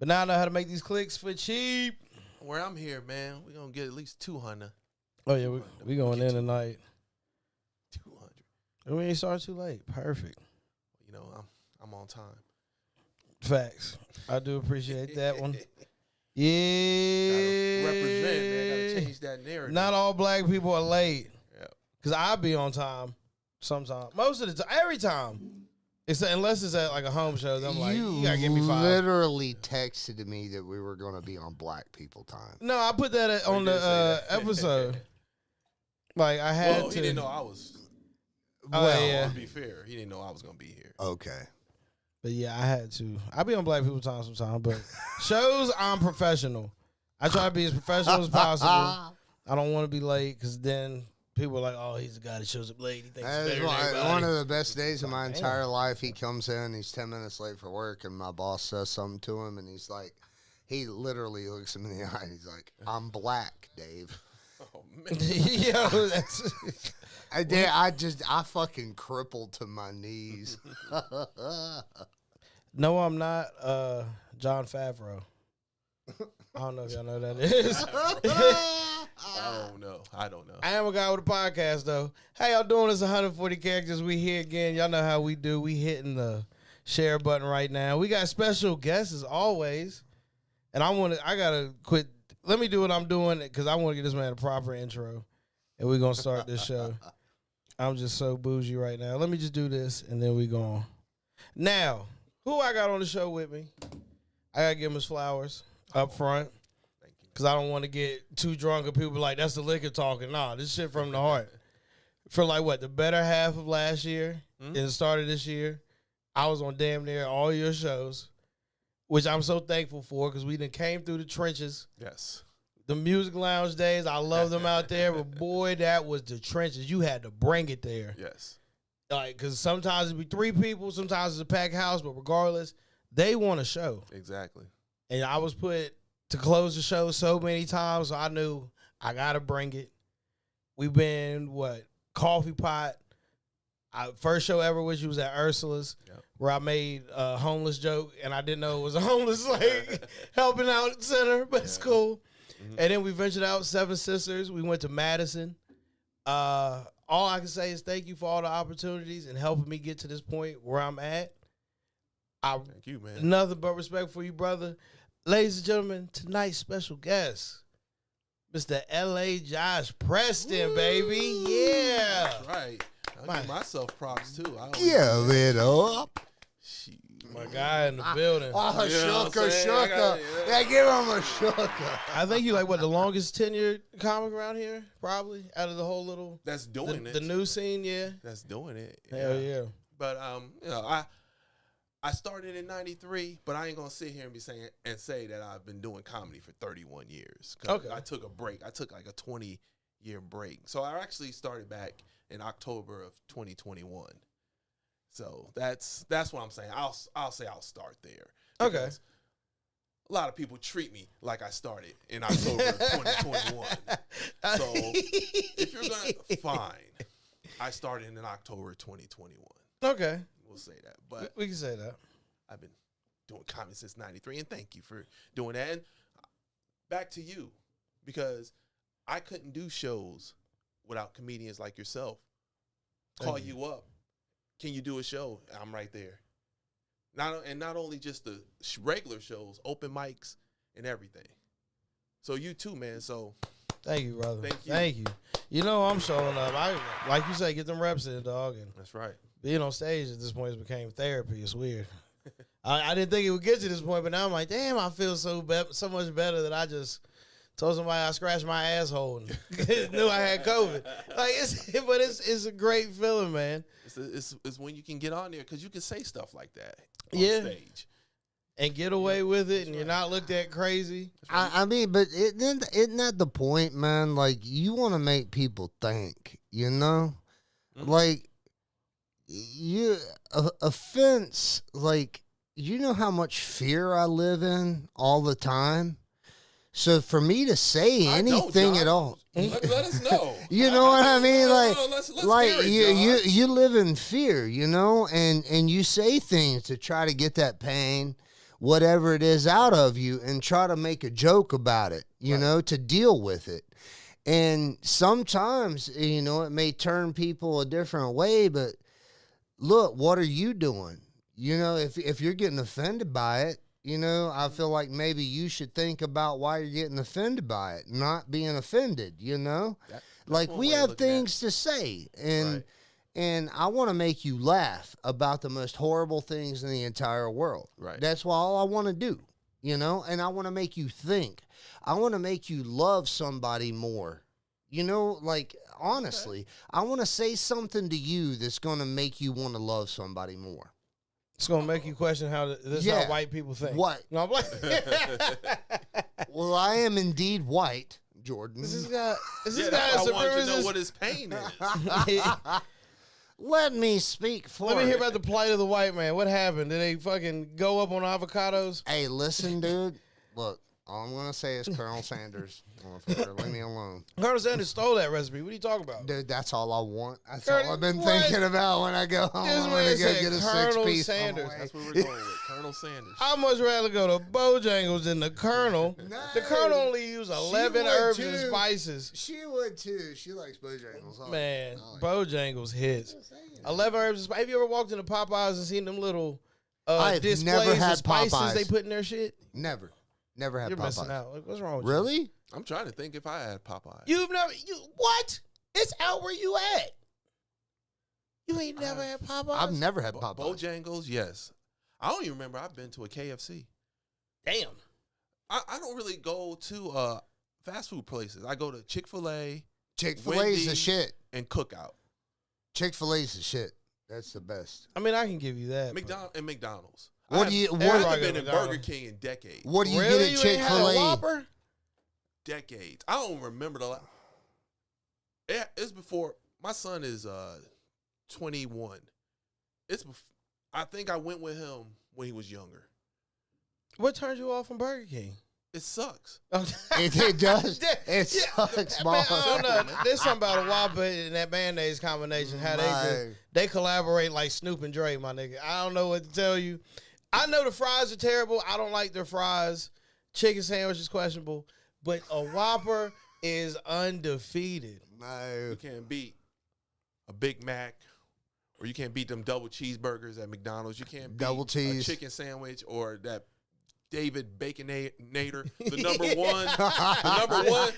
But now I know how to make these clicks for cheap. Where I'm here, man, we're going to get at least 200. Oh, yeah, we going in tonight. 200. We ain't started too late. Perfect. You know, I'm on time. Facts. I do appreciate that one. Yeah. Gotta represent, man. Gotta change that narrative. Not all black people are late. Yeah. Because I be on time sometimes. Most of the time. Every time. Unless it's at like a home show. Then I'm like, you gotta give me 5. Literally texted me that we were going to be on black people time. No, I put that on the episode. Like, I had to. Well, he didn't know I was. Well, yeah. To be fair, he didn't know I was going to be here. Okay. But yeah, I had to. I be on black people time sometimes, but shows I'm professional. I try to be as professional as possible. I don't want to be late because then people are like, "Oh, he's the guy that shows up late. He thinks he's better than everybody." One of the best days of my entire life. He comes in, he's 10 minutes late for work, and my boss says something to him, and he's like, he literally looks him in the eye, and he's like, "I'm black, Dave." Oh man, yo, that's. I fucking crippled to my knees. No, I'm not John Favreau. I don't know if y'all know who that is. I don't know. I am a guy with a podcast, though. How y'all doing? It's 140 characters. We here again. Y'all know how we do. We hitting the share button right now. We got special guests as always. And I got to quit. Let me do what I'm doing because I want to get this man a proper intro. And we're going to start this show. I'm just so bougie right now. Let me just do this, and then we going. Now, who I got on the show with me? I got to give him his flowers up front. Thank you. Because I don't want to get too drunk and people be like, that's the liquor talking. Nah, this shit from the heart. For like, the better half of last year and the start of this year, I was on damn near all your shows, which I'm so thankful for because we done came through the trenches. Yes. The music lounge days, I love them out there, but boy, that was the trenches. You had to bring it there. Yes. Like, because sometimes it'd be 3 people, sometimes it's a packed house, but regardless, they want a show. Exactly. And I was put to close the show so many times, so I knew I got to bring it. We've been, Coffee Pot. First show ever, which was at Ursula's, where I made a homeless joke, and I didn't know it was a homeless, helping out center, but it's cool. Mm-hmm. And then we ventured out, 7 Sisters. We went to Madison. All I can say is thank you for all the opportunities and helping me get to this point where I'm at. Thank you, man. Nothing but respect for you, brother. Ladies and gentlemen, tonight's special guest, Mr. L.A. Josh Preston, Woo! baby. Yeah. That's right. I'll give myself props, too. Give it up. My guy in the building. Oh, You know what I'm saying? shucka. Yeah, give him a shucka. I think you the longest tenured comic around here, probably, out of the whole little. That's doing it. The new scene, yeah. That's doing it. Hell yeah. But, I started in 93, but I ain't going to sit here and say that I've been doing comedy for 31 years. Okay. I took a break. I took like a 20-year break. So I actually started back in October of 2021. So that's what I'm saying. I'll say I'll start there. Okay. A lot of people treat me like I started in October of 2021. So if you're going to, fine. I started in October 2021. Okay. We'll say that. But we can say that. I've been doing comedy since 93, and thank you for doing that. And back to you, because I couldn't do shows without comedians like yourself. Call you up. Can you do a show? I'm right there. Not only just the regular shows, open mics and everything. So you too, man. So thank you, brother. Thank you. You know I'm showing up. I like you say, get them reps in, dog. And that's right. Being on stage at this point has became therapy. It's weird. I didn't think it would get to this point, but now I'm like, damn, I feel so much better that I just told somebody I scratched my asshole and knew I had COVID. It's a great feeling, man. It's when you can get on there because you can say stuff like that on stage. And get away with it, and you're not looked at crazy. I mean, but isn't that the point, man? Like, you want to make people think, you know? Mm-hmm. Like, offense, like, you know how much fear I live in all the time? So for me to say anything at all, let us know. You know what I mean? Like, let's you live in fear, you know, and you say things to try to get that pain, whatever it is out of you and try to make a joke about it, you know, to deal with it. And sometimes, you know, it may turn people a different way, but look, what are you doing? You know, if you're getting offended by it, you know, I feel like maybe you should think about why you're getting offended by it, not being offended, you know? Like, we have things to say, and I want to make you laugh about the most horrible things in the entire world. Right. That's all I want to do, you know? And I want to make you think. I want to make you love somebody more. You know, like, honestly, I want to say something to you that's going to make you want to love somebody more. It's gonna make you question how this is how white people think. What? No, I'm like, Well, I am indeed white, Jordan. this guy is I a want to know supremacist. what his pain is. Let me speak for Let me it. hear about the plight of the white man. What happened? Did they fucking go up on avocados? Hey, listen, dude. Look, all I'm going to say is Colonel Sanders. Motherfucker, leave me alone. Colonel Sanders stole that recipe. What are you talking about? Dude, that's all I want. That's Colonel- all I've been what? thinking about when I go home. This I'm man going to go said get a Colonel 6-piece. Sanders. That's what we're going with. Colonel Sanders. I'd much rather go to Bojangles than the Colonel. The Colonel only used 11 would herbs too. and spices. She would too. She likes Bojangles. Man, I like Bojangles hits. 11 herbs and spices. Have you ever walked into Popeyes and seen them little I've displays never had of spices Popeyes. they put in their shit? Never had You're Popeyes. missing out. Like, what's wrong with you? Really? I'm trying to think if I had Popeye. You've never, what? It's out where you at. You ain't never had Popeyes? I've never had Popeyes. Bojangles, yes. I don't even remember I've been to a KFC. Damn. I don't really go to fast food places. I go to Chick-fil-A Chick-fil-A's the Wendy's. shit. and Cookout. Chick-fil-A's the shit. That's the best. I mean, I can give you that. McDonald's. What do you? I What? Everybody haven't been go in McDonald's. Burger King in decades. What do you Really? get at You ain't had a Chick-fil-A? Whopper? Decades. I don't remember the last. It's before my son is 21. I think I went with him when he was younger. What turned you off from Burger King? It sucks. It does. It sucks, Man, I don't motherfucker. know. There's something about a Whopper and that mayonnaise combination. How they collaborate like Snoop and Dre, my nigga. I don't know what to tell you. I know the fries are terrible. I don't like their fries. Chicken sandwich is questionable, but a Whopper is undefeated. No. You can't beat a Big Mac, or you can't beat them double cheeseburgers at McDonald's. You can't beat Double cheese. a chicken sandwich or that David Baconator, the number one. The number one.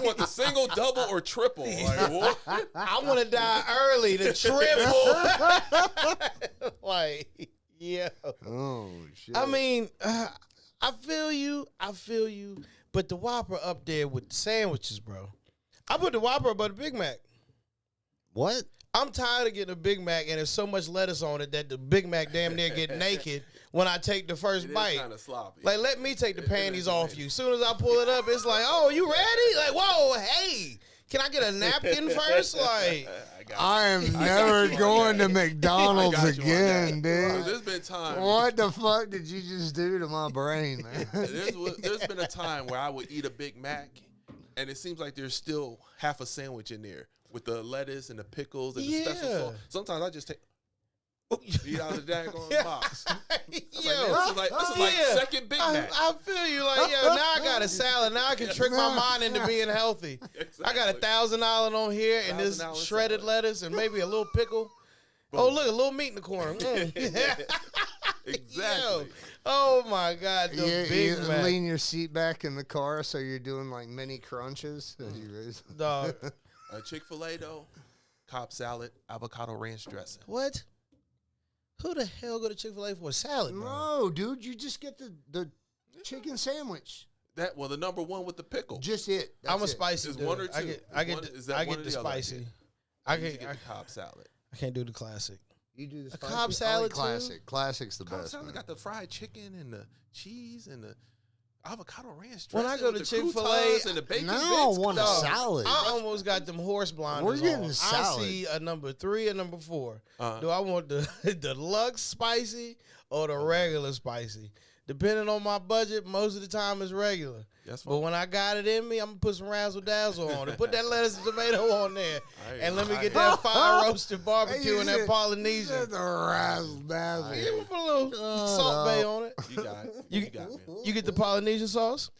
You want the single, double, or triple? Like, what? I want to die early. The triple. Like, yeah. Oh shit. I mean, I feel you. But the Whopper up there with the sandwiches, bro. I put the Whopper above the Big Mac. What? I'm tired of getting a Big Mac and there's so much lettuce on it that the Big Mac damn near get naked when I take the first It bite. kind of sloppy. Like, let me take the panties off you. As soon as I pull it up, it's like, oh, you ready? Like, whoa, hey, can I get a napkin first? Like, I am never going to McDonald's I got you on again, that. dude. There's been times. What the fuck did you just do to my brain, man? There's been a time where I would eat a Big Mac, and it seems like there's still half a sandwich in there with the lettuce and the pickles and the special Yeah. sauce. Sometimes I just eat out of the daggone box. yo, This is like yeah. second Big Mac. I feel you. Like, yo, now I got a salad. Now I can trick my mind into being healthy. I got $1,000 on here and this $1,000 shredded salad. lettuce and maybe a little pickle. Oh, look, a little meat in the corner. Exactly. Yo. Oh, my God. The You Big Mac. lean your seat back in the car so you're doing like mini crunches as you raise. Dog. Chick-fil-A, though, Cobb salad, avocado ranch dressing. What? Who the hell go to Chick-fil-A for a salad, bro? No, dude, you just get the chicken sandwich. Well, the number one with the pickle. Just it. I'm a That's it. spicy Is dude. one or I two? get, Is one- is that I one get or the the other? spicy. I get the Cobb salad. I can't do the classic. You do the A spicy? Cobb I like salad, too? classic. Classic's the Cobb best. salad Man. got the fried chicken and the cheese and the avocado ranch When dressing I go with to the Chick-fil-A, croutons and the bacon Now I bits. want a Dog, salad. I almost got them horse blinders We're getting on. salad. I see a number 3 and number 4. Uh-huh. Do I want the deluxe spicy or the regular spicy? Depending on my budget, most of the time it's regular. That's But fine. when I got it in me, I'm gonna put some razzle dazzle on it. Put that lettuce and tomato on there, and let me get that fire roasted barbecue and that Polynesian. The razzle dazzle. Yeah, we'll put a little salt bay on it. You got it. You got me. You get the Polynesian sauce.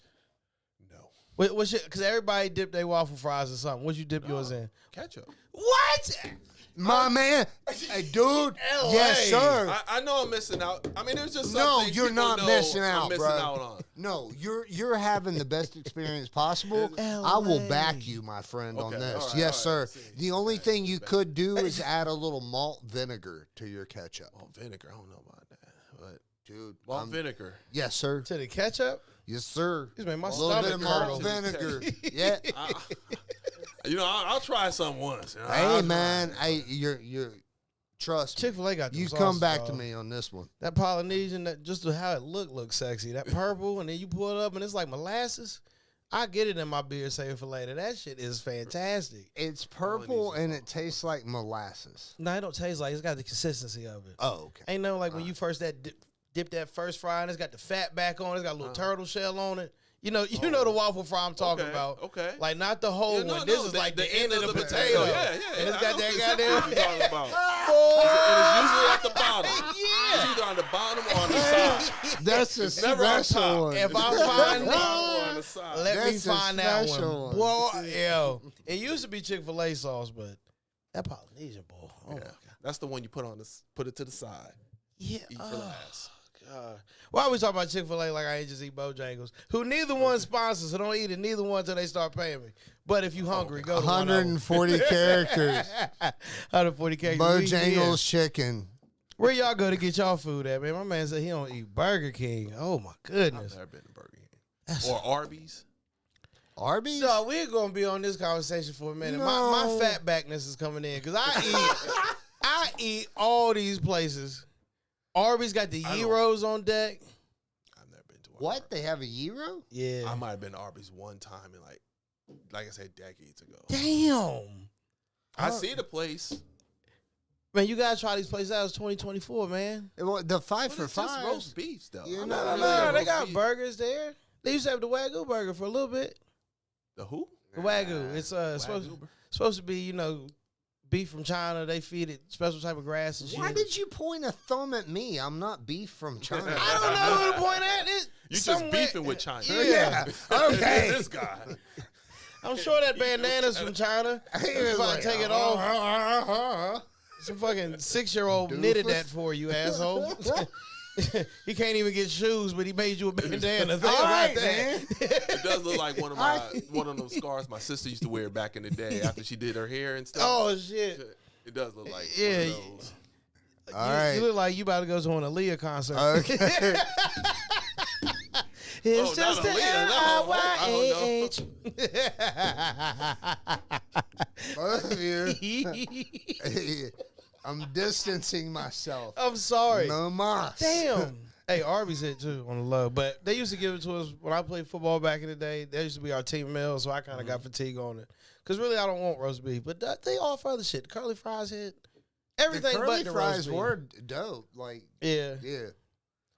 No. What's your? Because everybody dip their waffle fries or something. What you dip yours in? Ketchup. What? My man, hey, dude. Yes, sir. I know I'm missing out. I mean, there's just No, something you're not missing out, I'm missing bro. out on. No, you're having the best experience possible. I will back you, my friend, on Okay, this. all right, Yes, all right. sir. See, The only thing you could do is add a little malt vinegar to your ketchup. Oh, vinegar. I don't know about that. But Dude, malt vinegar. yes, sir. To the ketchup? Yes, sir. This made my A little bit stomach of malt curdle. vinegar. Yeah. I'll try something once. Hey, man. Hey, you're. Trust me. Chick-fil-A got them You sauces, come back to dog. me on this one. That Polynesian, that just how it looks sexy. That purple, and then you pull it up, and it's like molasses. I get it in my beer, save it for later. That shit is fantastic. It's purple and it tastes like molasses. No, it don't taste like it. It's got the consistency of it. Oh, okay. Ain't no like when you first dip that first fry, and it's got the fat back on it. It's got a little turtle shell on it. You know the waffle fry I'm talking about. Okay. Like not the whole Yeah, no, one. This no, is like the end end of the potato. Yeah. And it's got that What goddamn. you talking about? Boy. And it's usually at the bottom. Yeah. It's either on the bottom or on the side. That's a It's never on special top. one. If I find Bottom or that, on the side. let me That's a find that special one. one. Boy, yo. It used to be Chick-fil-A sauce, but that Polynesian, boy. Oh, my Yeah. God. That's the one you put it to the side. Yeah. Eat for last. God. Why we talking about Chick-fil-A like I ain't just eat Bojangles? Who neither one sponsors, so don't eat it. Neither one till they start paying me. But if you hungry, go to 140 characters. 140 characters. Bojangles chicken. Where y'all go to get y'all food at, man? My man said he don't eat Burger King. Oh my I've goodness. never been to Burger King. Or Arby's. Arby's? No, we're gonna be on this conversation for a minute. My No. fat backness is coming in because I eat all these places. Arby's got the gyros on deck. I've never been to What? Arby's. They have a gyro? Yeah. I might have been to Arby's one time in like I said, decades ago. Damn. I see the place. Man, you gotta try these places out. It's 2024, man. The 5 But for it's just 5. roast beef stuff. Yeah, I'm no, not no, really a They roast got beef. burgers there. They used to have the Wagyu burger for a little bit. The who? The Wagyu. It's Wagyu. supposed to be, beef from China. They feed it special type of grass and shit. Why did you point a thumb at me? I'm not beef from China. I don't know who to point at. You just beefing with China. Yeah. Okay. This guy. I'm sure that bandana's from China. He was If I like, take it off. Some fucking 6-year-old knitted that for you, asshole. He can't even get shoes, but he made you a bandana. Think All about right, that. man. It does look like one of those scarves my sister used to wear back in the day after she did her hair and stuff. Oh shit! It does look like Yeah. one of those. All right. You look like you about to go to an Aaliyah concert. Okay. It's Oh, just not an Aaliyah, no. L-I-A-H. Both of you. I'm distancing myself. I'm sorry. No mas. Damn. Hey, Arby's hit too on the low, but they used to give it to us when I played football back in the day. That used to be our team meal, so I kind of got fatigue on it. Because really, I don't want roast beef, but they offer other shit. The curly fries hit everything The curly but the fries roast beef. were dope. Like, Yeah. yeah.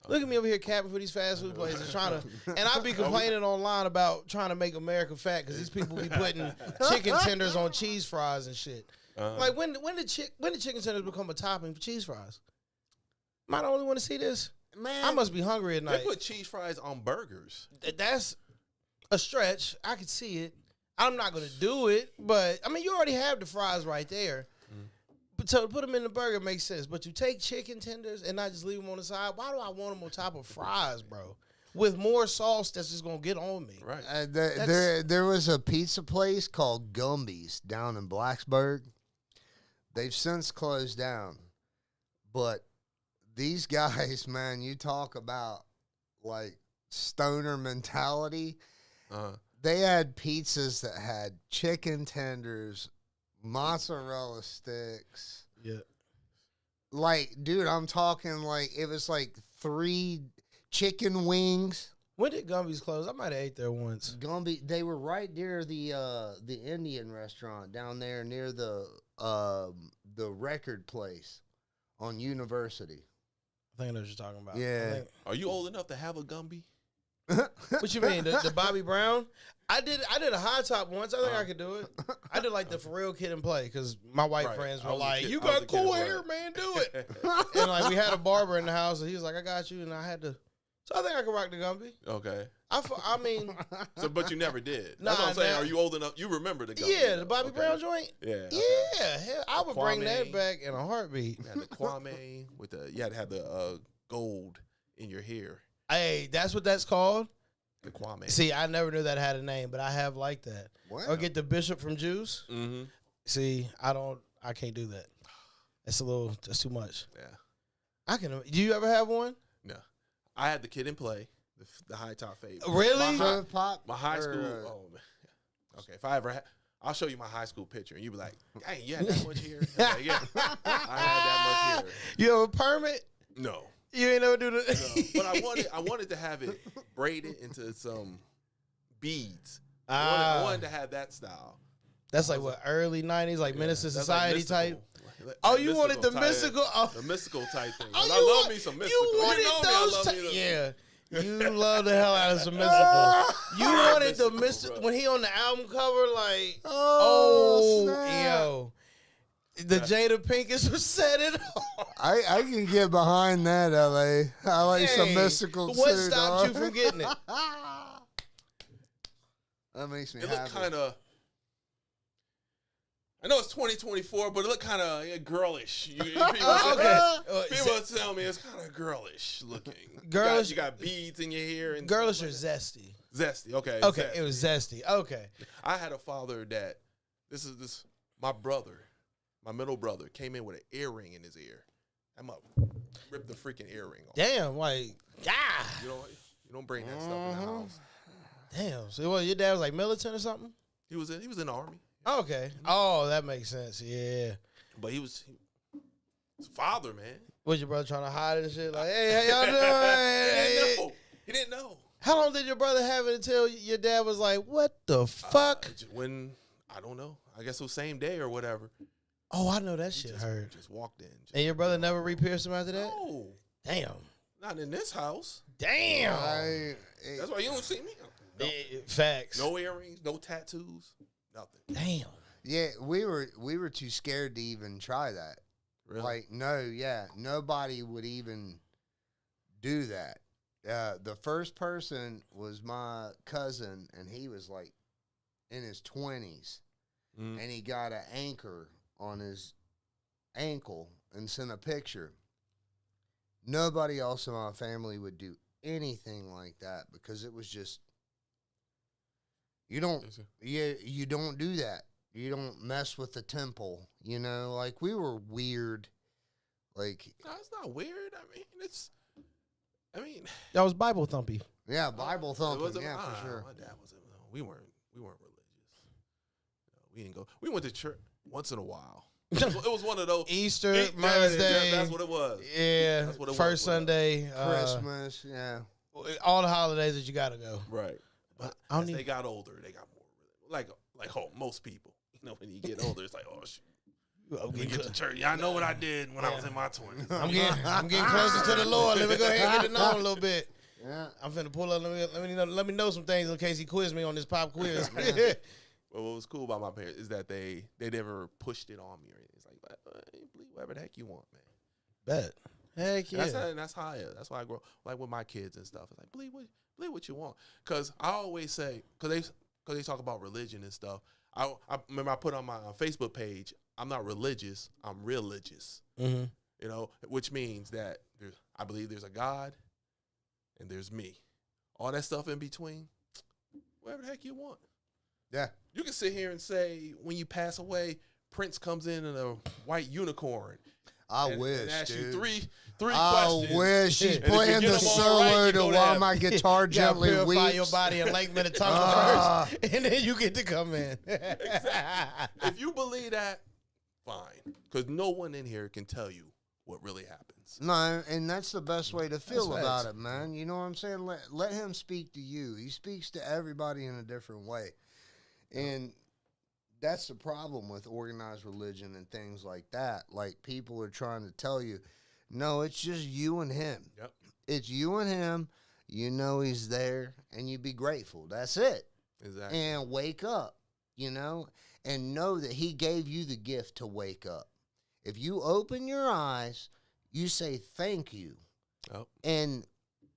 Look at me over here capping for these fast food places, trying to, and I be complaining online about trying to make America fat because these people be putting chicken tenders on cheese fries and shit. Like when did chicken tenders become a topping for cheese fries? Am I the only one to see this? Man, I must be hungry at They night. put cheese fries on burgers. That's a stretch. I could see it. I'm not gonna do it, but I mean, you already have the fries right there. But to put them in the burger makes sense. But you take chicken tenders and not just leave them on the side. Why do I want them on top of fries, bro? With more sauce that's just gonna get on me. Right. there was a pizza place called Gumby's down in Blacksburg. They've since closed down. But these guys, man, you talk about like stoner mentality. They had pizzas that had chicken tenders, mozzarella sticks. Yeah. Like, dude, I'm talking like it was like 3 chicken wings. When did Gumby's close? I might have ate there once. Gumby, they were right near the Indian restaurant down there near the record place on University. I think I know what you're talking about. Yeah. Are you old enough to have a Gumby? What you mean? The Bobby Brown? I did a high top once. I think I could do it. I did like the for real kid and play because my white Right. friends I were was a like, kid- "You I was got a kid cool and hair, play. man. Do it." And like we had a barber in the house, and he was like, "I got you," and I had to. So I think I could rock the Gumby. Okay. I mean, So, but you never did. Nah, That's what I'm saying. nah. Are you old enough? You remember the Gumby? yeah, the Bobby Okay. Brown joint. Yeah. Okay. Yeah, hell, I would bring that Kwame. back in a heartbeat. You had the Kwame with the. You had to have the gold in your hair. Hey, that's what that's called. The Kwame. See, I never knew that had a name, but I have like that. Wow. Or get the Bishop from Juice. Mm-hmm. See, I can't do that. That's too much. Yeah. I can. Do you ever have one? No. I had the Kid and Play, the high top fade. Really? My high school. Oh man. Okay, if I ever had, I'll show you my high school picture, and you be like, "Dang, you had that much hair?" I'm like, yeah, I had that much hair. You have a permit? No, You ain't never do the. no. But I wanted to have it braided into some beads. I wanted to have that style. That's like what, early '90s, like Yeah, Menace to that's like Society mystical. type. Like Oh, you wanted the type- mystical? Oh, the mystical type thing. oh, And you I love want- me some mystical. You wanted know me, I those? love me the- Yeah. You love the hell out of some mystical. You wanted the Mystical, mystical bro. when he on the album cover, like, Oh, oh, snap. yo, the Jada Pinkett was set it off. I can get behind that, LA. I like some Hey, mystical What too, stopped dog. you from getting it? That makes me It looked happy. kind of. I know it's 2024, but it looked kind of girlish. People, people tell me it's kind of girlish looking. Girlish- You got beads in your hair and Girlish or stuff like zesty? that. Zesty. Okay. Okay, zesty. it was zesty. Okay. I had a father that my brother, my middle brother, came in with an earring in his ear. I'm up, ripped the freaking earring off. Damn, like, ah, You don't bring that stuff in the house. damn. So what, your dad was like militant or something? He was in the army, Okay. Oh, that makes sense. Yeah. but he was his father, man. Was your brother trying to hide it and shit? Like, hey, how y'all doing? He didn't know. How long did your brother have it until your dad was like, what the fuck? When I don't know. I guess it was same day or whatever. Oh, I know that He shit just, hurt. Just walked in. And your brother never re-pierced him after that? No, Damn. not in this house. Damn. That's why you don't see me. No, Facts. no earrings, no tattoos, nothing. Damn. Yeah, we were too scared to even try that. Really? Like, nobody would even do that. The first person was my cousin, and he was like in his 20s, Mm. and he got an anchor on his ankle and sent a picture. Nobody else in my family would do anything like that because it was just you don't do that. You don't mess with the temple, like we were weird. Like, No, it's not weird. I mean, That was Bible thumpy. yeah, Bible it thumping, wasn't- yeah, for sure. My dad wasn't. No, we weren't religious. No, we didn't go. We went to church once in a while. It was one of those Easter, Yeah, Mother's Day. That's what it was. Yeah. That's what it was, First whatever. Sunday. Christmas, yeah. All the holidays that you got to go. Right. But I don't as need- they got older, they got more like most people. When you get older, it's like, oh shit. I'm When you get to church, yeah, I know what I did when I was in my 20s. I'm getting closer to the Lord. Let me go ahead and get to know him a little bit. Yeah. I'm finna pull up. Let me know some things in case he quiz me on this pop quiz. But what was cool about my parents is that they never pushed it on me or anything. It's like, believe whatever the heck you want, man. Bet. Heck yeah. That's how that's why I grow like with my kids and stuff. It's like believe what you want. Cause I always say, cause they talk about religion and stuff. I remember I put on my Facebook page, I'm not religious, I'm religious. Mm-hmm. Which means that I believe there's a God and there's me. All that stuff in between, whatever the heck you want. Yeah. You can sit here and say when you pass away, Prince comes in a white unicorn. I wish, and ask you dude. three I questions. wish he's And if you playing get the them all solo right, you to go to while heaven. my guitar You gotta gently purify weeps. your body in Lake Minnetonka Ah. first, and then you get to come in. If you believe that, fine. Because no one in here can tell you what really happens. No, and that's the best way to feel That's about facts. it, man. You know what I'm saying? Let him speak to you. He speaks to everybody in a different way. And that's the problem with organized religion and things like that. Like, people are trying to tell you, No, it's just you and him. Yep. It's you and him. You know he's there, and you be grateful. That's it. Exactly. And wake up, and know that he gave you the gift to wake up. If you open your eyes, you say thank you. Yep. And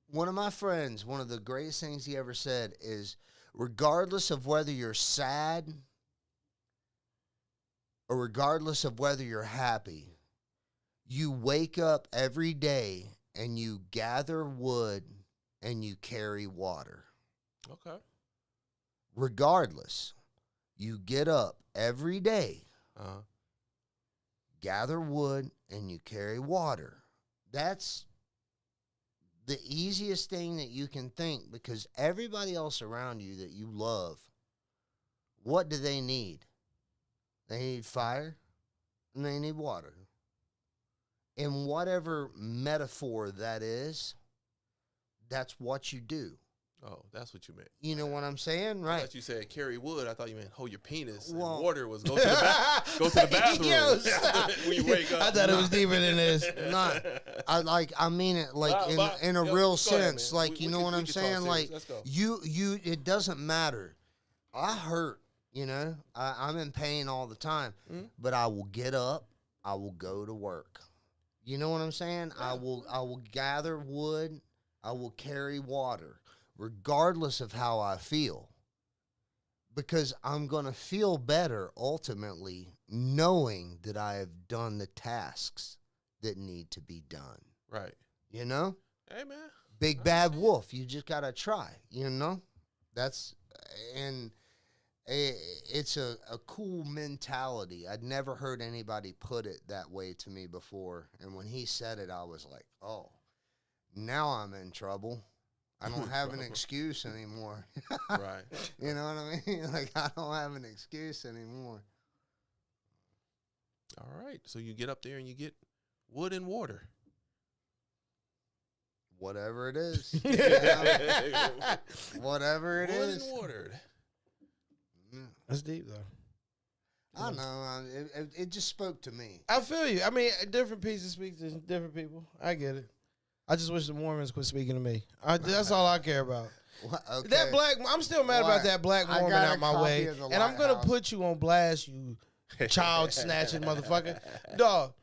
one of my friends, one of the greatest things he ever said is, regardless of whether you're sad or regardless of whether you're happy, you wake up every day and you gather wood and you carry water. Okay. Regardless, you get up every day, Uh-huh. gather wood, and you carry water. That's the easiest thing that you can think, because everybody else around you that you love, what do they need? They need fire and they need water. In whatever metaphor that is, that's what you do. Oh, that's what you meant. You know what I'm saying? I Right. thought you said carry wood. I thought you meant hold your penis. Well- And water was go to the bathroom Yo, stop. when you wake up. I thought it was deeper than this. Not, I mean it like Bob, in a yo, real go ahead, sense. man. Like, We you know can- what we I'm can talk saying? serious. Like, Let's go. you, it doesn't matter. I hurt, I'm in pain all the time, but I will get up. I will go to work. You know what I'm saying? I will gather wood. I will carry water, regardless of how I feel, because I'm going to feel better ultimately knowing that I have done the tasks that need to be done. Right. You know? Hey, man. Big bad wolf. You just got to try, That's, and it's a cool mentality. I'd never heard anybody put it that way to me before. And when he said it, I was like, oh, now I'm in trouble. I don't have an excuse anymore. Right. You know what I mean? Like, I don't have an excuse anymore. All right. So you get up there and you get wood and water. Whatever it is. Whatever it wood is. and water. That's deep, though. I know. It just spoke to me. I feel you. I mean, different pieces speak to different people. I get it. I just wish the Mormons quit speaking to me. That's all I care about. Okay. That black, I'm still mad about that black I Mormon got a out my copy way, of the and I'm gonna Lighthouse. put you on blast, you child snatching motherfucker, dog.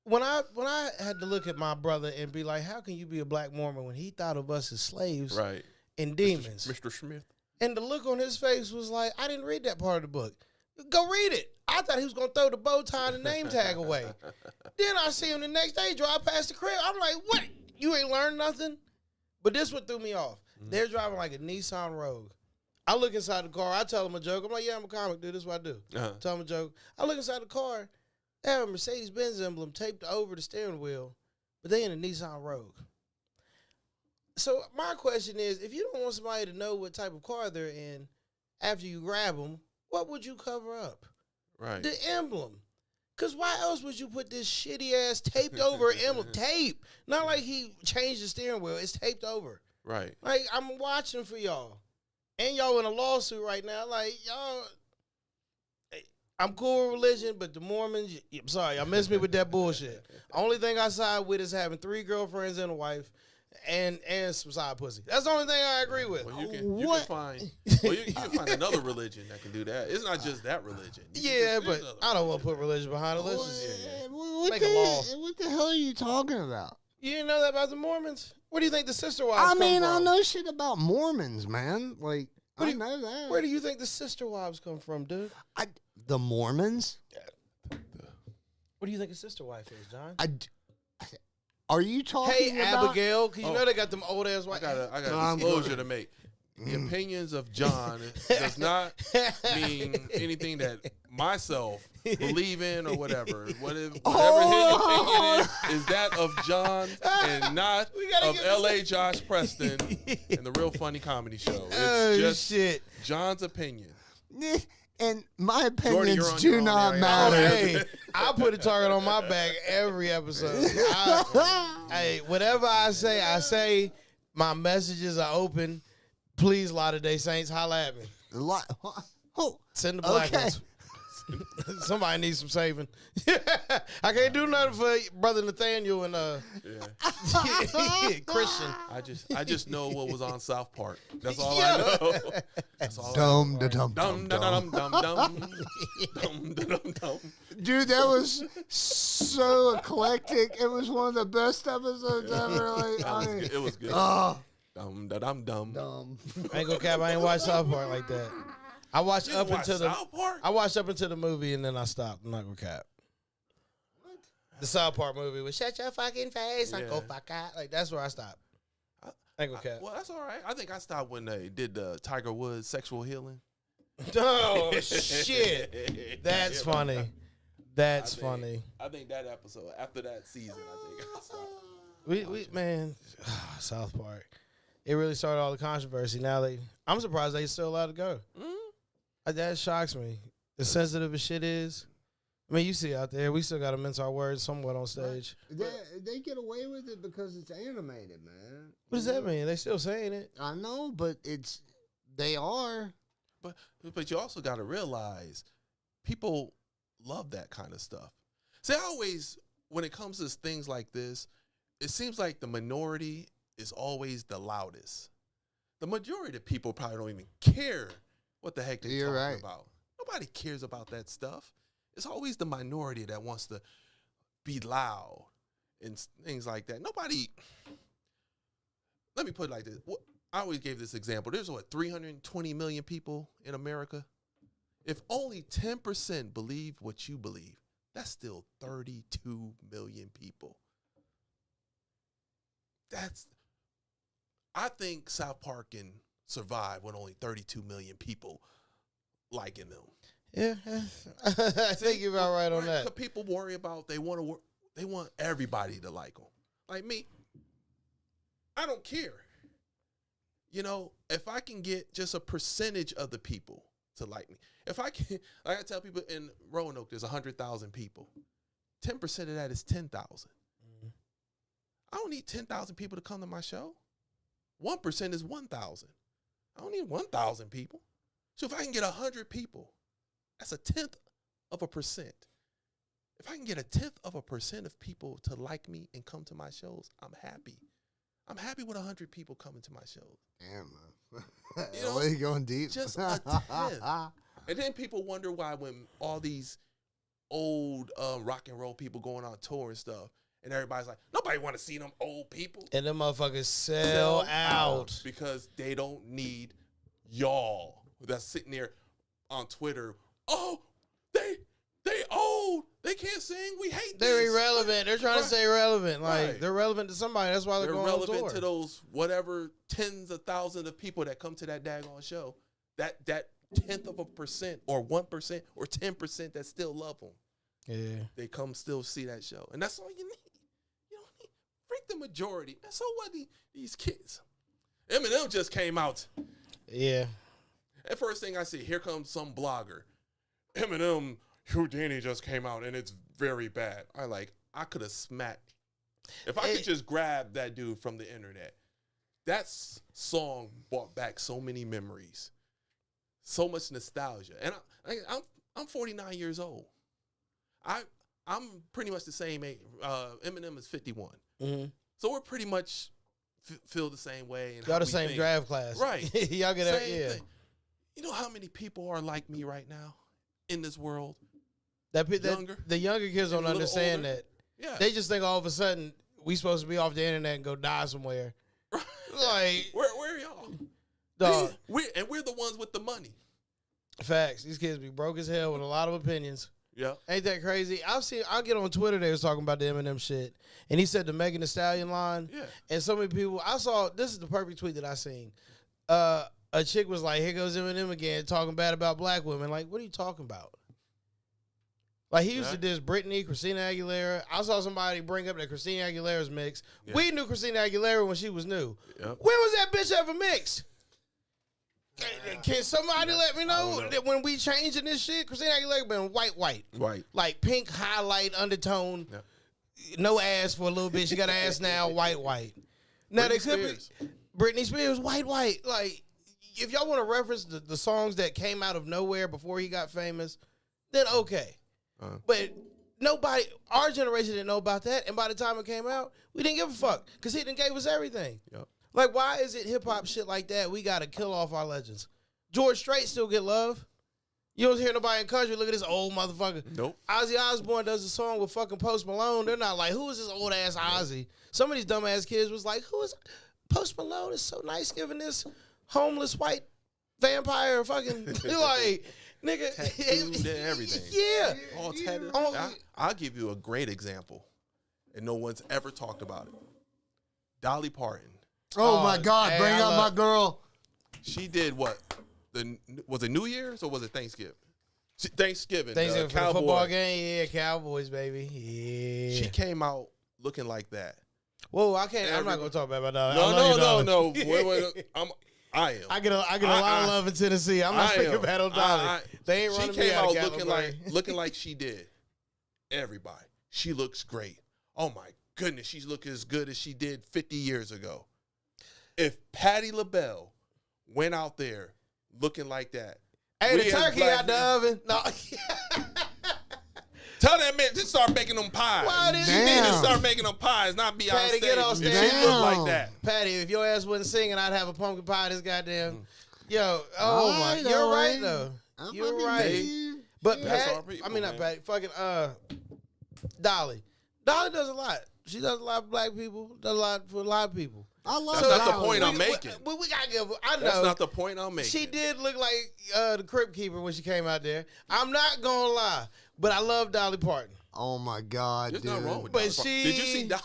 When I had to look at my brother and be like, how can you be a black Mormon when he thought of us as slaves Right. and demons? Mr. Smith. And the look on his face was like, I didn't read that part of the book. Go read it. I thought he was gonna throw the bow tie and the name tag away. Then I see him the next day drive past the crib. I'm like, what? You ain't learned nothing? But this what threw me off. They're driving like a Nissan Rogue. I look inside the car. I tell them a joke. I'm like, yeah, I'm a comic dude. This is what I do. Uh-huh. Tell them a joke. I look inside the car. They have a Mercedes-Benz emblem taped over the steering wheel, but they in a Nissan Rogue. So my question is, if you don't want somebody to know what type of car they're in after you grab them, what would you cover up? Right. The emblem. Because why else would you put this shitty ass taped over emblem? Tape. Not like he changed the steering wheel. It's taped over. Right. Like, I'm watching for y'all. And y'all in a lawsuit right now. Like, y'all, I'm cool with religion, but the Mormons, I'm sorry, y'all missed me with that bullshit. Only thing I side with is having 3 girlfriends and a wife and some side pussy. That's the only thing I agree with. Well, you What? can find another religion that can do that. It's not just that religion. Yeah, There's but other- I don't want to put religion behind it. Let's just, What Make a law. what the hell are you talking about? You didn't know that about the Mormons? Where do you think the sister wives I mean, come I from? know shit about Mormons, man. Like, What do I you- know that. Where do you think the sister wives come from, dude? The Mormons? What do you think a sister wife is, John? Are you talking Hey, about? Abigail, because you Oh. know they got them old ass I white. got No, a I'm disclosure good. to make. The opinions of John does not mean anything that myself believe in or whatever. Whatever his opinion is that of John and not We gotta of get L.A. Josh Preston and the Real Funny Comedy Show. It's Oh, just shit. John's opinion. And my Jordy, you're opinions on do your own not there. Oh, matter. hey, I put a target on my back every episode. Hey, whatever I say, my messages are open. Please, Latter-day Saints, holla at me. Send the black Okay. ones. Somebody needs some saving. I can't do nothing for brother Nathaniel and Christian. I just know what was on South Park. That's all I know. That's all Dum I da know. dum Dum dum da dum. dum dum dum dum dum dum. Dude, that was so eclectic. It was one of the best episodes ever. Like, It was good. Oh, Dum da dum dum. dumb. I ain't gonna cap. I ain't watch South Park like that. I watched You up watch until South Park? I watched up until the movie and then I stopped. I'm not gonna cap. What? The South Park movie was shut your fucking face, Yeah. Uncle Fuck out. Like that's where I stopped. I ain't gonna cap. Well, that's all right. I think I stopped when they did Tiger Woods sexual healing. Oh shit. That's Yeah, funny. That's I think- funny. I think that episode after that season, I think I stopped. We man, South Park. It really started all the controversy. Now I'm surprised they still allowed to go. That shocks me. As sensitive as shit is. I mean, you see out there, we still got to mince our words somewhat on stage. They get away with it because it's animated, man. What does that mean? They still saying it. I know, but they are. But you also got to realize people love that kind of stuff. See, I always, when it comes to things like this, it seems like the minority is always the loudest. The majority of people probably don't even care what the heck they're You're talking right. about. Nobody cares about that stuff. It's always the minority that wants to be loud and things like that. Nobody, let me put it like this. I always gave this example. There's 320 million people in America? If only 10% believe what you believe, that's still 32 million people. I think South Park can survive with only 32 million people liking them. Yeah, I think you're about right on that. The people worry about they want everybody to like them. Like me, I don't care. You know, if I can get just a percentage of the people to like me, if I can, like I tell people in Roanoke, there's 100,000 people. 10% of that is 10,000. I don't need 10,000 people to come to my show. 1% is 1,000. I don't need 1,000 people. So if I can get 100 people, that's 0.1%. If I can get 0.1% of people to like me and come to my shows, I'm happy. I'm happy with 100 people coming to my shows. Damn, man. You know, Why are you going deep? Just a 10th. And then people wonder why when all these old rock and roll people going on tour and stuff, and everybody's like, nobody want to see them old people. And them motherfuckers sell out. Because they don't need y'all that's sitting there on Twitter. Oh, they old. They can't sing. We hate They're this. irrelevant. They're trying to stay relevant. Like, Right. they're relevant to somebody. That's why they're going on relevant tour. to those whatever tens of thousands of people that come to that daggone show. That 0.1% or 1% or 10% that still love them. Yeah. They come still see that show. And that's all you need. You don't need freak the majority. And so what these kids. Eminem just came out. Yeah. And first thing I see, here comes some blogger. Eminem Houdini just came out and it's very bad. I could have smacked. If I could just grab that dude from the internet, that song brought back so many memories, so much nostalgia. And I'm 49 years old. I'm pretty much the same age. Eminem is 51. Mm-hmm. So we're pretty much feel the same way. And Y'all the same draft class. Right. Y'all get that, Same yeah. thing. You know how many people are like me right now in this world? Younger. The younger kids don't a little understand older. that. Yeah. They just think all of a sudden we supposed to be off the internet and go die somewhere. Like, where are y'all? dog, We're the ones with the money. facts. These kids be broke as hell with a lot of opinions. Yeah. Ain't that crazy? I'll get on Twitter. They was talking about the Eminem shit, and he said the Megan Thee Stallion line. Yeah. And so many people. I saw this is the perfect tweet that I seen. A chick was like, "Here goes Eminem again, talking bad about black women." Like, what are you talking about? Like, he used to diss Britney, Christina Aguilera. I saw somebody bring up that Christina Aguilera's mix. Yeah. We knew Christina Aguilera when she was new. Yep. When was that bitch ever mixed? Can somebody let me know that when we changing this shit, Christina Aguilera been white. Right. Like pink highlight undertone, no ass for a little bit. She got ass now, white. Now they could be Britney Spears, white. Like, if y'all want to reference the songs that came out of nowhere before he got famous, then okay. Uh. But nobody, our generation didn't know about that. And by the time it came out, we didn't give a fuck because he done gave us everything. Yep. Like, why is it hip hop shit like that? We got to kill off our legends. George Strait still get love. You don't hear nobody in country. Look at this old motherfucker. Nope. Ozzy Osbourne does a song with fucking Post Malone. They're not like, who is this old ass Ozzy? Some of these dumb ass kids was like, who is Post Malone? Is so nice giving this homeless white vampire fucking like nigga Tattooed and everything. Yeah. All tatted. I'll give you a great example, and no one's ever talked about it. Dolly Parton. Oh my God! Hey, Bring up my girl. She did what? Was it New Year's or was it Thanksgiving? Thanksgiving. For the Cowboy. football game. Yeah, Cowboys, baby. Yeah. She came out looking like that. Whoa, I can't. I'm not gonna talk about my dog. No. Wait. I am. I get a lot of love in Tennessee. I'm not speaking bad on Dolly. They ain't running me out of Gatlinburg. looking like she did. Everybody. She looks great. Oh my goodness, she's looking as good as she did 50 years ago. If Patti LaBelle went out there looking like that, Hey, the turkey out the oven. No. Tell that man to start making them pies. Why did She need to start making them pies, not be on Patty, stage. get on stage. If she look like that. Patty, if your ass wasn't singing, I'd have a pumpkin pie. This goddamn, you're right though. You're right. But Patty, I mean not Patty, fucking Dolly. Dolly does a lot. She does a lot for black people. Does a lot for a lot of people. I love That's not the Dolly. point I'm making. We gotta give. I know That's not the point I'm making. she did look like the Crypt Keeper when she came out there. I'm not gonna lie, but I love Dolly Parton. Oh my God, There's dude. nothing wrong with But Dolly Parton. she- Did you see Dolly?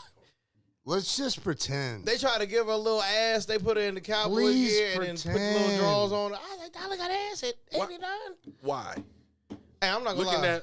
Let's just pretend. They try to give her a little ass. They put her in the cowboy Please gear and then put the little pretend. drawers on her. I was like, Dolly got ass at What? 89. Why? Hey, I'm not gonna lie.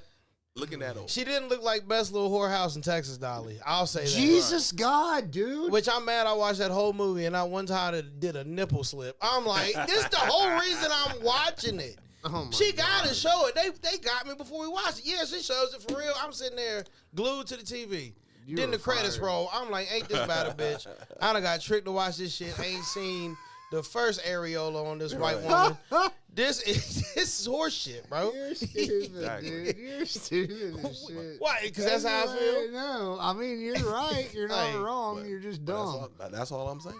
Looking at old. She didn't look like best little whorehouse in Texas, Dolly. I'll say that. Jesus God, dude. Which I'm mad I watched that whole movie and I one time did a nipple slip. I'm like, this is the whole reason I'm watching it. Oh my She gotta show it. They got me before we watched it. Yeah, she shows it for real. I'm sitting there glued to the TV. You Then were the credits fired. roll. I'm like, ain't this about a bitch? I done got tricked to watch this shit. Ain't seen the first areola on this white woman. This is horse shit, bro. You're stupid, Exactly. dude. You're stupid as shit. Why? Because that's how I feel. No, I mean you're right. You're not Hey, wrong. but- You're just But dumb. That's all I'm saying.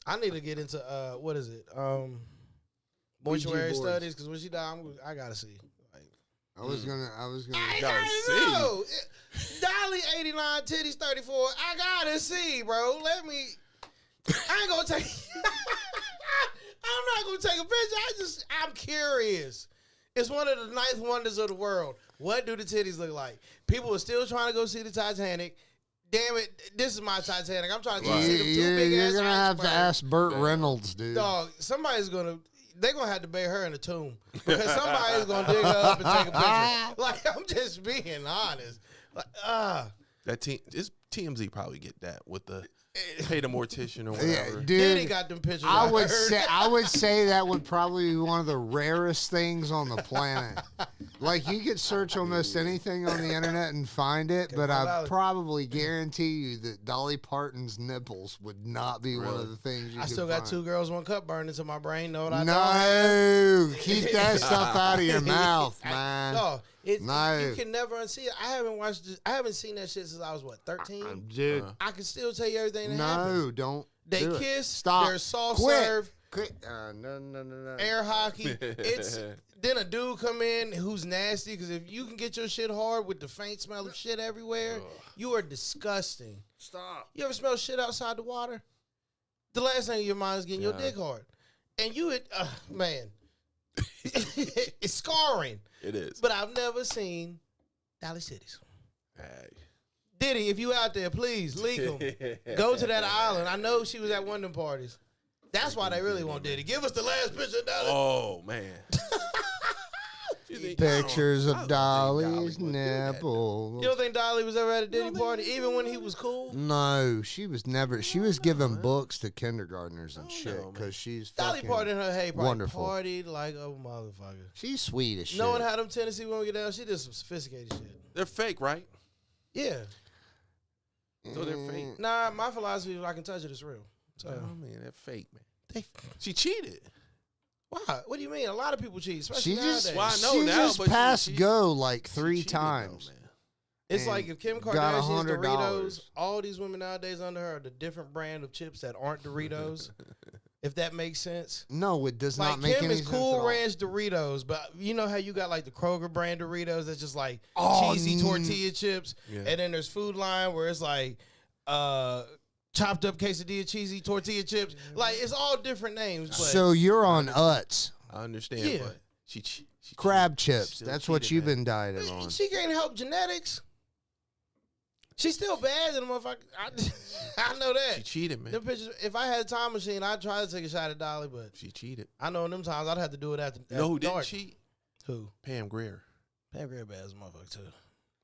I need to get into what is it? Ouija Mortuary boards. studies. Because when she died, I gotta see. Like, I was gonna. I gotta gotta know. Dolly 89, titties 34. I gotta see, bro. Let me. I ain't gonna take. I'm not gonna take a picture. I'm curious. It's one of the ninth wonders of the world. What do the titties look like? People are still trying to go see the Titanic. Damn it, this is my Titanic. I'm trying to go see them two big You're ass gonna have to icebergs. ask Burt Reynolds, dude. Dog, somebody's gonna. They're gonna have to bury her in a tomb because somebody's gonna dig her up and take a picture. Like, I'm just being honest. Like, This TMZ probably get that with the pay the mortician or Yeah, whatever. Diddy dude. got them pictures. I would heard. say that would probably be one of the rarest things on the planet. Like you could search almost anything on the internet and find it, but I Dolly. probably guarantee you that Dolly Parton's nipples would not be one of the things you I could still got find. 2 girls, 1 cup burned into my brain. Know what I know? No, keep that stuff out of your mouth, man. No, No. you can never unsee it. I haven't watched. I haven't seen that shit since I was 13. Dude, I can still tell you everything that happened. no, don't. They do it. kiss. Stop. There's soft Quit. serve. Quit. No. Air hockey. It's then a dude come in who's nasty because if you can get your shit hard with the faint smell of shit everywhere, you are disgusting. Stop. You ever smell shit outside the water? The last thing in your mind is getting your dick hard, and you, man, it's scarring. It is. But I've never seen Dolly Cities. Hey. Diddy, if you out there, please leak them. Go to that island. I know she was at one of them parties. That's why they really want Diddy. Give us the last picture of Dolly. Oh man. Pictures I of don't think Dolly's Dolly would do that. nipples. You don't think Dolly was ever at a Diddy party, even when he was cool? No, she was never. She was giving books to kindergartners and shit know, man. because she's Dolly fucking Parton in her hey party wonderful. partied like a motherfucker. She's sweet as shit. Knowing how them Tennessee women get down, she did some sophisticated shit. They're fake, right? Yeah. So they're fake. Nah, my philosophy is if I can touch it, it's real. So I mean, they're fake, man. they, She cheated. Why? What do you mean? A lot of people cheat, especially She just, nowadays. Well, I know she now, just but passed she- go like She 3 cheated, though, times. man. It's and like if Kim got Kardashian's $100. Doritos, all these women nowadays under her are the different brand of chips that aren't Doritos. If that makes sense. No, it does Like not make Kim any is sense Cool at all. Ranch Doritos, but you know how you got like the Kroger brand Doritos that's just like Oh, cheesy tortilla chips, Yeah. and then there's Food Line where it's like chopped up quesadilla cheesy tortilla chips. Like it's all different names. But So you're on Utz. I understand, Yeah. but she Crab cheated. chips. Still That's what cheated, you've man. been dieting on. she can't help genetics. She's still bad than a motherfucker. I know She that. cheated, man. Them pictures, if I had a time machine, I'd try to take a shot at Dolly, but She cheated. I know in them times I'd have to do it after. You know who at didn't dark. cheat? Who? Pam Grier. Pam Grier bad as a motherfucker too.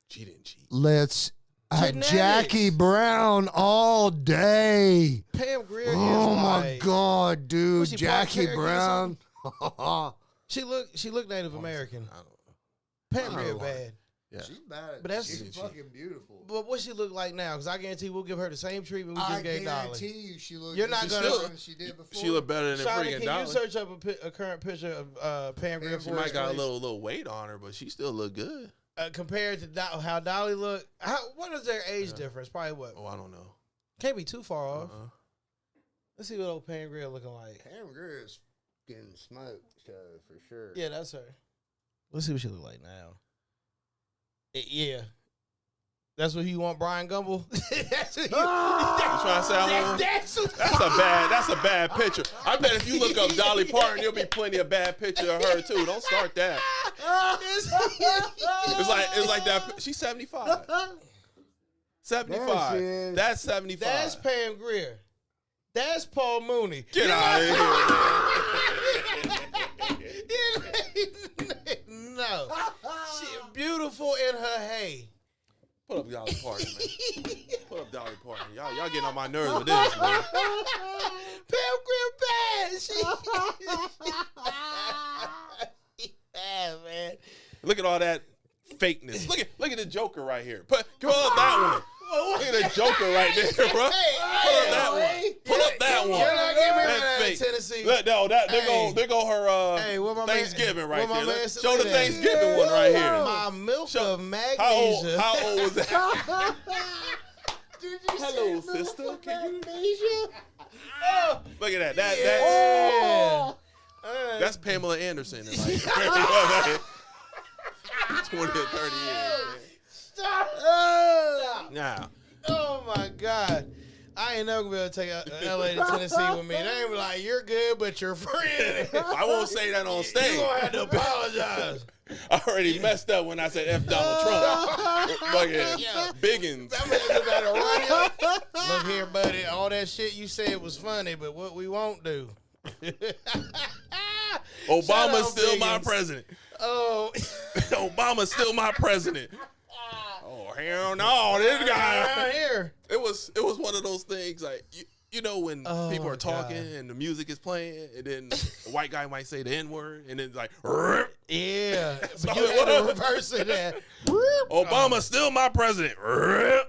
She didn't cheat. Let's Genetics. Jackie Brown all day. Pam Grier Oh is my like, God, dude. Was she Black Jackie Cherokee or Brown. She looked Native American. I don't know. Pam Oh. Grier bad. Yeah. She's bad. But that's- she's fucking beautiful. But what she look like now? Because I guarantee we'll give her the same treatment we just I gave guarantee Dolly. you she looks You're not just gonna- better than she did before. She looked better than Shawty, freaking can you Dolly. search up a current picture of Pam Grier She for She us, might got a please? little weight on her, but she still look good. Compared to how Dolly look? What is their age difference? Probably what? Oh, I don't know. Can't be too far off. Uh-uh. Let's see what old Pam Grier looking like. Pam Grier is getting smoked, so for sure. Yeah, that's her. Let's see what she look like now. Yeah. That's what you want, Brian Gumble? That's what you trying to say I want- That's a bad picture. I bet if you look up Dolly Parton, there'll be plenty of bad pictures of her too. Don't start that. It's like that. She's 75. 75. There she is. That's 75. That's Pam Grier. That's Paul Mooney. Get out of No. She beautiful in her hay. Put up Dolly Parton, man. Put up Dolly Parton. Y'all getting on my nerves with this, man. Pam Grier bad. She bad, man. Look at all that fakeness. Look at the Joker right here. Pull up that one. Look at the Joker right there, bro. Pull up that one. Pull up that one. You're not giving me That's that in fake. Tennessee. Look, no, Hey. there go her Hey, where my man- Thanksgiving where right my there. man Look, said show the that? Thanksgiving one right here. My milk Show- of magnesia. How old was that? Did you Hello, see sister. Can you magnesia? look at that? Yeah. That's Pamela Anderson in like 20 or 30 years. Stop. Now, Oh my God. I ain't never gonna be able to take LA to Tennessee with me. They ain't be like, you're good, but your friend. I won't say that on You're stage. gonna have to apologize. I already messed up when I said F Donald Trump. Fucking Yeah. Biggins. That man better run you. Look here, buddy. All that shit you said was funny, but what we won't do. Shout Obama's out still my Biggins. president. Oh. Obama's still my president. Oh hell no, this guy. Around here. It was one of those things like you know when Oh, people are talking God. and the music is playing and then the white guy might say the N word and then it's like Yeah. So But you it had to was. reverse it there. Obama's still my president.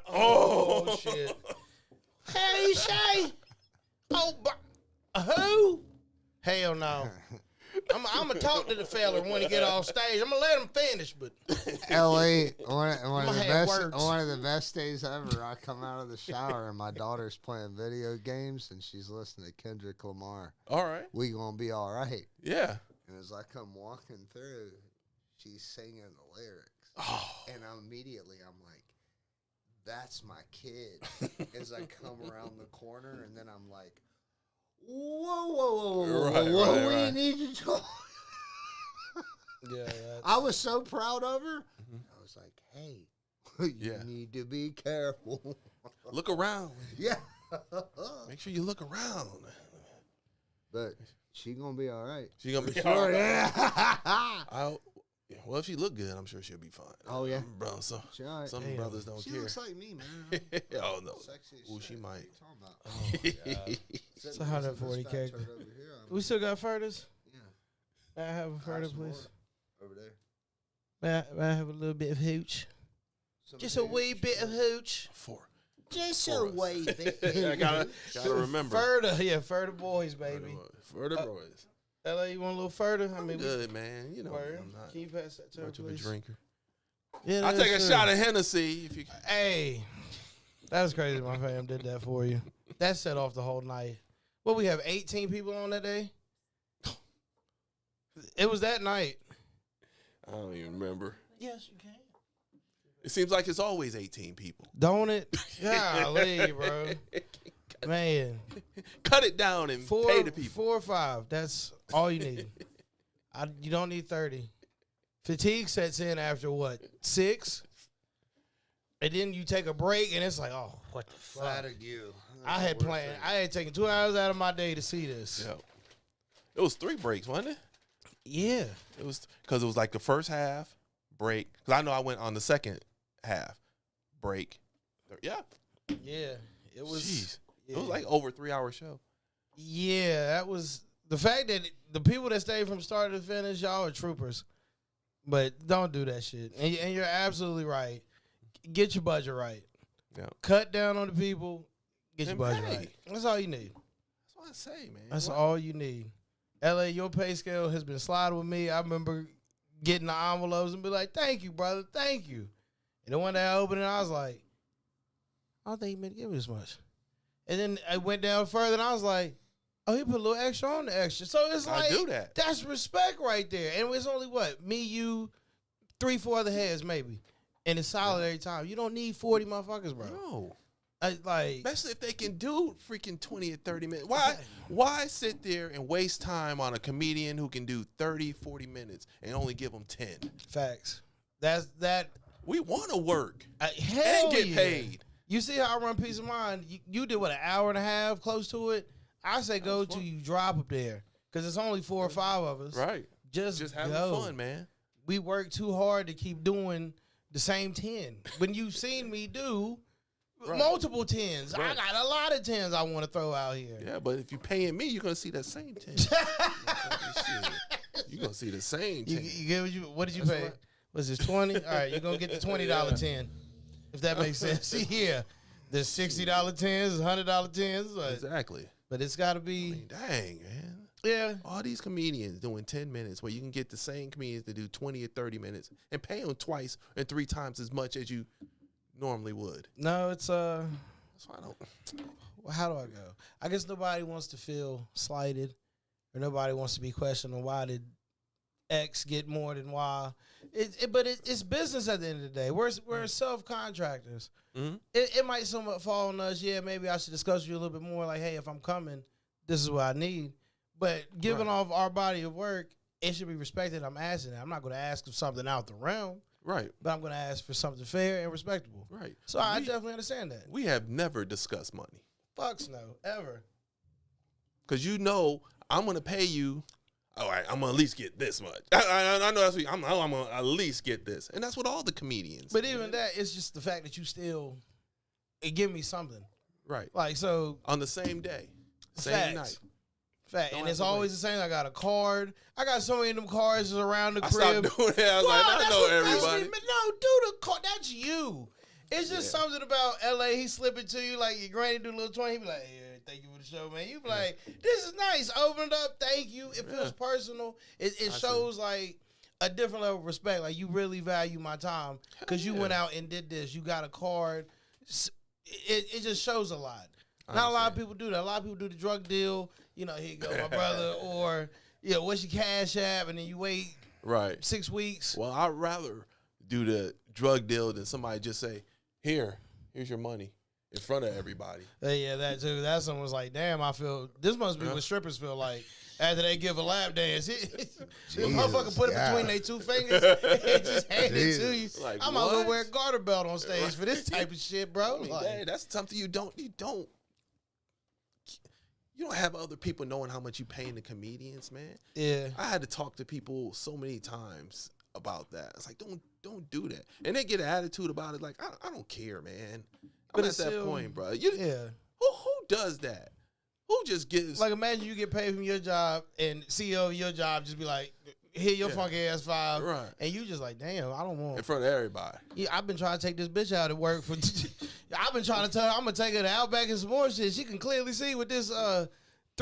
Oh, shit. Hey, Shay. Oh, who? Hell no. I'm going to talk to the fella when he get off stage. I'm going to let him finish, but LA, one of I'ma the have best, words. one of the best days ever. I come out of the shower and my daughter's playing video games and she's listening to Kendrick Lamar. All right. We gonna be all right. Yeah. And as I come walking through, she's singing the lyrics, Oh. and immediately I'm like, "That's my kid." As I come around the corner, and then I'm like, "Whoa, Right, right, we right. need to talk." yeah, I was so proud of her. I was like, "Hey, you Yeah. need to be careful." Look around. Yeah, Make sure you look around. but she gonna be all right. She gonna be Sure, all right. yeah. Well, if she look good, I'm sure she'll be fine. Oh, yeah. Bro, some She all right. some brothers don't She care. looks like me, man. Oh no. Sexy as Ooh, shit. she What might. are you talking about? Oh, my God. Sitting It's 140 next to this fat cake. turd over here, I'm- We still got furters? Yeah. May I have a Have further, some please? more over there. May I have a little bit of hooch? Some Just a wee bit of hooch. Four. Just for a us. wee bit. I gotta remember. Further, yeah, further boys, For baby. the boys. LA, you want a little further? I mean, Good, man. You know, word. I'm not Can you pass that to her, much of a please? drinker. Yeah, I'll take a shot of Hennessy if you. Hey, that was crazy. My fam did that for you. That set off the whole night. What, we have 18 people on that day? It was that night. I don't even remember. Yes, you can. It seems like it's always 18 people. Don't it? Golly, bro. Man. Cut it down and pay the people. 4 or 5. That's all you need. You don't need 30. Fatigue sets in after what? 6? And then you take a break and it's like, oh, what the fuck? Fatigue. I had planned. I had taken 2 hours out of my day to see this. Yeah. It was 3 breaks, wasn't it? Yeah. It was because it was like the first half break. Because I know I went on the second half break. Yeah. Yeah. It was. Jeez. Yeah. It was like over a 3-hour show. Yeah, that was the fact that the people that stayed from start to finish, y'all are troopers. But don't do that shit. And you're absolutely right. Get your budget right. Yeah. Cut down on the people. Get your And budget pay. right. That's all you need. That's what I say, man. That's What? all you need. LA, your pay scale has been sliding with me. I remember getting the envelopes and be like, thank you, brother. Thank you. And the one day I opened it, I was like, I don't think he meant to give me this much. And then I went down further and I was like, oh, he put a little extra on the extra. So it's I like, do that. That's respect right there. And it's only what? Me, you, 3, 4 other heads maybe. And it's solid every time. You don't need 40 motherfuckers, bro. No. Like, Especially if they can do freaking 20 or 30 minutes. Why sit there and waste time on a comedian who can do 30, 40 minutes and only give them 10? facts. That's that. We want to work Hell and get yeah. paid. You see how I run Peace of Mind? You did, what, an hour and a half, close to it? I say go till you drop up there. Because it's only 4 or 5 of us. Right. Just having go. fun, man. We work too hard to keep doing the same 10. When you've seen me do multiple 10s. I Right. got a lot of 10s I want to throw out here. Yeah, but if you're paying me, you're going to see that same 10. You're going to see the same 10. You get what did you pay? right. Was this 20? All right, you're going to get the $20 10. If that makes sense. Yeah. There's $60 10s, $100 10s. Exactly. But it's got to be. Dang, man. Yeah. All these comedians doing 10 minutes where you can get the same comedians to do 20 or 30 minutes and pay them twice and 3 times as much as you normally would. No, it's That's why I don't. how do I go? I guess nobody wants to feel slighted, or nobody wants to be questioning why did X get more than Y. But it's business at the end of the day. We're self-contractors. Mm-hmm. It might somewhat fall on us. Yeah, maybe I should discuss with you a little bit more. Like, hey, if I'm coming, this is what I need. But giving off our body of work, it should be respected. I'm asking that. I'm not going to ask for something out the realm. Right. But I'm going to ask for something fair and respectable. Right. So I definitely understand that. We have never discussed money. Fucks no, ever. Because you know I'm going to pay you. All right, I'm going to at least get this much. I know that's what I'm going to at least get this. And that's what all the comedians. But even that, it's just the fact that you still give me something. Right. Like, so. On the same day. Same Facts. night. Fact. Don't And have it's to always wait. the same. I got a card. I got so many of them cards around the I crib. stopped doing that. I was like, I know everybody. No, do the card. That's you. It's just something about LA. He slip it to you like your granny do a little 20. He be like, yeah, thank you for the show, man. You be like, this is nice. Open it up. Thank you. It feels personal. It shows like a different level of respect. Like you really value my time because you went out and did this. You got a card. It just shows a lot. Not a lot of people do that. A lot of people do the drug deal. You know, here you go, my brother. Or, what's your cash app? And then you wait 6 weeks. Well, I'd rather do the drug deal than somebody just say, here's your money in front of everybody. Yeah, that too. That someone was like, damn, I feel, this must be what strippers feel like after they give a lap dance. The motherfucker put it between their 2 fingers and just hand it to you. Like, I might as well what? wear a garter belt on stage for this type of shit, bro. I mean, Like, dang, that's something you don't have other people knowing how much you paying the comedians, man. yeah. I had to talk to people so many times about that. It's like, don't do that. And they get an attitude about it like, I don't care, man. But I'm it's at that still- point, bro. Yeah. Who does that? Who just gives Like, imagine you get paid from your job and CEO of your job just be like, here your funky ass 5. Right. And you just like, damn, I don't want. in front of everybody? Yeah, I've been trying to take this bitch out at work for. I've been trying to tell her I'm gonna take her to Outback and some more shit. She can clearly see with this $3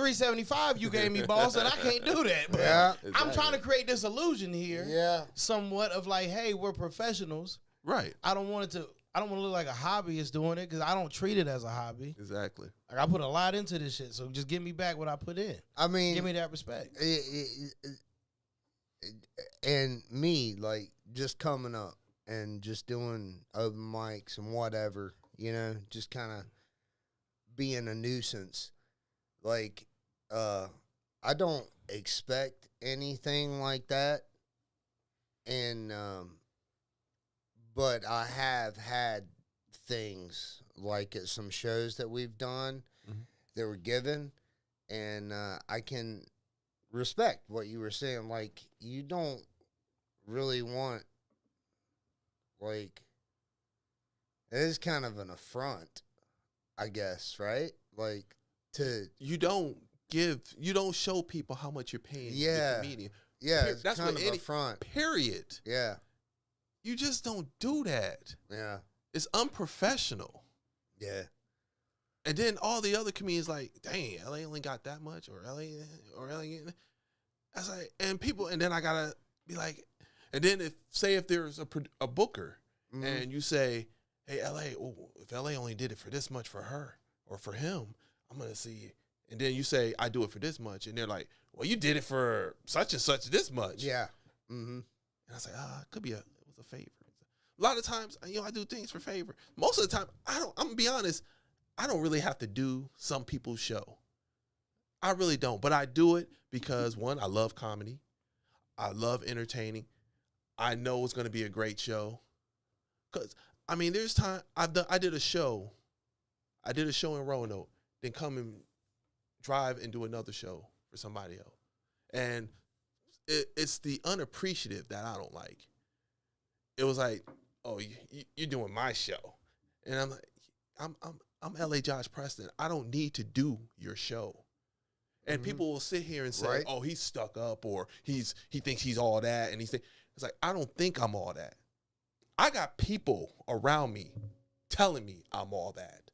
$375 you gave me, boss, and I can't do that. But Yeah. I'm trying to create this illusion here, Yeah. somewhat of like, hey, we're professionals. Right. I don't want to look like a hobbyist doing it because I don't treat it as a hobby. Exactly. Like I put a lot into this shit, so just give me back what I put in. I mean, Give me that respect. And me, like, just coming up and just doing open mics and whatever, just kind of being a nuisance. Like, I don't expect anything like that. And, but I have had things like at some shows that we've done that were given, and I can respect what you were saying. Like, you don't really want, like, it is kind of an affront, I guess, right? Like, You don't show people how much you're paying Yeah. the comedian. yeah, it's That's kind what of any- affront. Period. Yeah, You just don't do that. yeah, It's unprofessional. yeah. And then all the other comedians like, dang, LA only got that much, or LA. I was like, and then I gotta be like, and then if there's a booker, Mhm. and you say, hey, LA, if LA only did it for this much for her or for him, I'm gonna see. And then you say, I do it for this much, and they're like, well, you did it for such and such this much. Yeah. Mm-hmm. And I was like, it was a favor. A lot of times, I do things for favor. Most of the time, I'm gonna be honest, I don't really have to do some people's show. I really don't, but I do it because, one, I love comedy. I love entertaining. I know it's gonna be a great show. Cause there's time I did a show in Roanoke, then come and drive and do another show for somebody else. And it's the unappreciative that I don't like. It was like, oh, you're doing my show. And I'm like, I'm LA Josh Preston. I don't need to do your show. And people will sit here and say, Right. oh, he's stuck up, or he thinks he's all that. And it's like, I don't think I'm all that. I got people around me telling me I'm all that.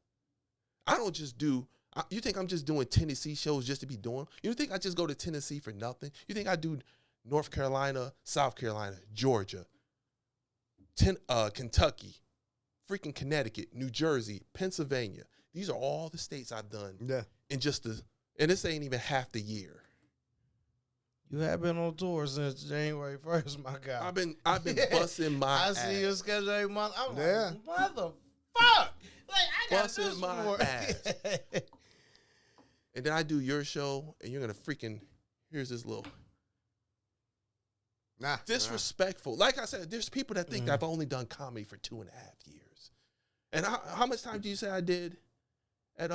I don't just do, you think I'm just doing Tennessee shows just to be doing? You think I just go to Tennessee for nothing? You think I do North Carolina, South Carolina, Georgia, Kentucky, freaking Connecticut, New Jersey, Pennsylvania. These are all the states I've done Yeah. in and this ain't even half the year. You have been on tour since January 1st, my guy. I've been busting my I ass. see your schedule every month. I'm Yeah. like, motherfuck. Like, I got Busting this my for ass. And then I do your show, and you're gonna here's this little Nah. disrespectful. Like I said, there's people that think that I've only done comedy for 2.5 years. And how much time do you say I did at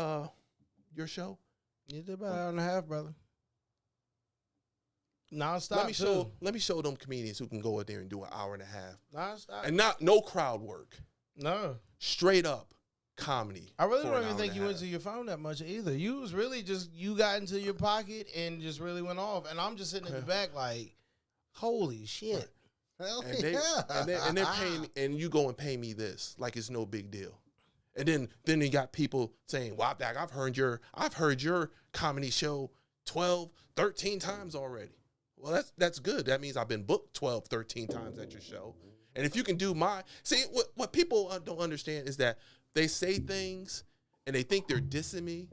your show? You did about an hour and a half, brother. Nonstop. Let me show them comedians who can go out there and do an hour and a half. Nonstop. And no crowd work. No. Straight up comedy. I really for don't an even hour think and you a went half. to your phone that much either. You was really you got into your pocket and just really went off. And I'm just sitting in the back like, holy shit. Hell And they're paying me, and you go and pay me this like it's no big deal. And then you got people saying, "Wow, Dak, I've heard your comedy show 12, 13 times already." Well, that's good. That means I've been booked 12, 13 times at your show. And if you can do what people don't understand is that they say things and they think they're dissing me,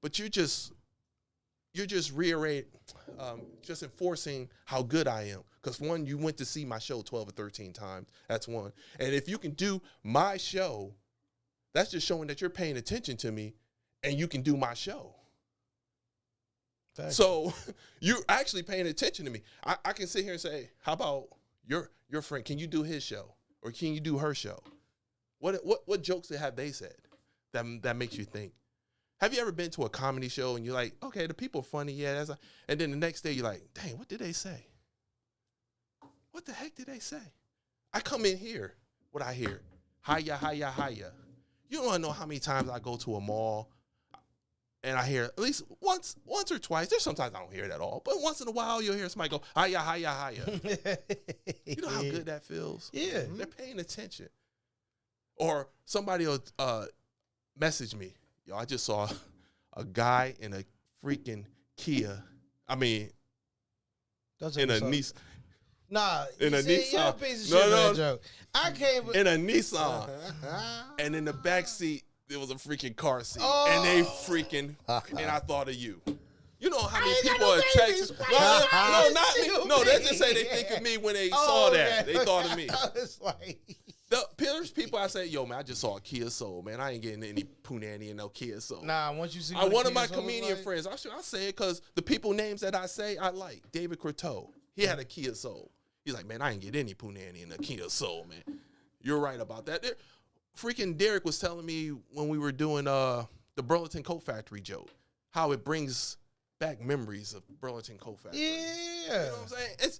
but you're just just enforcing how good I am. Because one, you went to see my show 12 or 13 times. That's one. And if you can do my show, that's just showing that you're paying attention to me and you can do my show. Thanks. So you're actually paying attention to me. I can sit here and say, how about your friend? Can you do his show? Or can you do her show? What jokes have they said that makes you think? Have you ever been to a comedy show and you're like, okay, the people are funny, yeah. And then the next day you're like, dang, what did they say? What the heck did they say? I come in here, what I hear, hiya, hiya, hiya. You don't want to know how many times I go to a mall and I hear at least once or twice. There's sometimes I don't hear it at all, but once in a while you'll hear somebody go, hiya, hiya, hiya. You know how good that feels? Yeah. They're paying attention. Or somebody will message me. Yo, I just saw a guy in a freaking Kia. I mean, Don't in a take me Nissan. so. Nah, In a You're a Nissan. piece of No, shit for no. that joke. I can't. In a Nissan. And in the back seat, there was a freaking car seat. Oh. And they freaking, and I thought of you. You know how many ain't got people no are babies. texting? Why No, not me. you No, they me? just say they think of me when they Oh, saw that. okay. They thought of me. I was like, There's people I say, yo, man, I just saw a Kia Soul, man. I ain't getting any punani and no Kia Soul. nah. Once you see, One what of my Kia Soul comedian like, friends, I say it because the people names that I say, I like. David Croteau, he had a Kia Soul. He's like, man, I ain't get any punani in a Kia Soul, man. You're right about that. Freaking Derek was telling me when we were doing the Burlington Coat Factory joke, how it brings back memories of Burlington Coat Factory. Yeah. You know what I'm saying?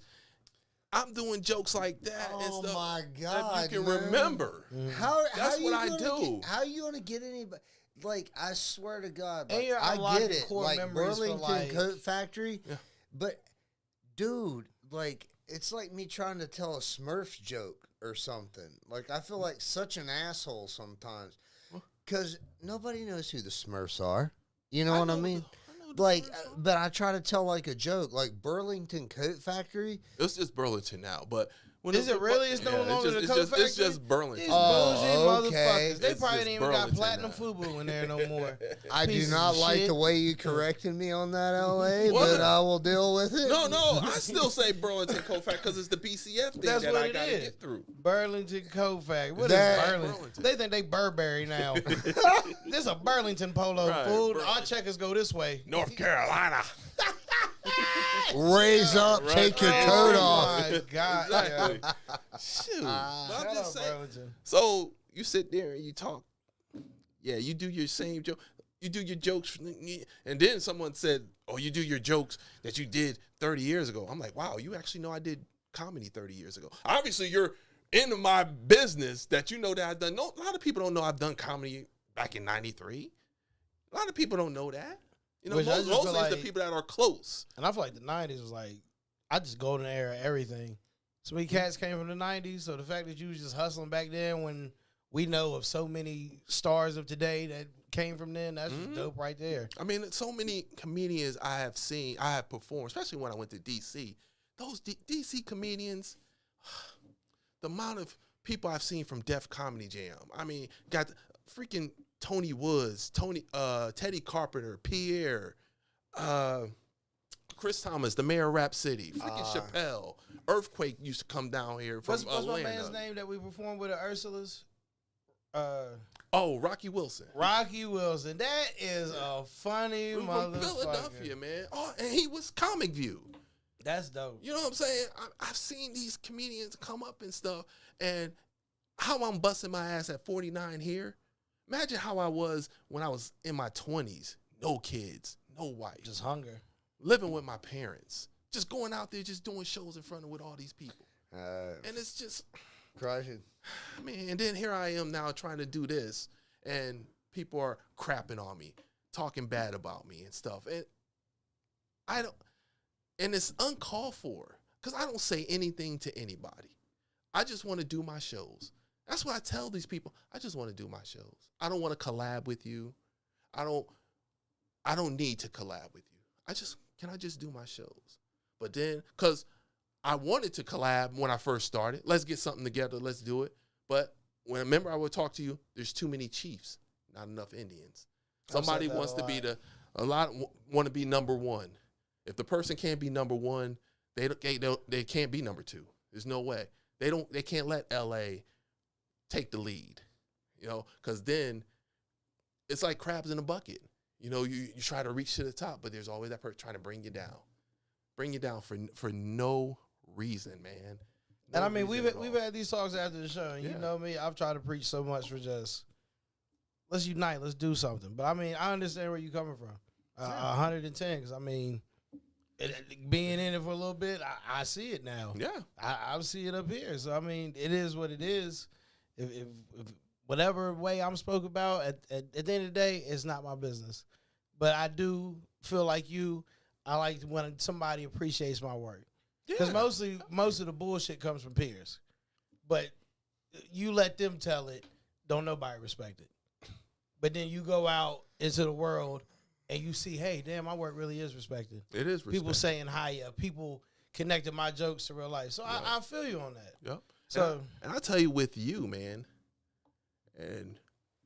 I'm doing jokes like that and Oh stuff my God, that you can man. remember. That's what I do. How you gonna get anybody? Like, I swear to God, And like, you're I unlocking get it. core Like memories for, Burlington like- Coat Factory, Yeah. but dude, like, it's like me trying to tell a Smurfs joke or something. Like, I feel like such an asshole sometimes because nobody knows who the Smurfs are. You know what I mean? Like, but I try to tell like a joke, like Burlington Coat Factory. It's just Burlington now, but when Is it really? It's no longer the Coat Factory? It's just Burlington. These Oh, bougie okay. motherfuckers. They It's probably just ain't even got Burlington platinum now. FUBU in there no more. I do Pieces not of like shit. the way you corrected me on that, LA, What? but I will deal with it. No, I still say Burlington Coat Factory because it's the BCF thing That's that what I it gotta is. get through. Burlington Coat Factory. What That- is Burlington? Burlington. They think they Burberry now. This a Burlington polo, Right, fool. Our Burlington. checkers go this way. North Carolina. Raise up, Right. take your Oh, coat Oh off. my God. Exactly. Yeah. Shoot. But I'm Shout just out saying. Burlington. So you sit there and you talk. Yeah, you do your same joke. You do your jokes. And then someone said, oh, you do your jokes that you did 30 years ago. I'm like, wow, you actually know I did comedy 30 years ago. Obviously, you're into my business that you know that I've done. No, a lot of people don't know I've done comedy back in 93. A lot of people don't know that. You know, Which I just feel mostly it's the like- people that are close. And I feel like the 90s was like, I just golden era everything. So many cats came from the 90s. So the fact that you was just hustling back then when we know of so many stars of today that came from then, that's just dope right there. I mean, so many comedians I have performed, especially when I went to D.C. Those D.C. comedians, the amount of people I've seen from Def Comedy Jam. I mean, got freaking Tony Woods, Teddy Carpenter, Pierre, Chris Thomas, the mayor of Rap City, freaking Chappelle. Earthquake used to come down here from What's my Atlanta. man's name that we performed with at Ursula's? Oh, Rocky Wilson. Rocky Wilson. That is a funny From motherfucker. Philadelphia, man. Oh, and he was Comic View. That's dope. You know what I'm saying? I've seen these comedians come up and stuff, and how I'm busting my ass at 49 here. Imagine how I was when I was in my 20s. No kids, no wife. Just hunger. Living with my parents. Just going out there, just doing shows in front of with all these people. And it's just, Crushing. I mean, and then here I am now trying to do this, and people are crapping on me, talking bad about me and stuff. And and it's uncalled for because I don't say anything to anybody. I just want to do my shows. That's what I tell these people. I just want to do my shows. I don't want to collab with you. I don't need to collab with you. Can I just do my shows? But then, because I wanted to collab when I first started. Let's get something together. Let's do it. But remember I would talk to you, there's too many chiefs, not enough Indians. Somebody that wants a to be lot. a lot want to be number one. If the person can't be number one, they can't be number two. There's no way. They can't let LA take the lead, you know, because then it's like crabs in a bucket. You know, you try to reach to the top, but there's always that person trying to bring you down for no reason, man. And No I mean, reason we've at all. we've had these talks after the show, and you Yeah. know me, I've tried to preach so much for just let's unite, let's do something. But I mean, I understand where you're coming from, 110. Because I mean, being in it for a little bit, I see it now. Yeah. I see it up here. So I mean, it is what it is. If whatever way I'm spoke about, at the end of the day, it's not my business. But I do feel like I like when somebody appreciates my work. Because most of the bullshit comes from peers. But you let them tell it, don't nobody respect it. But then you go out into the world and you see, hey, damn, my work really is respected. It is respected. People saying hi, people connecting my jokes to real life. So I feel you on that. Yep. So and I tell you, with you, man, and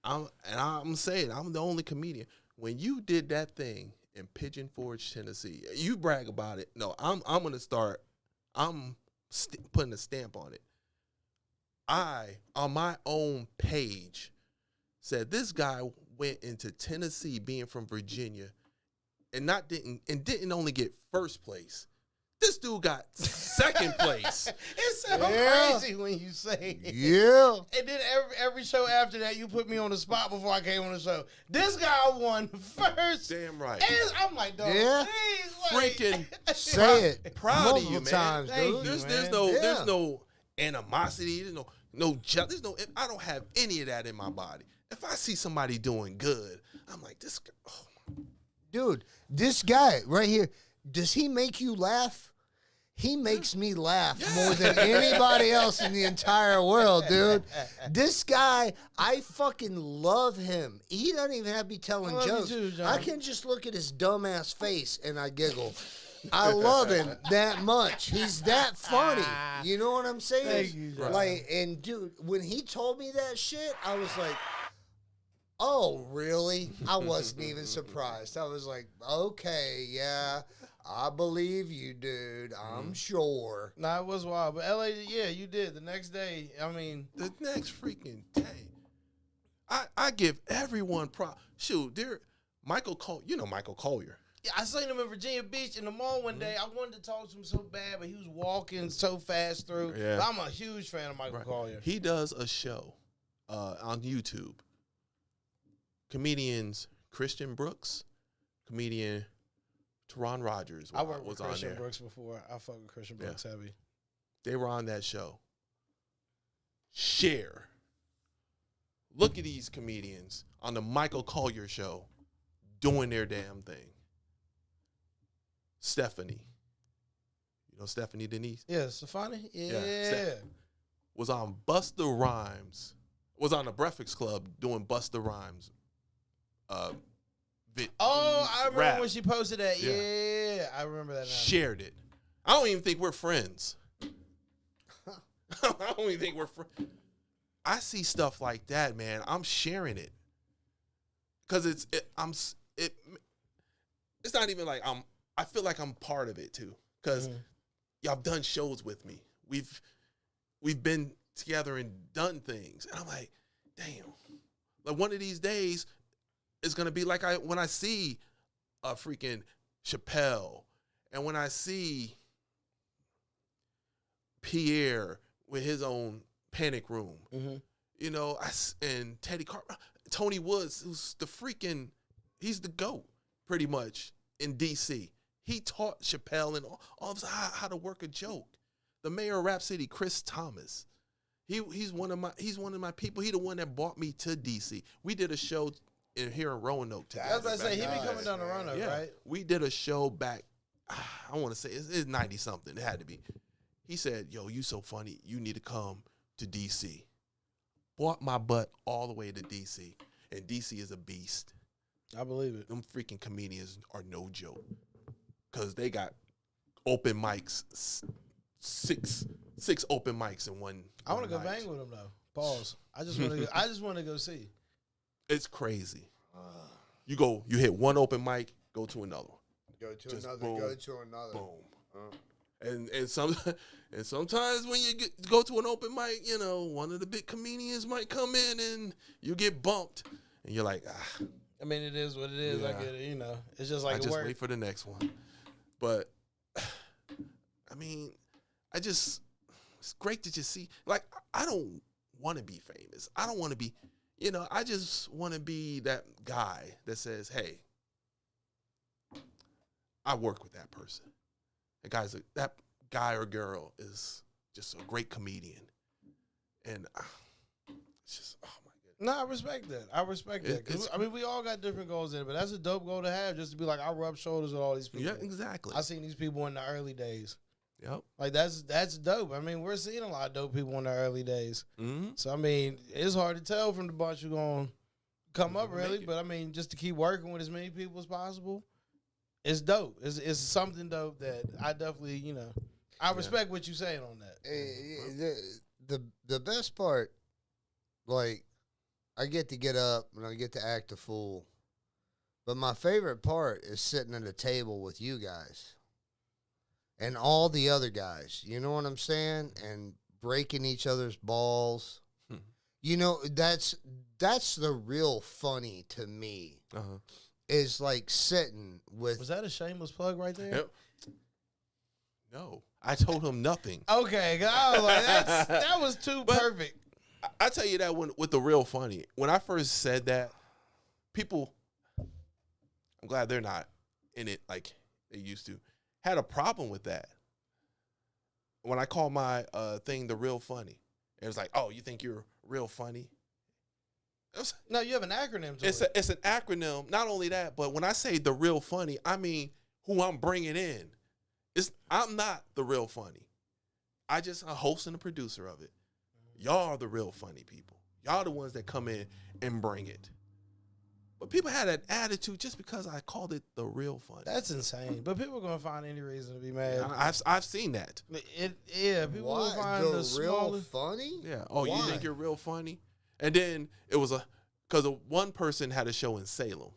I'm saying I'm the only comedian. When you did that thing in Pigeon Forge, Tennessee, you brag about it. No, I'm gonna start. I'm putting a stamp on it. I, on my own page, said this guy went into Tennessee, being from Virginia, and didn't only get first place. This dude got second place. It sounds crazy when you say it. Yeah. And then every show after that, you put me on the spot before I came on the show. This guy won first. Damn right. And I'm like, dog, Yeah. please, like, Say it. Proud of you, multiple man. times, Thank dude. you. There's no animosity. There's no jealousy. I don't have any of that in my body. If I see somebody doing good, I'm like, this guy. Oh. Dude, this guy right here, does he make you laugh? He makes me laugh more than anybody else in the entire world, dude. This guy, I fucking love him. He doesn't even have to be telling love you jokes. too, John. I can just look at his dumbass face and I giggle. I love him that much. He's that funny. You know what I'm saying? Thank you, John. Like, and dude, when he told me that shit, I was like, oh, really? I wasn't even surprised. I was like, okay, yeah, I believe you, dude. I'm sure. Nah, it was wild. But LA, yeah, you did. The next day, I mean. The next freaking day, I give everyone shoot, Michael Collier. Yeah, I seen him in Virginia Beach in the mall one day. I wanted to talk to him so bad, but he was walking so fast through. Yeah. But I'm a huge fan of Michael Collier. He does a show on YouTube. Comedians Christian Brooks, comedian Teron Rogers I worked was with Christian on there. Brooks before. I fuck with Christian Brooks heavy. They were on that show. Share. Look at these comedians on the Michael Collier show doing their damn thing. Stephanie. You know Stephanie Denise? Yeah, Stefani? Yeah. Steph was on Busta Rhymes. Was on the Breakfast Club doing Busta Rhymes. I remember rap. when she posted that. Yeah. Yeah, I remember that now. Shared it. I don't even think we're friends. I don't even think we're friends. I see stuff like that, man. I'm sharing it because it's not even like I feel like I'm part of it too because y'all done shows with me. We've been together and done things, and I'm like, damn. Like one of these days, it's gonna be like when I see a freaking Chappelle, and when I see Pierre with his own Panic Room, you know, and Tony Woods, who's he's the GOAT pretty much in DC. He taught Chappelle and all of us how to work a joke. The mayor of Rap City, Chris Thomas, he's one of my people. He the one that brought me to DC. We did a show here in Roanoke together. I was about to say, he be coming down to Roanoke, right? We did a show back, I want to say, it's 90-something. It had to be. He said, yo, you so funny. You need to come to D.C. Brought my butt all the way to D.C. And D.C. is a beast. I believe it. Them freaking comedians are no joke. Because they got open mics, six open mics in one I want to go night. bang with him, though. Pause. I just want to go see. It's crazy. You hit one open mic, go to another one. Go to Just another. boom, Go to another. Boom. And sometimes when you go to an open mic, you know, one of the big comedians might come in and you get bumped, and you're like, I mean, it is what it is. Yeah. I get it. You know, it's just like I it just work. wait for the next one. But I mean, it's great to just see. Like, I don't want to be famous. I don't want to be, you know, I just want to be that guy that says, hey, I work with that person. That guy or girl is just a great comedian. And it's just, oh my goodness. No, I respect that. I respect that. 'Cause I mean, we all got different goals in it, but that's a dope goal to have, just to be like, I rub shoulders with all these people. Yeah, exactly. I seen these people in the early days. Yep. Like, that's dope. I mean, we're seeing a lot of dope people in the early days. Mm-hmm. So, I mean, it's hard to tell from the bunch who's going to come up Never make really, it. but I mean, just to keep working with as many people as possible, it's dope. It's something dope that I definitely, I respect what you're saying on that. The best part, like, I get to get up and I get to act a fool. But my favorite part is sitting at a table with you guys and all the other guys. You know what I'm saying? And breaking each other's balls. That's the real funny to me. Uh-huh. Is like sitting with. Was that a shameless plug right there? Yep. No, I told him nothing. Okay, 'cause I was like, that was too But- perfect. I tell you that with the real funny. When I first said that, people, I'm glad they're not in it like they used to, had a problem with that. When I call my thing the real funny, it was like, oh, you think you're real funny? No, you have an acronym to It's an acronym. Not only that, but when I say the real funny, I mean who I'm bringing in. I'm not the real funny. I just a host and a producer of it. Y'all are the real funny people. Y'all the ones that come in and bring it. But people had an attitude just because I called it the real funny. That's insane. But people are gonna find any reason to be mad. I've seen that. People will What? find the real smallest. funny? Yeah. Oh, you Why? think you're real funny? And then it was because one person had a show in Salem,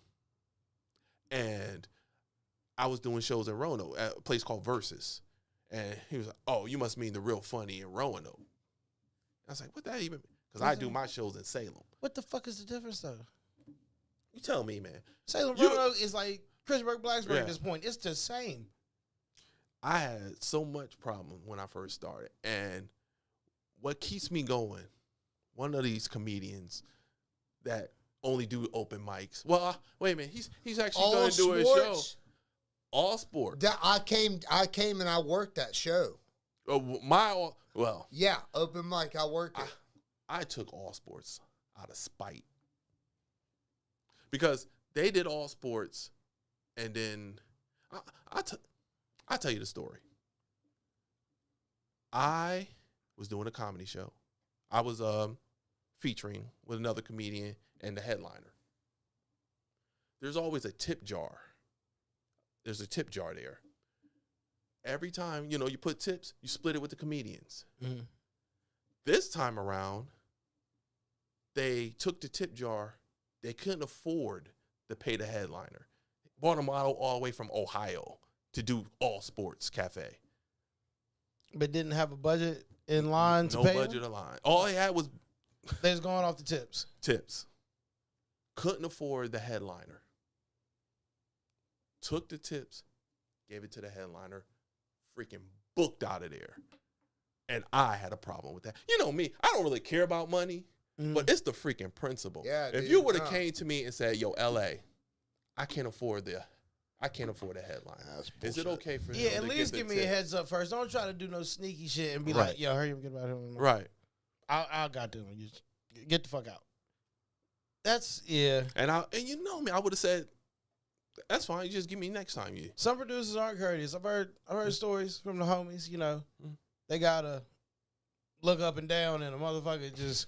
and I was doing shows in Roanoke at a place called Versus, and he was like, "Oh, you must mean the real funny in Roanoke." I was like, "What that even?" Because I do my shows in Salem. What the fuck is the difference though? You tell me, man. Salem You- Roanoke is like Pittsburgh Blacksburg Yeah. at this point. It's the same. I had so much problem when I first started, and what keeps me going, one of these comedians that only do open mics. Well, wait a minute, he's actually All going to do a show. sports? All sports. I came and I worked that show. Well, Yeah, open mic. I worked it. I took all sports out of spite because they did all sports, and then I'll tell you the story. I was doing a comedy show. I was featuring with another comedian and the headliner. There's always a tip jar. There's a tip jar there. Every time, you put tips, you split it with the comedians. Mm-hmm. This time around, they took the tip jar. They couldn't afford to pay the headliner. Bought a model all the way from Ohio to do all sports cafe. But didn't have a budget in line to No pay budget them? line. All they had was They was going off the tips. tips. Couldn't afford the headliner. Took the tips, gave it to the headliner, freaking booked out of there. And I had a problem with that. You know me, I don't really care about money, but it's the freaking principle. Yeah, if dude, you would have no. came to me and said, "Yo, LA, I can't afford a headline. That's Is it bullshit. okay for Yeah, them at to least the give me a tip?" heads up first. Don't try to do no sneaky shit and be Right. like, yo, hurry up and get about him. Right. I got them. You just get the fuck out. That's, yeah. And you know me, I would have said, "That's fine. You just give me next time." You Some producers aren't courteous. I've heard stories from the homies, they gotta look up and down and a motherfucker just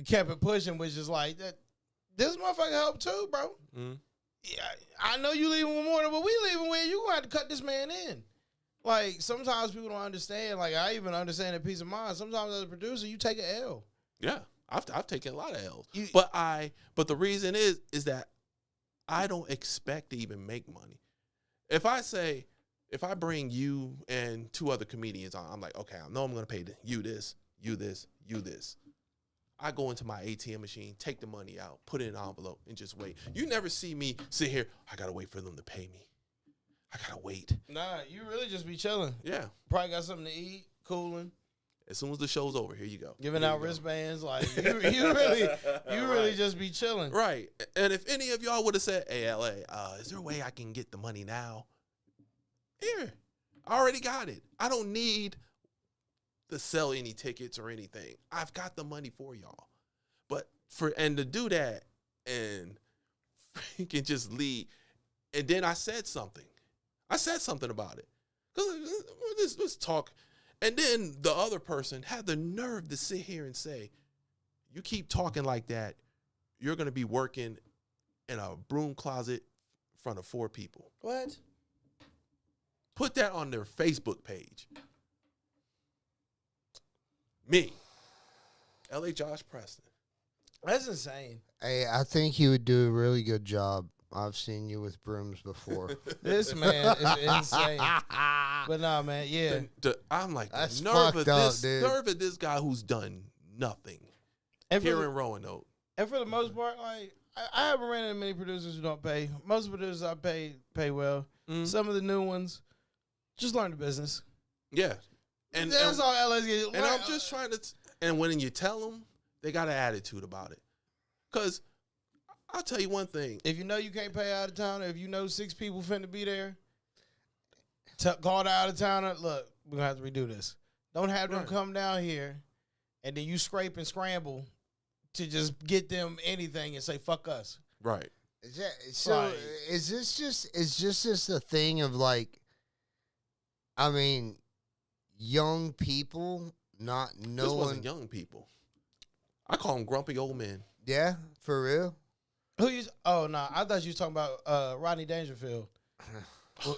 kept it pushing, which is like that. This motherfucker helped too, bro. mm-hmm. Yeah, I know you leaving with more than what we leaving with. You gonna have to cut this man in. Like, sometimes people don't understand. Like, I even understand a peace of mind. Sometimes as a producer, you take an L. Yeah, I've taken a lot of L's, You- but the reason is that I don't expect to even make money. If I bring you and two other comedians on, I'm like, okay, I know I'm gonna pay you this, you this, you this. I go into my ATM machine, take the money out, put it in an envelope, and just wait. You never see me sit here. I gotta wait for them to pay me. I gotta wait. Nah, you really just be chilling. Yeah. Probably got something to eat, cooling, As soon as the show's over, here you go. giving Here out you go. wristbands. Like, you really Right. just be chilling. Right. And if any of y'all would have said, "Hey, LA, is there a way I can get the money now?" Here, I already got it. I don't need to sell any tickets or anything. I've got the money for y'all. But to do that and freaking just leave, and then I said something. I said something about it. Let's talk. And then the other person had the nerve to sit here and say, "You keep talking like that, you're going to be working in a broom closet in front of 4 people. What? Put that on their Facebook page. Me, L.A. Josh Preston. That's insane. Hey, I think you would do a really good job. I've seen you with brooms before. This man is insane. But nah, man, yeah. I'm like, That's the nerve fucked of up, this, dude. nerve of this guy who's done nothing And here in Roanoke. And for the most part, like I haven't ran into many producers who don't pay. Most producers I pay well. Mm. Some of the new ones just learn the business. Yeah, and that's all LA's get. And I'm just trying to. And when you tell them, they got an attitude about it. Cause I'll tell you one thing: if you know you can't pay out of town, or if you know 6 people finna be there, call the out of towner. Look, we're gonna have to redo this. Don't have them come down here, and then you scrape and scramble to just get them anything and say fuck us. Right. Is this just a thing of like, I mean, young people not knowing? This wasn't young people. I call them grumpy old men. Yeah, for real. Who you? Oh no, I thought you was talking about Rodney Dangerfield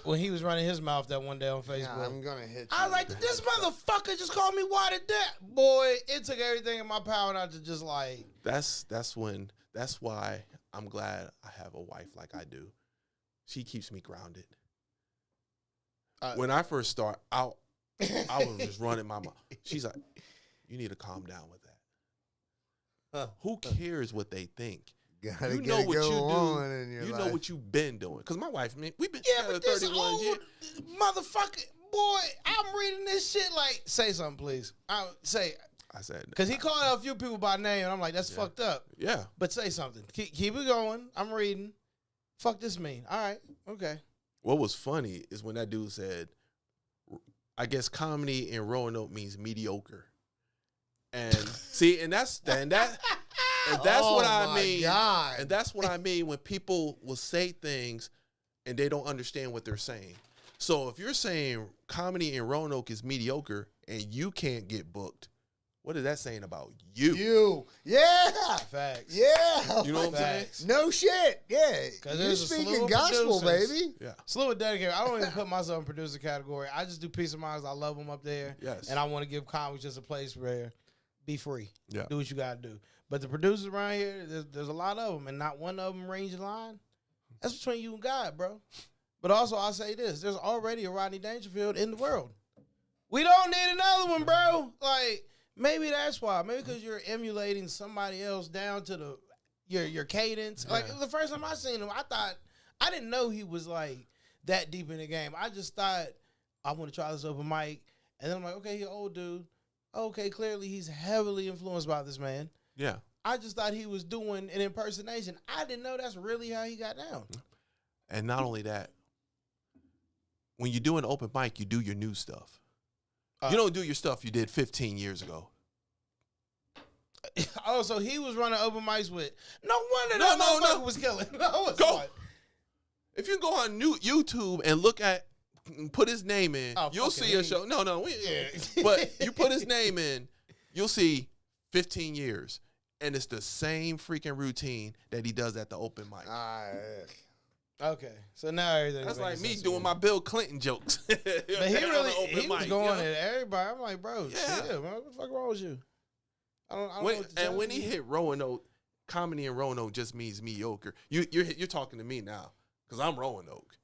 when he was running his mouth that one day on Facebook. Yeah, I'm gonna hit you. I was like, this motherfucker just called me watered down. Boy, it took everything in my power not to just like. That's why I'm glad I have a wife like I do. She keeps me grounded. When I first start out, I was just running my mouth. She's like, you need to calm down with that. Who cares what they think? Gotta You know what you on in do. your You life. know what you've been doing. Because my wife, man, we've been Yeah, together but this 31 old years. motherfucker, boy, I'm reading this shit like, say something, please. I said, because he called out a few people by name, and I'm like, that's fucked up. Yeah. But say something. Keep it going. I'm reading. Fuck this mean. All right. Okay. What was funny is when that dude said, I guess comedy in Roanoke means mediocre. And see, and that's what I mean. God. And that's what I mean when people will say things and they don't understand what they're saying. So if you're saying comedy in Roanoke is mediocre and you can't get booked, what is that saying about you? Yeah. Facts. Yeah. You know what I'm saying? Facts. No shit. Yeah. 'Cause You there's a slew speaking of gospel, producers. baby. Yeah. Slew of dedicated. I don't even put myself in producer category. I just do peace of minds. I love them up there. Yes. And I want to give comics just a place where be free. Yeah. Do what you got to do. But the producers around here, there's a lot of them, and not one of them range the line. That's between you and God, bro. But also, I'll say this. There's already a Rodney Dangerfield in the world. We don't need another one, bro. Like, maybe that's why. Maybe because you're emulating somebody else down to your cadence. Yeah. Like, the first time I seen him, I didn't know he was, like, that deep in the game. I just thought, I want to try this open mic. And then I'm like, okay, he's an old dude. Okay, clearly he's heavily influenced by this man. Yeah. I just thought he was doing an impersonation. I didn't know that's really how he got down. And not only that, when you do an open mic, you do your new stuff. You don't do your stuff you did 15 years ago. Oh, so he was running open mics with. No wonder No, that no, motherfucker no. was killing. No, it's Go. not. If you go on YouTube and look at, put his name in, Oh, you'll fucking see a me. show. No, Yeah. but you put his name in, you'll see 15 years. And it's the same freaking routine that he does at the open mic. Okay, so now everything. That's like me doing my Bill Clinton jokes. But he was going at everybody. I'm like, bro, Yeah. chill, man. What the fuck wrong with you? I don't know When, what to and tell when you. he hit Roanoke, comedy in Roanoke just means mediocre. You're talking to me now because I'm Roanoke.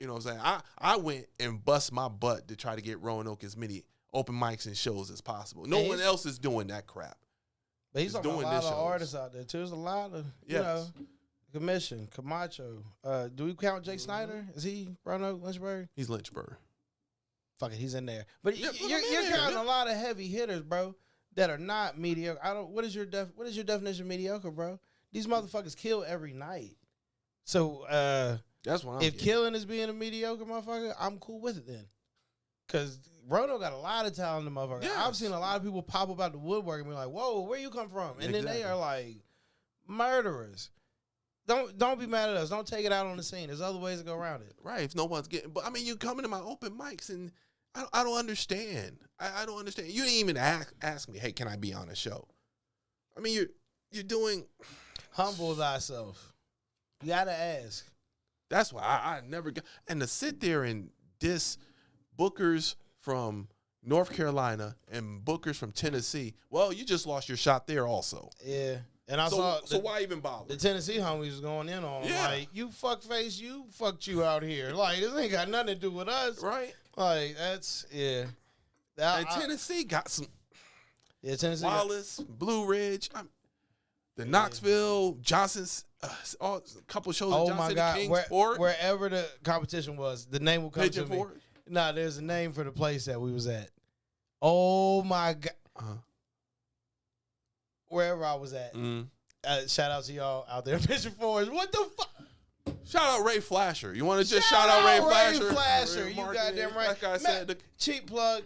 You know what I'm saying? I went and bust my butt to try to get Roanoke as many open mics and shows as possible. No And one else is doing that crap. But he's is talking doing a lot this of shows. artists out there too. There's a lot of Yes. you know, Commission, Camacho. Do we count Jake Snyder? Is he Roanoke, Lynchburg? He's Lynchburg. Fuck it, he's in there. But Yeah, put him you're in there, counting yeah. a lot of heavy hitters, bro, that are not mediocre. I don't. What is your definition of mediocre, bro? These motherfuckers kill every night. So That's what I'm if getting. killing is being a mediocre motherfucker, I'm cool with it then. Cause Roanoke got a lot of talented motherfuckers. Yes. I've seen a lot of people pop up out the woodwork and be like, "Whoa, where you come from?" And then they Exactly. are like murderers. Don't be mad at us. Don't take it out on the scene. There's other ways to go around it. Right, if no one's getting, but I mean, you come into my open mics and I don't understand. I don't understand. You didn't even ask me, hey, can I be on a show? I mean, you're doing. Humble thyself. You gotta ask. That's why I never got. And to sit there and diss bookers from North Carolina and bookers from Tennessee, well, you just lost your shot there also. Yeah. And I So, saw so why even bother? the Tennessee homies was going in on him. Yeah. Like, you fuckface, you fucked you out here. Like, this ain't got nothing to do with us. Right? Like, that's, yeah. And Tennessee got some Yeah, Tennessee. Wallace, Blue Ridge, the Knoxville, Johnson's, a couple shows in Oh, Johnson my and God. Kingsport. Wherever the competition was, the name will come Pigeon to me. Forge. Nah, there's a name for the place that we was at. Oh, my God. Wherever I was at. Shout out to y'all out there in Pigeon Forge. What the fuck? Shout out Ray Flasher. You want to just shout out Ray Flasher? You goddamn right. Like I said, cheap plug.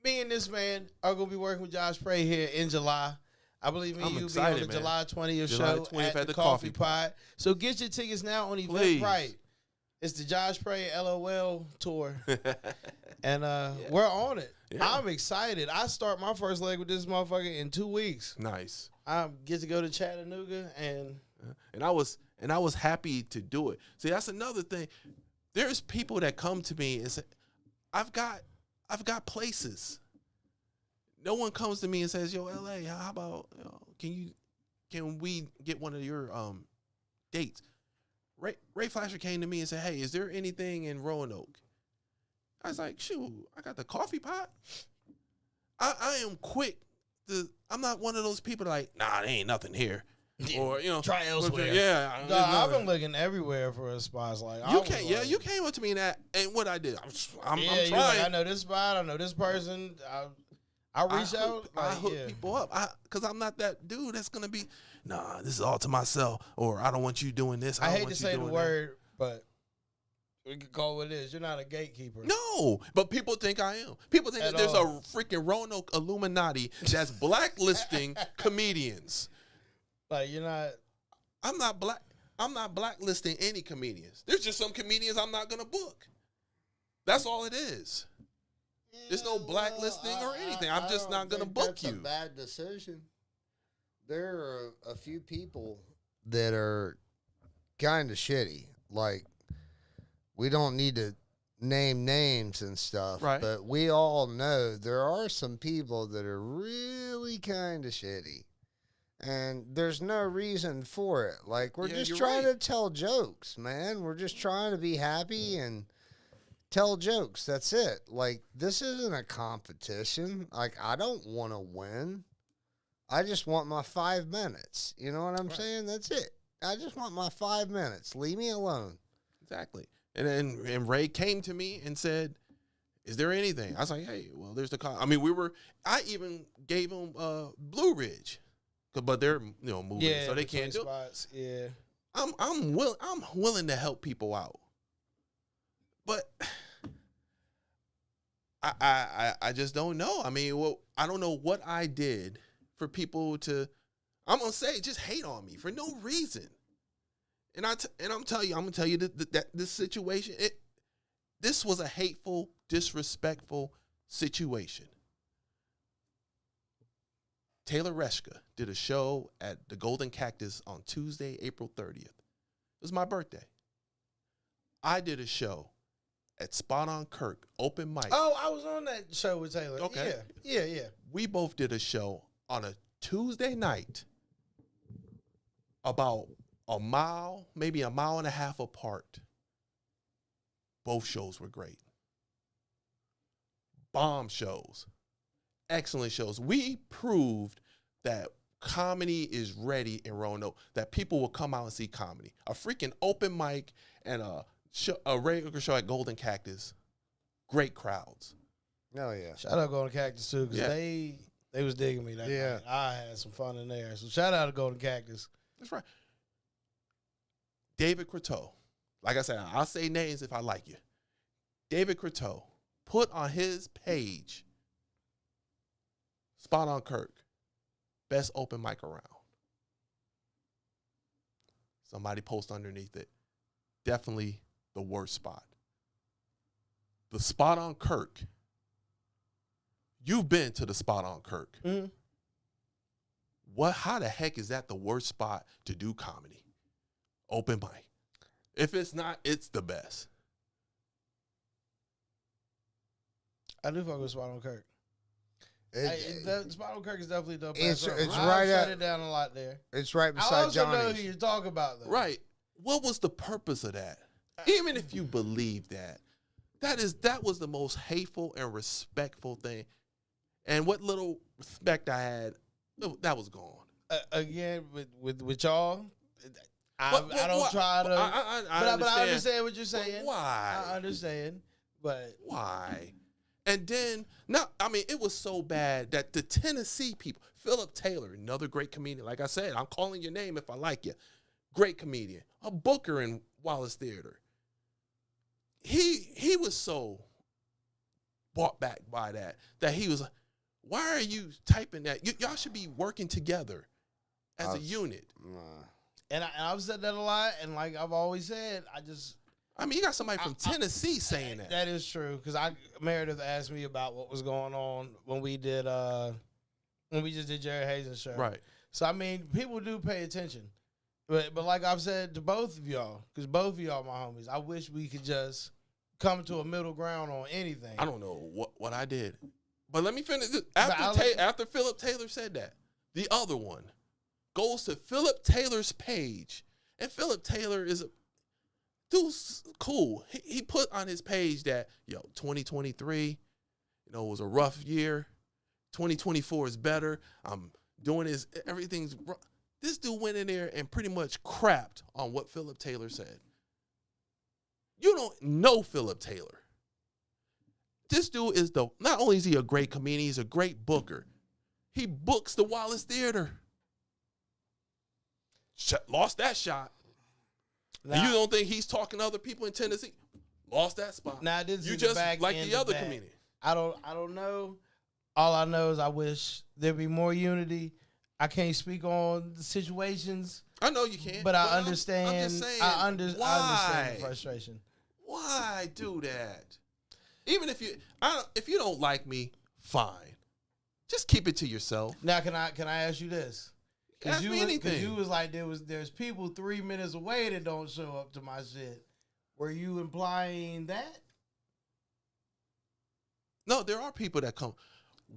Me and this man are going to be working with Josh Prey here in July. I believe me and you be on the man. July 20th July show 20th at the Coffee Pot. So get your tickets now on Eventbrite. It's the Josh Prey LOL tour. And we're on it. Yeah. I'm excited. I start my first leg with this motherfucker in 2 weeks. Nice. I get to go to Chattanooga and I was happy to do it. See, that's another thing. There's people that come to me and say, I've got places. No one comes to me and says, "Yo, LA, how about can we get one of your dates?" Ray Flasher came to me and said, "Hey, is there anything in Roanoke?" I was like, "Shoot, I got the Coffee Pot." I am quick. I'm not one of those people like, "Nah, there ain't nothing here," or try elsewhere. Yeah, I've been looking everywhere for a spot. Like you came up to me and what I did. I'm trying. Like, I know this spot. I know this person. I reach out. I hook people up because I'm not that dude that's gonna be. Nah, this is all to myself, or I don't want you doing this. I hate to say the word, but we can call it what it is. You're not a gatekeeper. No, but people think I am. People think that there's a freaking Roanoke Illuminati that's blacklisting comedians. Like you're not. I'm not blacklisting any comedians. There's just some comedians I'm not gonna book. That's all it is. There's no blacklisting or anything. I'm just not gonna book you. That's a bad decision. There are a few people that are kind of shitty. Like, we don't need to name names and stuff, right? But we all know there are some people that are really kind of shitty. And there's no reason for it. Like, we're just trying to tell jokes, man. We're just trying to be happy and tell jokes. That's it. Like, this isn't a competition. Like, I don't want to win. I just want my 5 minutes. You know what I'm saying? That's it. I just want my 5 minutes. Leave me alone. Exactly. And then Ray came to me and said, "Is there anything?" I was like, "Hey, well, there's the." I mean, I even gave him Blue Ridge, but they're moving, so they can't do spots. Yeah. I'm willing to help people out, but I just don't know. I mean, I don't know what I did for people to, I'm gonna say, just hate on me for no reason. And I'm gonna tell you that this situation, this was a hateful, disrespectful situation. Taylor Reshka did a show at the Golden Cactus on Tuesday, April 30th. It was my birthday. I did a show at Spot on Kirk, open mic. Oh, I was on that show with Taylor. Okay. Yeah. We both did a show on a Tuesday night about a mile, maybe a mile and a half apart. Both shows were great. Bomb shows. Excellent shows. We proved that comedy is ready in Roanoke, that people will come out and see comedy. A freaking open mic and a regular show at Golden Cactus. Great crowds. Oh, yeah. Shout out Golden Cactus, too, because they was digging me that night. I had some fun in there. So shout out to Golden Cactus. That's right. David Croteau. Like I said, I'll say names if I like you. David Croteau put on his page, Spot on Kirk, best open mic around. Somebody post underneath it, definitely the worst spot. The Spot on Kirk. You've been to the Spot on Kirk. Mm-hmm. How the heck is that the worst spot to do comedy? Open mic. If it's not, it's the best. I do fuck with Spot on Kirk. Spot on Kirk is definitely dope. It's I right shut at it down a lot there. It's right I beside also know Johnny's. who you're talking about, though. Right. What was the purpose of that? Even if you believe that, that was the most hateful and respectful thing. And what little respect I had, that was gone. Again, with y'all, I But try to. I but I understand what you're saying. Why? I understand, but why? And then, it was so bad that the Tennessee people, Philip Taylor, another great comedian. Like I said, I'm calling your name if I like you. Great comedian, a booker in Wallace Theater. He was so brought back by that he was like, why are you typing that? Y'all should be working together as a unit. And I've said that a lot, and like I've always said, you got somebody from Tennessee saying that. That is true, because Meredith asked me about what was going on when we just did Jerry Hayes' show. Right. So people do pay attention, but like I've said to both of y'all, because both of y'all my homies, I wish we could just come to a middle ground on anything. I don't know what I did, but let me finish this. After Philip Taylor said that, the other one goes to Philip Taylor's page, and Philip Taylor is dude's cool. He put on his page that 2023, was a rough year. 2024 is better. I'm doing this. Everything's rough. This dude went in there and pretty much crapped on what Philip Taylor said. You don't know Philip Taylor. This dude is not only is he a great comedian, he's a great booker. He books the Wallace Theater. Lost that shot. And you don't think he's talking to other people in Tennessee? Lost that spot. Now, this you is just the back like end the of other that. comedian. I don't know. All I know is I wish there'd be more unity. I can't speak on the situations. I know you can't. But I understand. I'm just saying, I understand the frustration. Why do that? Even if you don't like me, fine. Just keep it to yourself. Now, can I ask you this? Ask me anything. Because you was like there's people 3 minutes away that don't show up to my shit. Were you implying that? No, there are people that come.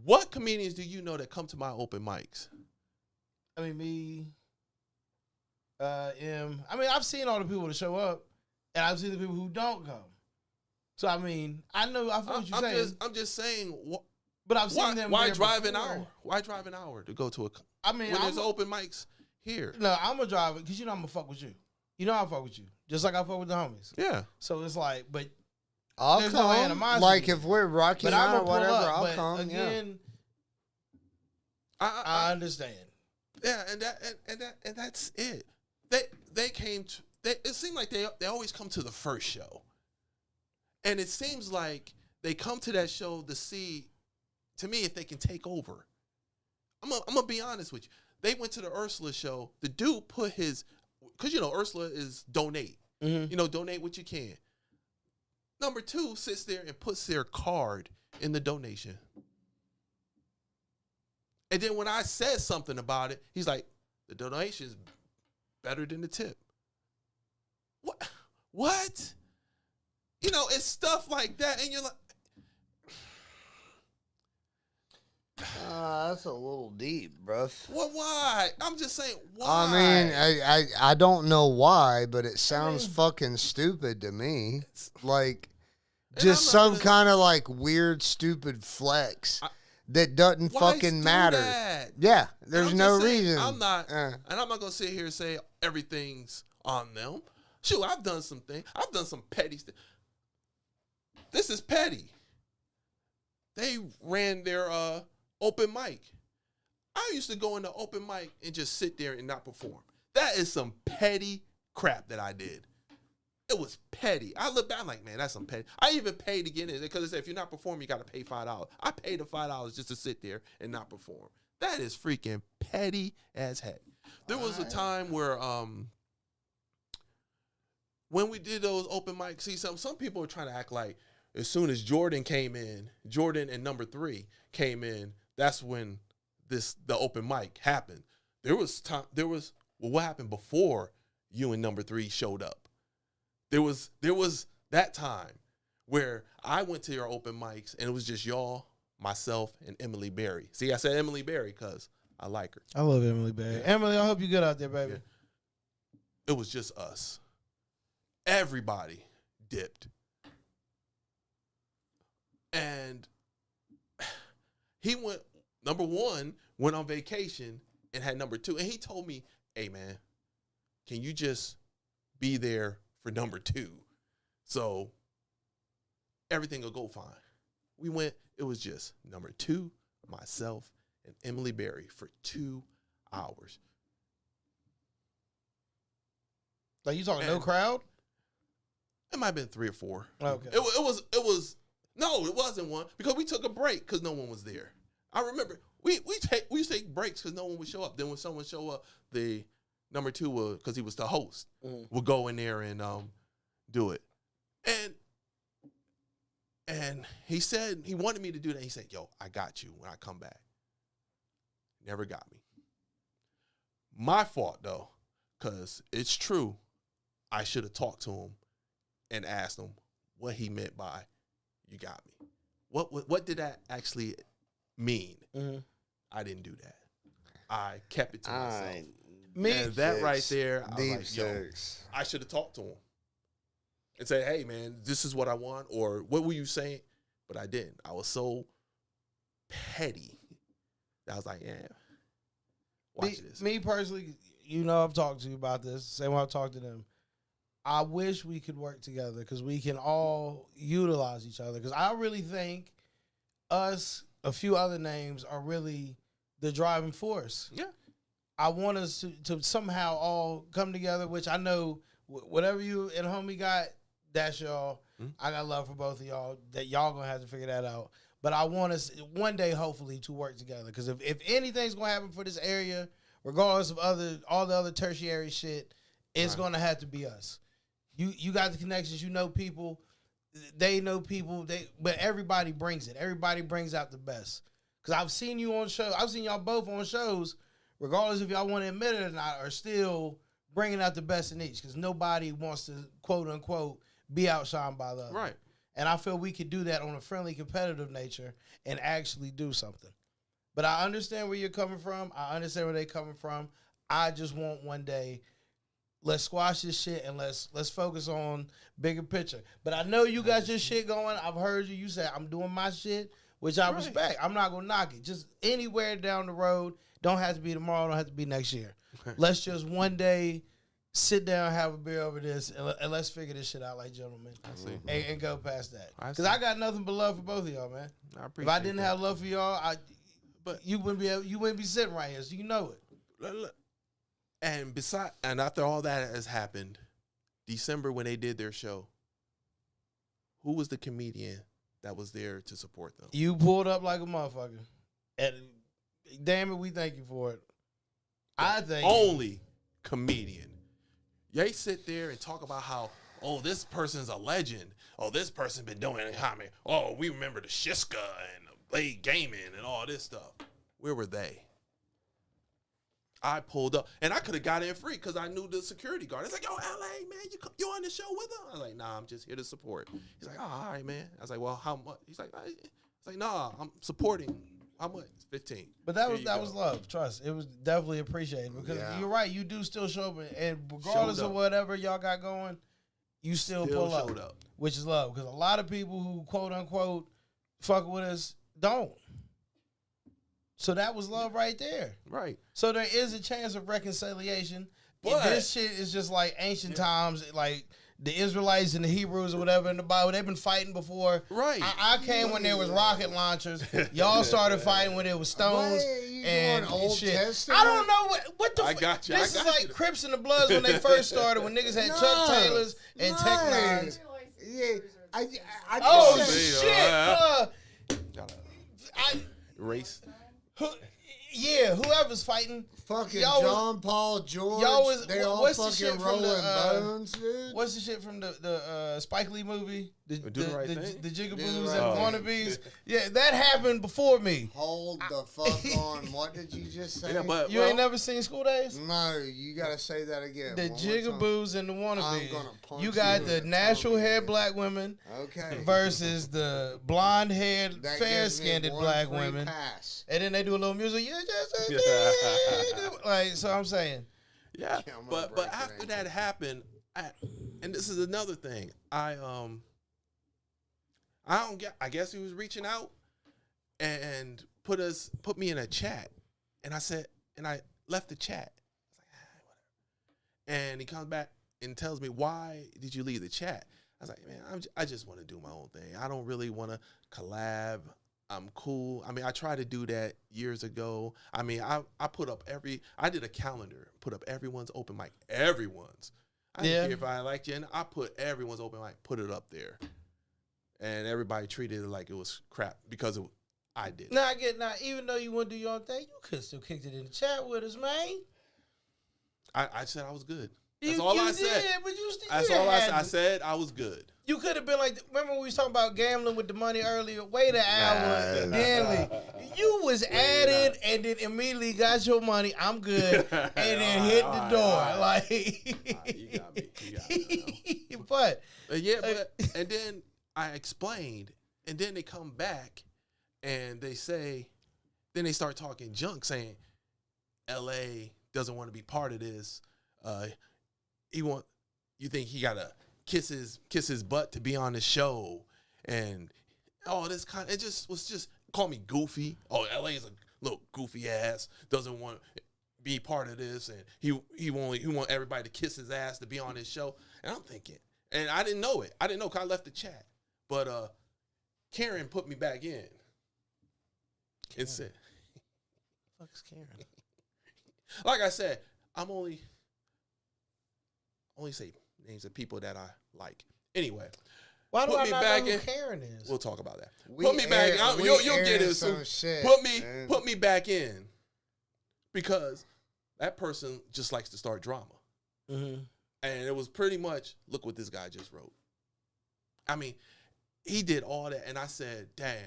What comedians do you know that come to my open mics? Me, I've seen all the people that show up, and I've seen the people who don't come. So I know I feel what you're saying. I'm just saying. But I've seen them. Why drive an hour? Why drive an hour to go to a? When there's open mics here. No, I'm gonna drive it because I'm gonna fuck with you. I fuck with you just like I fuck with the homies. Yeah. So it's like, but I'll come. No animosity. Like if we're Rocky Mountain or whatever, I'll come. Again, I understand. Yeah, and that's it. They came to. It seemed like they always come to the first show, and it seems like they come to that show to see, to me, if they can take over. I'm gonna be honest with you. They went to the Ursula show. The dude put his, because Ursula is donate. Mm-hmm. Donate what you can. Number 2 sits there and puts their card in the donation. And then when I said something about it, he's like, the donation is better than the tip. What? It's stuff like that. And you're like, that's a little deep, bruh. well, why? I'm just saying, why? I don't know why, but it sounds fucking stupid to me. Like, just some kind of like weird, stupid flex that doesn't fucking matter. That? Yeah, there's no reason. I'm not, and I'm not gonna sit here and say everything's on them. Shoot, I've done some things. I've done some petty stuff. This is petty. They ran their open mic. I used to go into open mic and just sit there and not perform. That is some petty crap that I did. It was petty. I look back like, man, that's some petty. I even paid to get in because they said if you're not performing, you got to pay $5. I paid the $5 just to sit there and not perform. That is freaking petty as heck. There was a time where when we did those open mics, some people are trying to act like as soon as Jordan and number 3 came in, that's when the open mic happened. there was time. There was what happened before you and number 3 showed up. There was that time where I went to your open mics and it was just y'all, myself, and Emily Berry. See, I said Emily Berry because I like her. I love Emily Berry. Yeah. Emily, I hope you good out there, baby. Yeah. It was just us. Everybody dipped. And he went, number 1 went on vacation and had number 2. And he told me, hey, man, can you just be there for number 2? So everything will go fine. We went, it was just number 2, myself, and Emily Berry for 2 hours. Like, you talking no crowd? It might have been 3 or 4. Okay. It was no, it wasn't one because we took a break because no one was there. I remember we used to take breaks because no one would show up. Then when someone show up, the number 2 would, because he was the host, would go in there and do it. And he said he wanted me to do that. He said, "Yo, I got you when I come back." Never got me. My fault though, because it's true. I should have talked to him and asked him what he meant by "you got me." What did that actually mean? Mm-hmm. I didn't do that. I kept it to myself. And that right there, I was like, yo, I should have talked to him and said, hey, man, this is what I want, or what were you saying? But I didn't. I was so petty that I was like, yeah, watch this. Me personally, you know, I've talked to you about this. Same way I've talked to them. I wish we could work together because we can all utilize each other. Because I really think us, a few other names, are really the driving force. Yeah. I want us to somehow all come together, which I know whatever you and homie got, that's y'all. Mm-hmm. I got love for both of y'all. That y'all going to have to figure that out. But I want us one day, hopefully, to work together. Because if anything's going to happen for this area, regardless of all the other tertiary shit, it's going to have to be us. You got the connections. You know people. They know people. But everybody brings it. Everybody brings out the best. Because I've seen you on shows. I've seen y'all both on shows, regardless if y'all want to admit it or not, are still bringing out the best in each. Because nobody wants to, quote unquote, be outshined by the other. Right. And I feel we could do that on a friendly, competitive nature and actually do something. But I understand where you're coming from. I understand where they're coming from. I just want one day, let's squash this shit and let's focus on bigger picture. But I know you got your shit going. I've heard you. You said, I'm doing my shit, which I respect. I'm not going to knock it. Just anywhere down the road. Don't have to be tomorrow. Don't have to be next year. Let's just one day sit down, have a beer over this, and let's figure this shit out like gentlemen. I see. And go past that. Because I got nothing but love for both of y'all, man. I appreciate If I didn't that. have love for y'all, you wouldn't be sitting right here, so you know it. Look. And after all that has happened, December when they did their show, who was the comedian that was there to support them? You pulled up like a motherfucker. And damn it, we thank you for it. I think only comedian. They sit there and talk about how, oh, this person's a legend. Oh, this person been doing it. Oh, we remember the Shiska and the Blade Gaming and all this stuff. Where were they? I pulled up, and I could have got in free because I knew the security guard. It's like, yo, LA, man, you on the show with them? I was like, nah, I'm just here to support. He's like, oh, all right, man. I was like, well, how much? He's like, nah, I'm supporting. How much? 15. But that was love. Trust. It was definitely appreciated because you're right. You do still show up, and regardless of whatever y'all got going, you still pull up, which is love. Because a lot of people who quote unquote fuck with us don't. So that was love right there. Right. So there is a chance of reconciliation. But this shit is just like ancient times, like the Israelites and the Hebrews or whatever in the Bible. They've been fighting before. Right. I came when there was rocket launchers. Y'all started fighting when it was stones and Old shit. Testament? I don't know what the. I got you. This is like Crips and the Bloods when they first started, when niggas had Chuck Taylors and Tech Nines. Yeah, I Oh just shit! Race. Yeah, whoever's fighting. Fucking Y'all was- John Paul, George. y'all was- they all what's the fucking shit from rolling the, bones, dude. What's the shit from the Spike Lee movie? The Do the Right Thing? the Do Jigaboos the and Right wannabes. Yeah, that happened before me. Hold the fuck on. What did you just say? Yeah, but You ain't never seen School Days? No, you gotta say that again. The one more time. Jigaboos and the wannabes. I'm gonna punch You got you the in the natural tummy, hair dude. black women Okay. versus the blonde haired, That fair gives me skinned one black free women. pass. And then they do a little music. You just a nigga. Like, so I'm saying. Yeah, Yeah, I'm gonna but break your after ankle. that happened, and this is another thing. I don't get. I guess he was reaching out and put me in a chat, and I left the chat. I was like, whatever. And he comes back and tells me, "Why did you leave the chat?" I was like, "Man, I just want to do my own thing. I don't really want to collab. I'm cool. I mean, I tried to do that years ago. I mean, I put up I did a calendar, put up everyone's open mic, everyone's. I didn't care if I liked you, and I put everyone's open mic, put it up there. And everybody treated it like it was crap because I did. Now I get even though you want to do your own thing, you could still kicked it in the chat with us, man. I said I was good. You- That's all you I said. did, but you still That's all I said. I said I was good. You could have been like, remember when we was talking about gambling with the money earlier? Wait an hour, Nah. then leave. You was added and then immediately got your money. I'm good, and then hit the door. All You got me. You got me. but And then I explained, and then they come back and they say, then they start talking junk, saying LA doesn't want to be part of this. You think he gotta kiss his butt to be on the show, and all this kind. It was just call me goofy. Oh, LA is a little goofy ass. Doesn't want to be part of this, and he want everybody to kiss his ass to be on his show. And I'm thinking, and I didn't know it. I didn't know because I left the chat. But Karen put me back in. And said, fuck's Karen? like I said, I'm only say names of people that I like. Anyway, Why do put I me not back know who in. Karen is? We'll talk about that. We Put me back. aired- we You'll get aired it some soon. shit, man. Put me back in, because that person just likes to start drama, Mm-hmm. and it was pretty much look what this guy just wrote. I mean, he did all that, and I said, dang.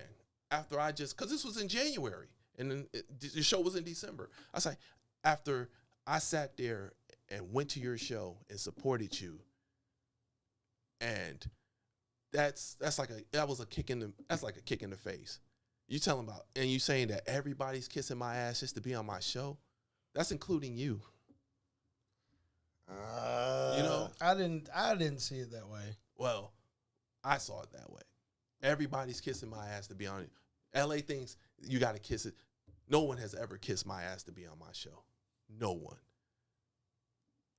After because this was in January, and then the show was in December. I was like, after I sat there and went to your show and supported you, and that's like a kick in the face. You telling about, and you saying that everybody's kissing my ass just to be on my show. That's including you. You know, I didn't see it that way. well, I saw it that way. Everybody's kissing my ass to be on it. LA thinks you got to kiss it. No one has ever kissed my ass to be on my show. No one.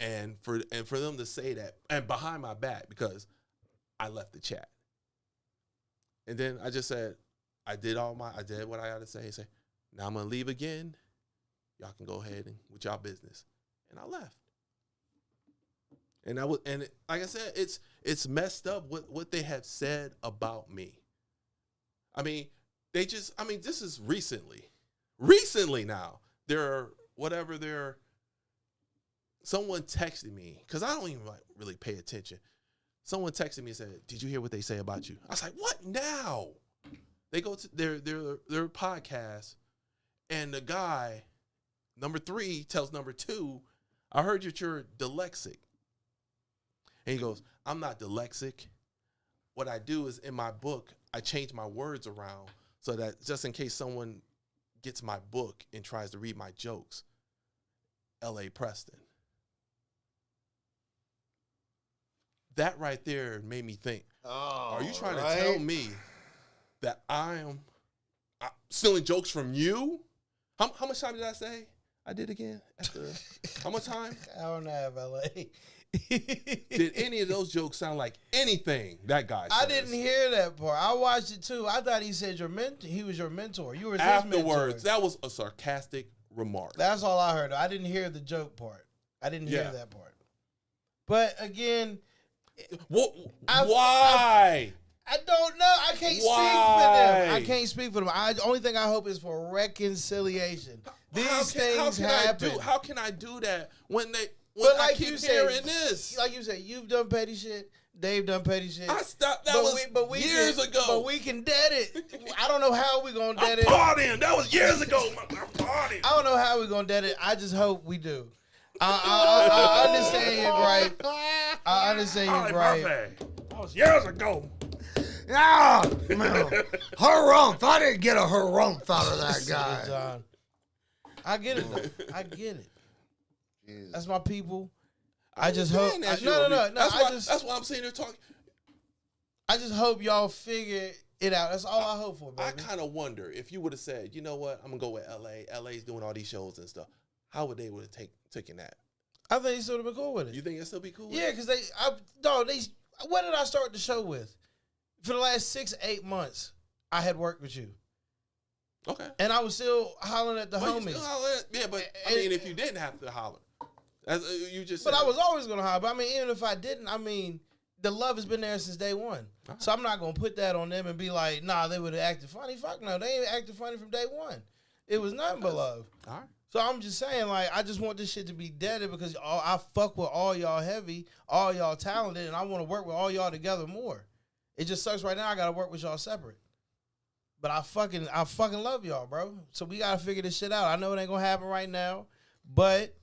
And for them to say that, and behind my back, because I left the chat. And then I just said, I did what I got to say. Say, now I'm going to leave again. Y'all can go ahead and with y'all business. And I left. And like I said, it's messed up what they have said about me. I mean, this is recently. Recently now. Someone texted me, because I don't even really pay attention. Someone texted me and said, did you hear what they say about you? I was like, what now? They go to their podcast, and the guy, number 3, tells number 2, I heard that you're dyslexic. And he goes, I'm not dyslexic. What I do is in my book, I change my words around so that just in case someone gets my book and tries to read my jokes, L.A. Preston. That right there made me think, are you trying to tell me that I'm stealing jokes from you? How much time did I say I did again? How much time? I don't have LA. Did any of those jokes sound like anything that guy says? I didn't hear that part. I watched it too. I thought he said he was your mentor. You were his Afterwards, mentor. that was a sarcastic remark. That's all I heard. I didn't hear the joke part. I didn't hear that part. But again, Why? I don't know. I can't speak for them. I can't speak for them. The only thing I hope is for reconciliation. These things happen. How can I do that when I keep hearing this? Like you said, you've done petty shit. They've done petty shit. I stopped. That was years ago. But we can dead it. I don't know how we gonna dead it. Partying. That was years ago. I'm partying. I don't know how we gonna dead it. I just hope we do. I understand you right. I understand you right. That was years ago. Ah, man. Harumph. I didn't get a harumph out of that guy. John. I get it, though. I get it. Jesus. That's my people. I just hope. No. That's why I'm sitting there talking. I just hope y'all figure it out. That's all I hope for, baby. I kind of wonder if you would have said, you know what, I'm going to go with L.A. LA's doing all these shows and stuff. How would they would have taken that? I think they still would have been cool with it. You think it'd still be cool with Yeah, because what did I start the show with? For the last 6-8 months, I had worked with you. Okay. And I was still hollering at the homies. Yeah, but I mean, if you didn't have to holler. You just. But I was always gonna holler. But I mean, even if I didn't, I mean, the love has been there since day one. Right. So I'm not gonna put that on them and be like, nah, they would have acted funny. Fuck no, they ain't acted funny from day one. It was nothing but love. All right. So I'm just saying, like, I just want this shit to be deaded because I fuck with all y'all heavy, all y'all talented, and I want to work with all y'all together more. It just sucks right now. I gotta work with y'all separate. But I fucking love y'all, bro. So we gotta figure this shit out. I know it ain't gonna happen right now, but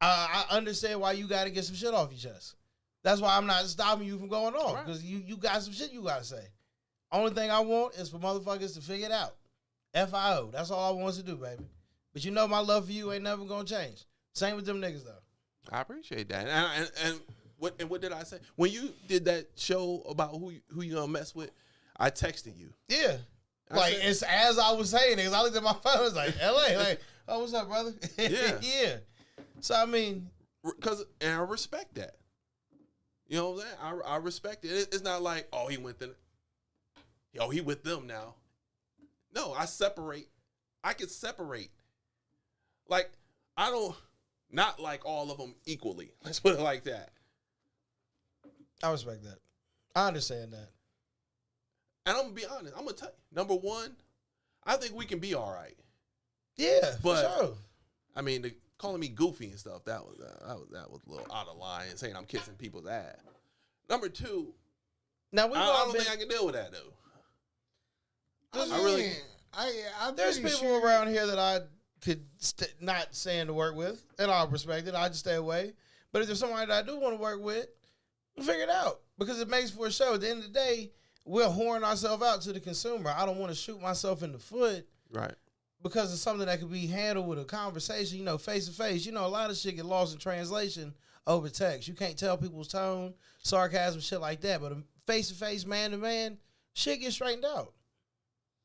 I understand why you gotta get some shit off your chest. That's why I'm not stopping you from going on, because you got some shit you gotta say. Only thing I want is for motherfuckers to figure it out. FIO. That's all I want us to do, baby. But you know my love for you ain't never gonna change. Same with them niggas though. I appreciate that. And what did I say? When you did that show about who you gonna mess with, I texted you. Yeah. Like, it's as I was saying it, 'cause I looked at my phone, I was like, LA, like, oh, what's up, brother? Yeah. Yeah. So, I mean. And I respect that. You know what I'm saying? I respect it. It's not like, oh, he with them now. No, I can separate. Like, I don't, not like all of them equally. Let's put it like that. I respect that. I understand that. And I'm going to be honest. I'm going to tell you. Number one, I think we can be all right. Yeah, but, for sure. I mean, calling me goofy and stuff, that was a little out of line, saying I'm kissing people's ass. Number two, I don't think I can deal with that, though. There's people around here that I could not stand to work with, and I'll respect it. I just stay away. But if there's somebody that I do want to work with, we'll figure it out, because it makes for a show. At the end of the day, we're whoring ourselves out to the consumer. I don't want to shoot myself in the foot. Right. Because it's something that could be handled with a conversation, face to face. A lot of shit get lost in translation over text. You can't tell people's tone, sarcasm, shit like that. But face to face, man to man, shit gets straightened out.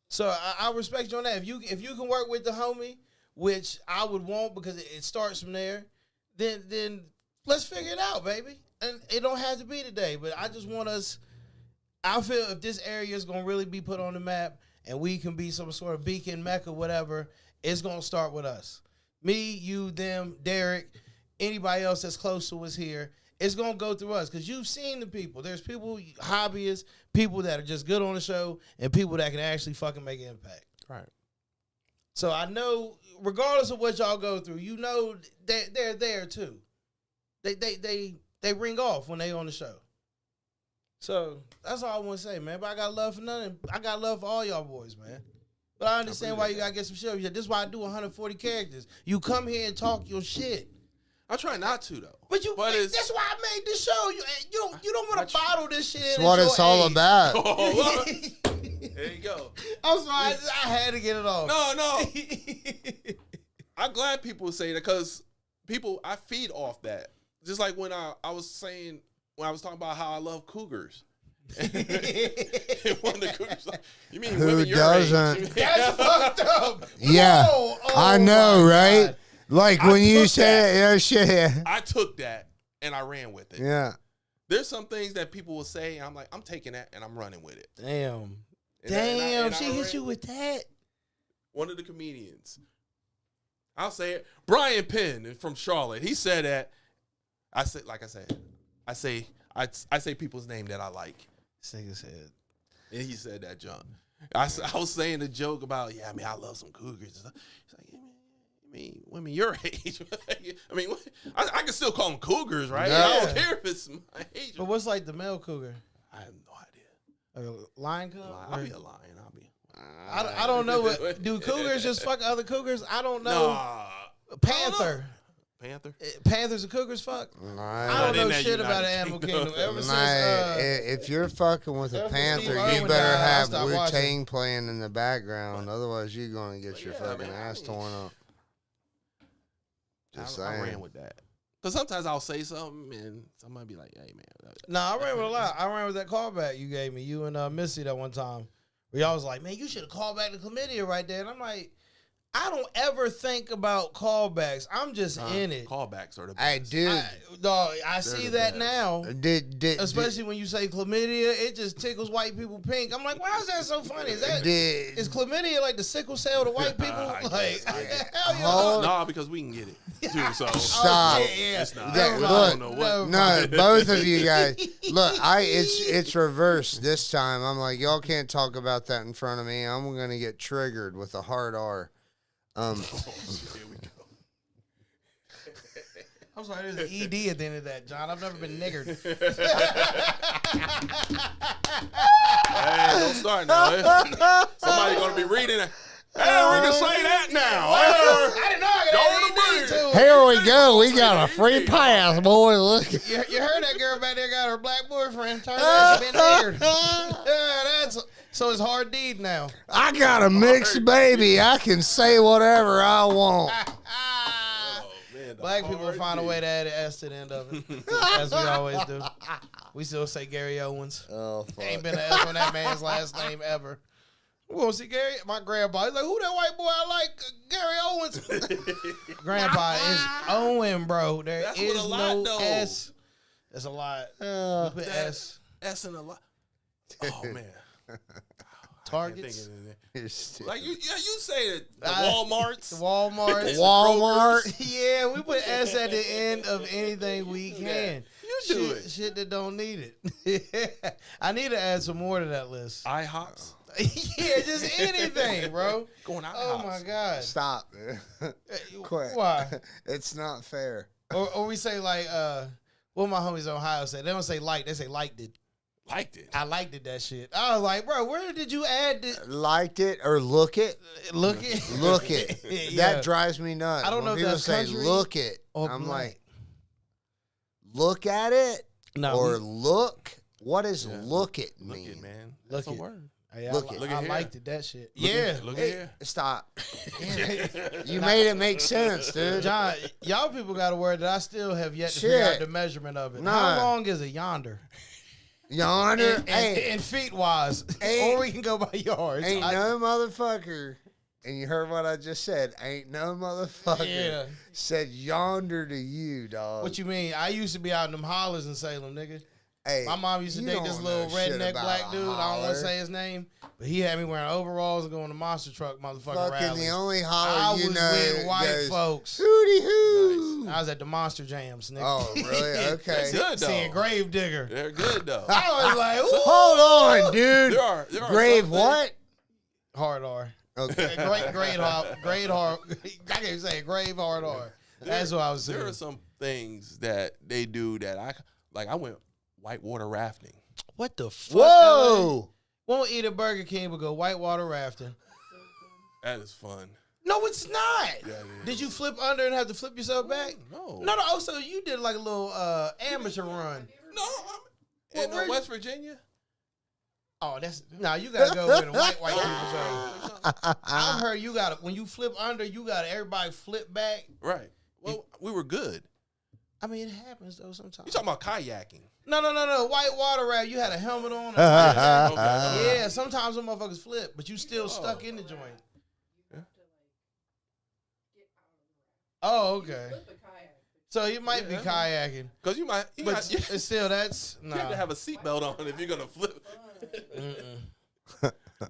So I respect you on that. If you can work with the homie, which I would want because it starts from there, then let's figure it out, baby. And it don't have to be today, but I just want us. I feel if this area is gonna really be put on the map, and we can be some sort of beacon, mecca, whatever, it's going to start with us. Me, you, them, Derek, anybody else that's close to us here, it's going to go through us, because you've seen the people. There's people, hobbyists, people that are just good on the show, and people that can actually fucking make an impact. Right. So I know, regardless of what y'all go through, they're there too. They ring off when they on the show. So that's all I want to say, man. But I got love for none. I got love for all y'all boys, man. But I understand why you got to get some shit. This is why I do 140 characters. You come here and talk your shit. I try not to, though. But that's why I made this show. You don't want to bottle this shit. That's what it's all about. Oh, there you go. I'm sorry. I had to get it off. No. I'm glad people say that, because I feed off that. Just like when I was saying, when I was talking about how I love cougars. One of the cougars, like, you mean who women your doesn't? age? That's fucked up. Yeah, I know, right? God. Like when you said, shit. I took that and I ran with it. Yeah. There's some things that people will say, and I'm like, I'm taking that and I'm running with it. Damn. And she hit you with that. One of the comedians, I'll say it, Brian Penn from Charlotte. He said that. I say people's name that I like. This nigga said, And he said that junk. I was saying a joke about, yeah, I mean, I love some cougars. He's like, yeah, man, I mean, women your age. I mean, I can still call them cougars, right? Yeah. I don't care if it's my age. But what's like the male cougar? I have no idea. Like a lion cub? I'll be a lion. I don't know what. Do cougars just fuck other cougars? I don't know. Nah. Panther. Panther? Panthers and cougars fuck? I don't know shit about the animal kingdom. Ever since if you're fucking with a ever since panther, Steve you Irwin better died, I have stopped Wu watching. Tang playing in the background. Otherwise, you're gonna get your Yeah, fucking man, ass torn up. Just I saying. ran with that. Because sometimes I'll say something and somebody be like, hey, man. No, I ran with a lot. I ran with that callback you gave me, you and Missy, that one time. Where y'all was like, man, you should have called back the chlamydia right there. And I'm like, I don't ever think about callbacks. I'm just in it. Callbacks are the best. Hey, dude. I see the that best. now. Especially Especially when you say chlamydia, it just tickles white people pink. I'm like, why is that so funny? Is chlamydia like the sickle cell to white people? I Like, guess. hell yeah. No, because we can get it too. So Stop. Yeah. it's not. Yeah, I look, don't know what. No, both of you guys. Look, it's reversed this time. I'm like, y'all can't talk about that in front of me. I'm gonna get triggered with a hard R. Here we go. I'm sorry, there's an ED at the end of that, John. I've never been niggered. Hey, don't start now. Somebody gonna be reading it. Hey, we can say that now. I didn't know I got an ED too. Here we go. We got a free pass, boy. Look. You heard that girl back there got her black boyfriend. Turned out she been niggered. Yeah, so it's hard deed now. I got a mixed baby. I can say whatever I want. Oh, man, the Black people hard find a D. way to add an S to the end of it, as we always do. We still say Gary Owens. Oh, fuck. Ain't been an S on that man's last name ever. We gonna see Gary. My grandpa. He's like, who that white boy I like? Gary Owens. Grandpa is Owen, bro. There That's is what a lot, no though. S. That's a lot. We put that- S. S in a lot. Oh man. Targets. You're stupid. Like you say it. The I- Walmarts. The Walmart. Walmart. Yeah, we put S at the end of anything we do can. that. You do shit, it. Shit that don't need it. I need to add some more to that list. IHOPs. Yeah, just anything, bro. Going out. Oh my God. Stop. Quit. Why? It's not fair. Or we say like what my homies in Ohio say. They don't say like, they say liked it. Liked it. I liked it, that shit. I was like, bro, where did you add the Liked it or look it? look it? Look it. Yeah. That drives me nuts. I don't When know if people that's say country look it. or I'm black. like, look at it No, or we- look. What does Yeah. look it Look mean? it, man. Look That's a it. word. Hey, Look I, it. Look I at here. liked it, that shit. Look Yeah. at- Look at here. Stop. You made it make sense, dude. John, y'all people got a word that I still have yet to Shit. figure out the measurement of it. Nah. How long is a yonder? Yonder, hey, In feet wise. Ain't- Or we can go by yards. ain't no motherfucker. And you heard what I just said. Ain't no motherfucker Yeah. said yonder to you, dog. What you mean? I used to be out in them hollers in Salem, nigga. Hey, My mom used to you date don't this know little shit redneck about black a dude. I don't want holler. to say his name, but he had me wearing overalls and going to monster truck motherfucking Fucking rallies. the only I holler was you know with white goes, folks. hooty hoo. I was at the monster jams, nigga. Oh, really? Okay. That's good though. Seeing Grave Digger. They're good though. I was like, ooh. Hold on, dude. There are Grave some what? Hard R. Okay. Great hard. I can't say grave hard R. That's what I was saying. There are some things that they do that I went whitewater rafting. What the fuck? Whoa. Won't eat at Burger King, but go whitewater rafting. That is fun. No, it's not. Yeah, it is. Did you flip under and have to flip yourself back? No. No. Oh, so you did like a little amateur run. No. In Well, West Virginia. Oh, that's you gotta go with a white people show. I've heard you gotta when you flip under, you gotta everybody flip back. Right. Well, we were good. I mean, it happens though sometimes. You talking about kayaking? No. White water raft. You had a helmet on. Okay. Yeah, sometimes them motherfuckers flip, but you still stuck in the joint. Yeah. Oh, okay. So you might be Yeah. kayaking, Because you might. You, but got, you it's still that's have to nah. have a seatbelt on if you're gonna flip.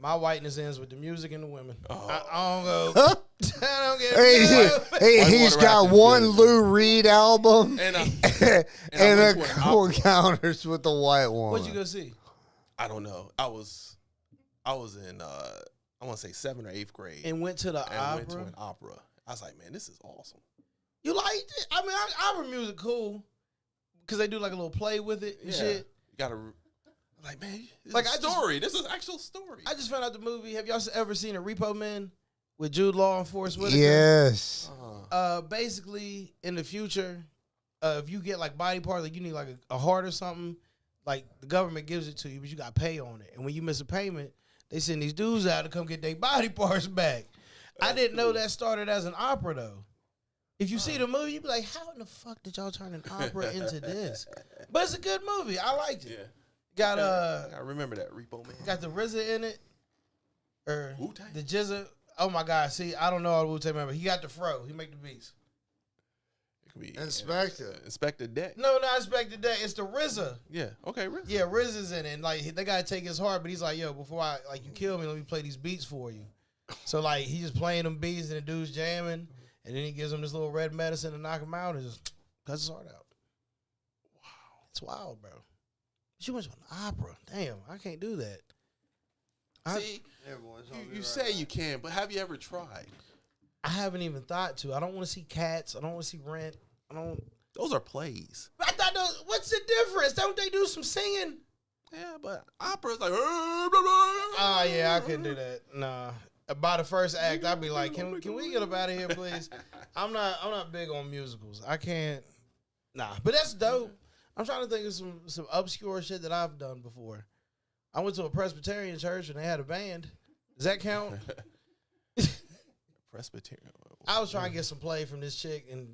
My whiteness ends with the music and the women. Oh. I don't go. I don't get. He's Whitewater got rafting one is good. Lou Reed album And and I a went to an couple encounters with the white woman. What'd you go see? I don't know. I was I was in I want to say 7th or 8th grade, And went to the opera. went to an opera. I was like, man, this is awesome. You liked it? I mean, opera music cool because they do like a little play with it and shit. You gotta like, man, this Like, is I a story. This is actual story. I just found out the movie. Have y'all ever seen a Repo Man with Jude Law and Forrest Whitaker? Yes. Basically, in the future, if you get like body parts, like you need like a heart or something, like the government gives it to you, but you got to pay on it. And when you miss a payment, they send these dudes out to come get their body parts back. I didn't know that started as an opera though. If you see the movie, you be like, how in the fuck did y'all turn an opera into this? But it's a good movie. I liked it. Yeah. Got I remember that Repo Man. got the RZA in it, or Wu-Tang? the Jizza. Oh my God! See, I don't know all the Wu-Tang members. He got the fro. He make the beats. It could be Inspector. Inspector Deck. No, not expected that. It's the RZA. Yeah. Okay. Riz. Yeah, RZA's in it. And like they gotta take his heart, but he's like, yo, before you kill me, let me play these beats for you. So like he just playing them beats and the dude's jamming, and then he gives him this little red medicine to knock him out and just cuts his heart out. Wow, it's wild, bro. You went to an opera. Damn, I can't do that. See, you say you can, but have you ever tried? I haven't even thought to. I don't want to see Cats. I don't want to see Rent. I don't. Those are plays. I thought those. What's the difference? Don't they do some singing? Yeah, but opera's like. Oh yeah, I couldn't do that. Nah. By the first act, I'd be like, "Can we get up out of here, please?" I'm not big on musicals. I can't. Nah, but that's dope. I'm trying to think of some obscure shit that I've done before. I went to a Presbyterian church and they had a band. Does that count? Presbyterian. I was trying to get some play from this chick, and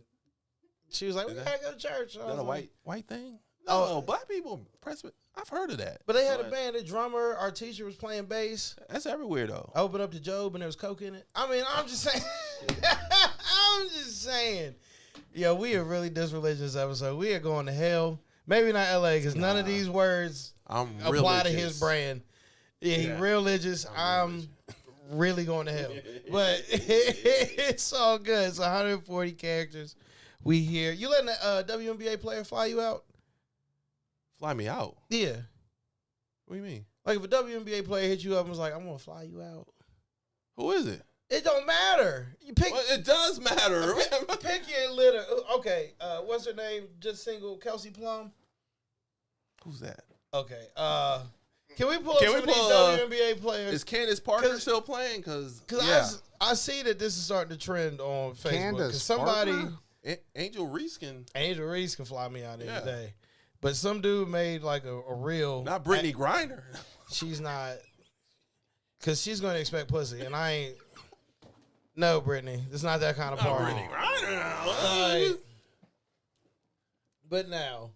she was like, "We gotta go to church." Is that a white thing? Oh. No, black people Presbyterian. I've heard of that. But they had a band. The drummer, our teacher was playing bass. That's everywhere though. I opened up to Job and there was coke in it. I mean, I'm just saying. I'm just saying. Yo, we are really disreligious this episode. We are going to hell. Maybe not LA because none of these words apply to his brand. Yeah, he's religious. I'm really going to hell. But it's all good. It's 140 characters. We here. You letting a WNBA player fly you out? Fly me out? Yeah. What do you mean? Like if a WNBA player hit you up and was like, I'm going to fly you out. Who is it? It don't matter. You pick. Well, it does matter. Pick your litter. Okay. What's her name? Just single Kelsey Plum. Who's that? Okay. Can we pull up some of these WNBA players? Is Candace Parker still playing? Because I see that this is starting to trend on Facebook. Candace Somebody, Parker? Angel Reese can fly me out any day. But some dude made like a real. Not Brittany Griner. She's not. Because she's going to expect pussy. And I ain't. No, Brittany. It's not that kind of party. Brittany Griner. But now.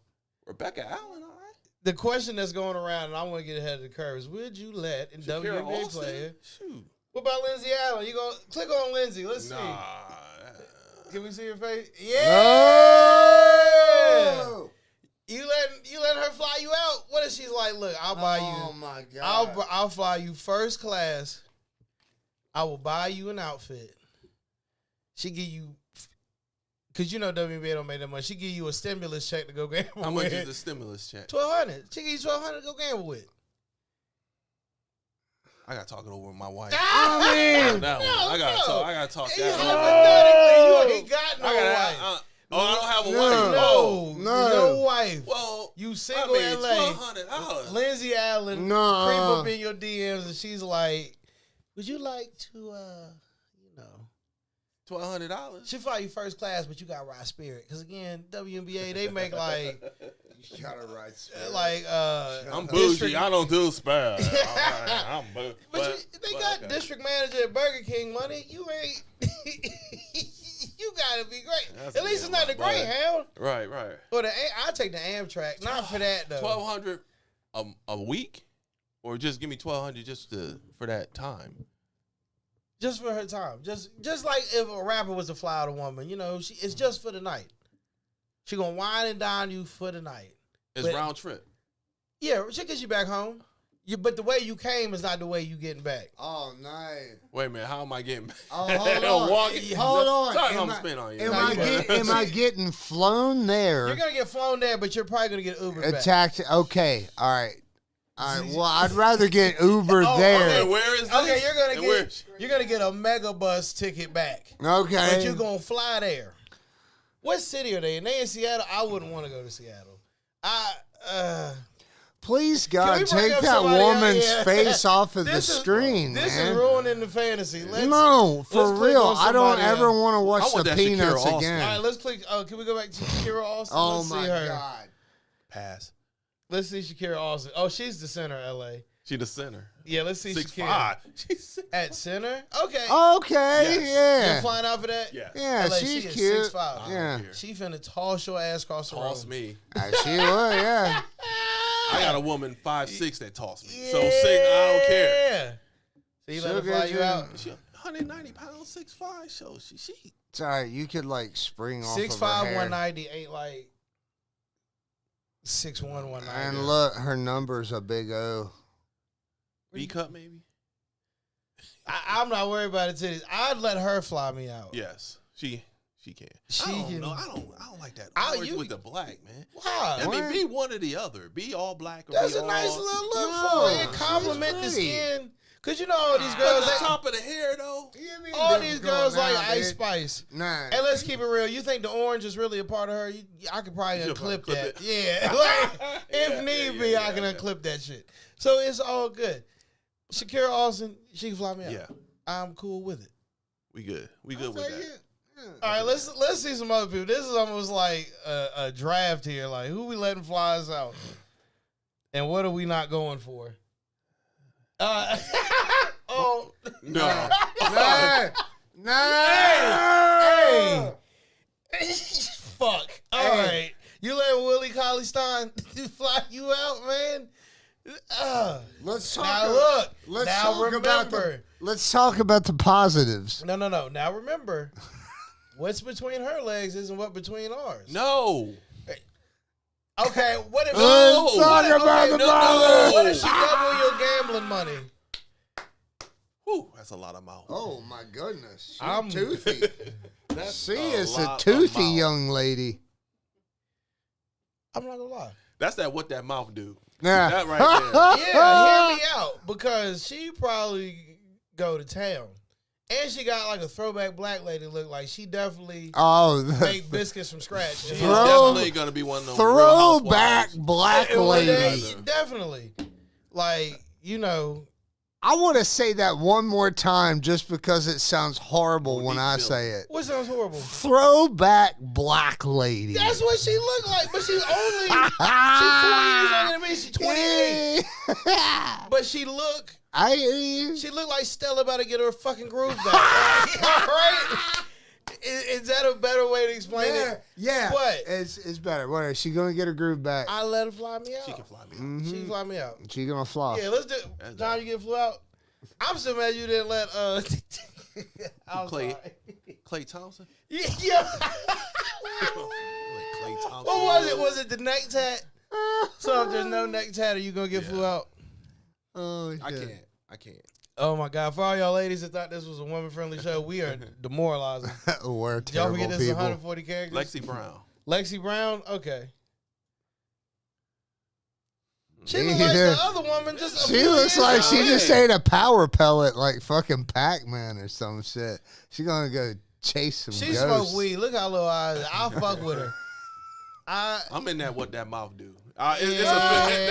Rebecca Allen, all right. The question that's going around, and I want to get ahead of the curve, is would you let a WNBA player? Shoot. What about Lindsay Allen? You go click on Lindsay. Let's see. Can we see her face? Yeah. No! You letting her fly you out? What if she's like, look, I'll buy you. Oh my God. I'll fly you first class. I will buy you an outfit. She give you, because you know WNBA don't make that much. She give you a stimulus check to go gamble. How much is the stimulus check? $1,200. She give you $1,200 to go gamble with. I got to talk it over with my wife. I mean, I got to talk that Hypothetically, you ain't got no wife. I don't have a wife. No wife. Well, you single LA. $1,200. Lindsay Allen creep up in your DMs and she's like, would you like to, $1,200. She fly you first class, but you got ride Spirit. Because again, WNBA, they make like, you gotta ride Spirit. like, I'm bougie. I don't do spare. I'm bougie. But they got district manager at Burger King money. You ain't. You gotta be great. At least it's not the Greyhound. Right. Or I take the Amtrak. Not for that though. $1,200 a week, or just give me $1,200 just for that time. Just for her time. Just like if a rapper was to fly out a woman, it's just for the night. She gonna wine and dine you for the night. It's round trip. Yeah, she gets you back home. But the way you came is not the way you getting back. Oh, nice. Wait a minute, how am I getting back? Oh, hold on. Sorry, I'm spinning on you. Am I getting flown there? You're gonna get flown there, but you're probably gonna get Uber back. Attacked. Okay, all right. Well, I'd rather get Uber Oh, there. And where is this? Okay, And where- you're gonna get a mega bus ticket back, Okay. but you're gonna fly there. What city are they in? They in Seattle. I wouldn't want to go to Seattle. Please, Can we God, bring take up that somebody else? woman's Yeah. face off of the This is- screen, This man. is ruining the fantasy. No, for let's click real. on I don't somebody ever else. want to I watch want the that Shakira Peanuts Austin. again. All right, let's click. Oh, can we go back to Shakira Austin? Oh Let's my see her. God. Pass. Let's see Shakira Austin. Oh, she's the center, LA. She the center. Yeah, let's see 6'5". Shakira She's at center. Okay, Okay, Yes. you're yeah. flying out for that. yeah. Yeah, LA, she's she is cute. 6'5". Yeah. She finna toss your ass across the Toss room. me. She would, yeah. I got a woman 5'6" that tossed me. So 6, I don't care. Yeah. So you let her She'll fly get you you. out. She 190 pounds, 6'5". So she. It's all right. You could, like, spring off 6'5", of her hair. 190 ain't like 6'1", 190. And look, her number's a big O. B cup maybe. I'm not worried about the titties. I'd let her fly me out. Yes, she can. She I don't can- know. I don't like that I- orange you- with the black, man. Why? I mean, What? be one or the other. Be all black or That's be a nice all... little look No, for it. It she's compliment the pretty. skin. Cause you know all these But girls, the they, top of the hair though. all these girls like Ice Spice. Nah. And let's keep it real. You think the orange is really a part of her? I could probably You should unclip clip that. it. Yeah, like, if Yeah, need yeah, be, yeah, I can yeah. unclip that shit. So it's all good. Shakira Austin, she can fly me out. Yeah, I'm cool with it. we good. We good with that. All right, let's see some other people. This is almost like a draft here. Like, who we letting fly us out, and what are we not going for? Oh No. Nah. hey, fuck. All right, you let Willie Cauley Stein fly you out, man. Let's talk. Now look. Let's now talk about remember. Let's talk about the positives. No. Now remember, what's between her legs isn't what between ours. No. Okay, what if Let's talk about the positives. What if she double your gambling money? Whew, that's a lot of mouth. Oh my goodness, she's I'm- toothy. She is a lot of toothy mouth. young lady. I'm not gonna lie. That's what that mouth do. Nah. That right there. Yeah, hear me out because she probably go to town, and she got like a throwback black lady look. Like she definitely Oh, make biscuits from scratch. She's Throw- definitely gonna be one of those throwback Real Housewives. black And one day, lady. definitely. Like I want to say that one more time just because it sounds horrible when deep I feel. say it. what sounds horrible. Throwback black lady. That's what she look like, but she's only she's 4 years younger than me. She's 28, but she look like Stella about to get her fucking groove back. All right. Is that a better way to explain it? Yeah. What? It's better. What is she gonna get her groove back? I let her fly me out. She can fly me. Mm-hmm. She can fly me out. She gonna floss. Yeah, let's do. That's John, dope. you get flew out. I'm still mad you didn't let I'm Clay. sorry. Clay Thompson. Yeah. Clay Thompson. What was it? Was it the neck tat? So if there's no neck tat, are you gonna get flew out? Oh shit. I can't. Oh my God! For all y'all ladies that thought this was a woman-friendly show, we are demoralizing. We're Did y'all terrible forget this is people. 140 characters? Lexi Brown. Lexi Brown. Okay. She Yeah. looks like the other woman. Just a She few looks years like ago. she just ate a power pellet like fucking Pac-Man or some shit. She gonna go chase some She ghosts. smoked weed. Look how little eyes. I'll fuck with her. I'm in that what that mouth do. It's Yeah. official.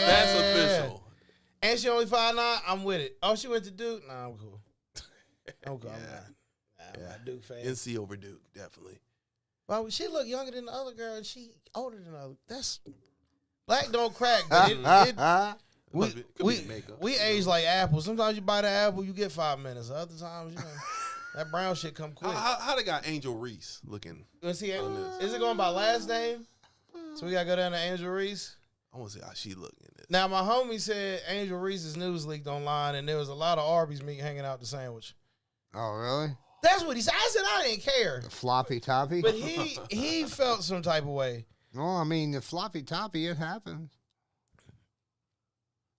That's official. And she only 5'9". I'm with it. Oh, she went to Duke. Nah, I'm cool. I'm cool. Yeah. I'm not a Duke fan. NC over Duke, definitely. Well, she look younger than the other girl, and she older than the other. That's black don't crack. But Could be the makeup. we age like apples. Sometimes you buy the apple, you get 5 minutes. Other times, that brown shit come quick. How they got Angel Reese looking? Let's see. Is it going by last name? So we gotta go down to Angel Reese. I want to see how she look in this. Now my homie said Angel Reese's news leaked online, and there was a lot of Arby's meat hanging out the sandwich. Oh really? That's what he said. I said I didn't care, The floppy toppy? but he felt some type of way. No, I mean the floppy toppy, it happens.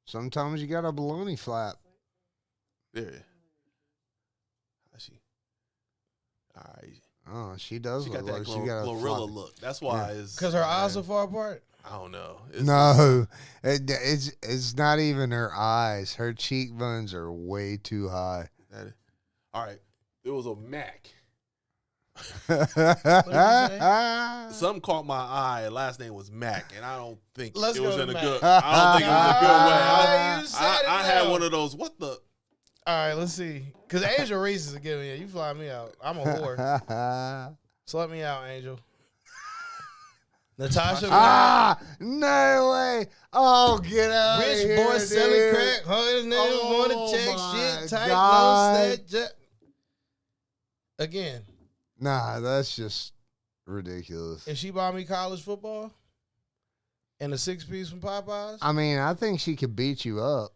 Sometimes you got a baloney flap. There. How's she? All right. Oh, she does She look got like that she got a Glorilla floppy. look. That's why it's Cause her eyes are far apart. I don't know. No, it's not even her eyes. Her cheekbones are way too high. All right. There was a Mac. Something caught my eye. Last name was Mac, and I don't think it was in a good. I don't think it was a good way. I had one of those. What the? All right, let's see. Because Angel Reese is a given. Yeah, you fly me out. I'm a whore. So let me out, Angel. Natasha. No way. Oh, get out Rich of here, boy dude. selling crack. Hard niggas Oh, want to check my shit tight. God. No snatch. Again, Nah, that's just ridiculous. if she bought me college football and a 6-piece from Popeyes, I mean, I think she could beat you up.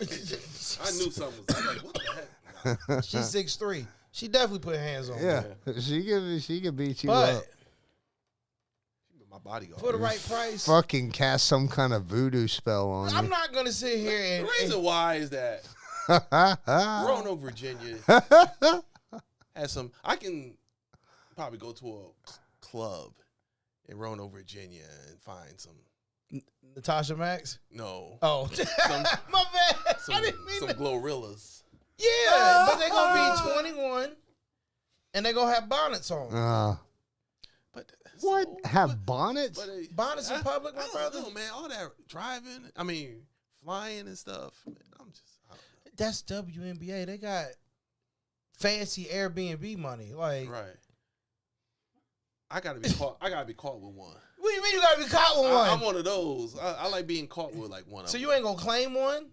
I knew something was. I was like, what the heck? she's 6'3". She definitely put hands on me. Yeah, she could beat you But up. My bodyguard. for the right price, Fucking cast some kind of voodoo spell on I'm you. not going to sit here The and reason why is that Roanoke, Virginia has some. I can probably go to a club in Roanoke, Virginia, and find some. Natasha Max. No. Oh, my bad. I didn't mean some that. Glorrillas. Yeah, but they're going to be 21 and they're going to have bonnets on. But What? so, Have bonnets? Bonnets in public, my brother? No, man. All that driving. I mean, flying and stuff. Man, I don't know. That's WNBA. They got fancy Airbnb money. Like, Right. I gotta be caught. I gotta be caught with one. What do you mean you gotta be caught with one? I'm one of those. I like being caught with like one. So of you them. ain't gonna claim one?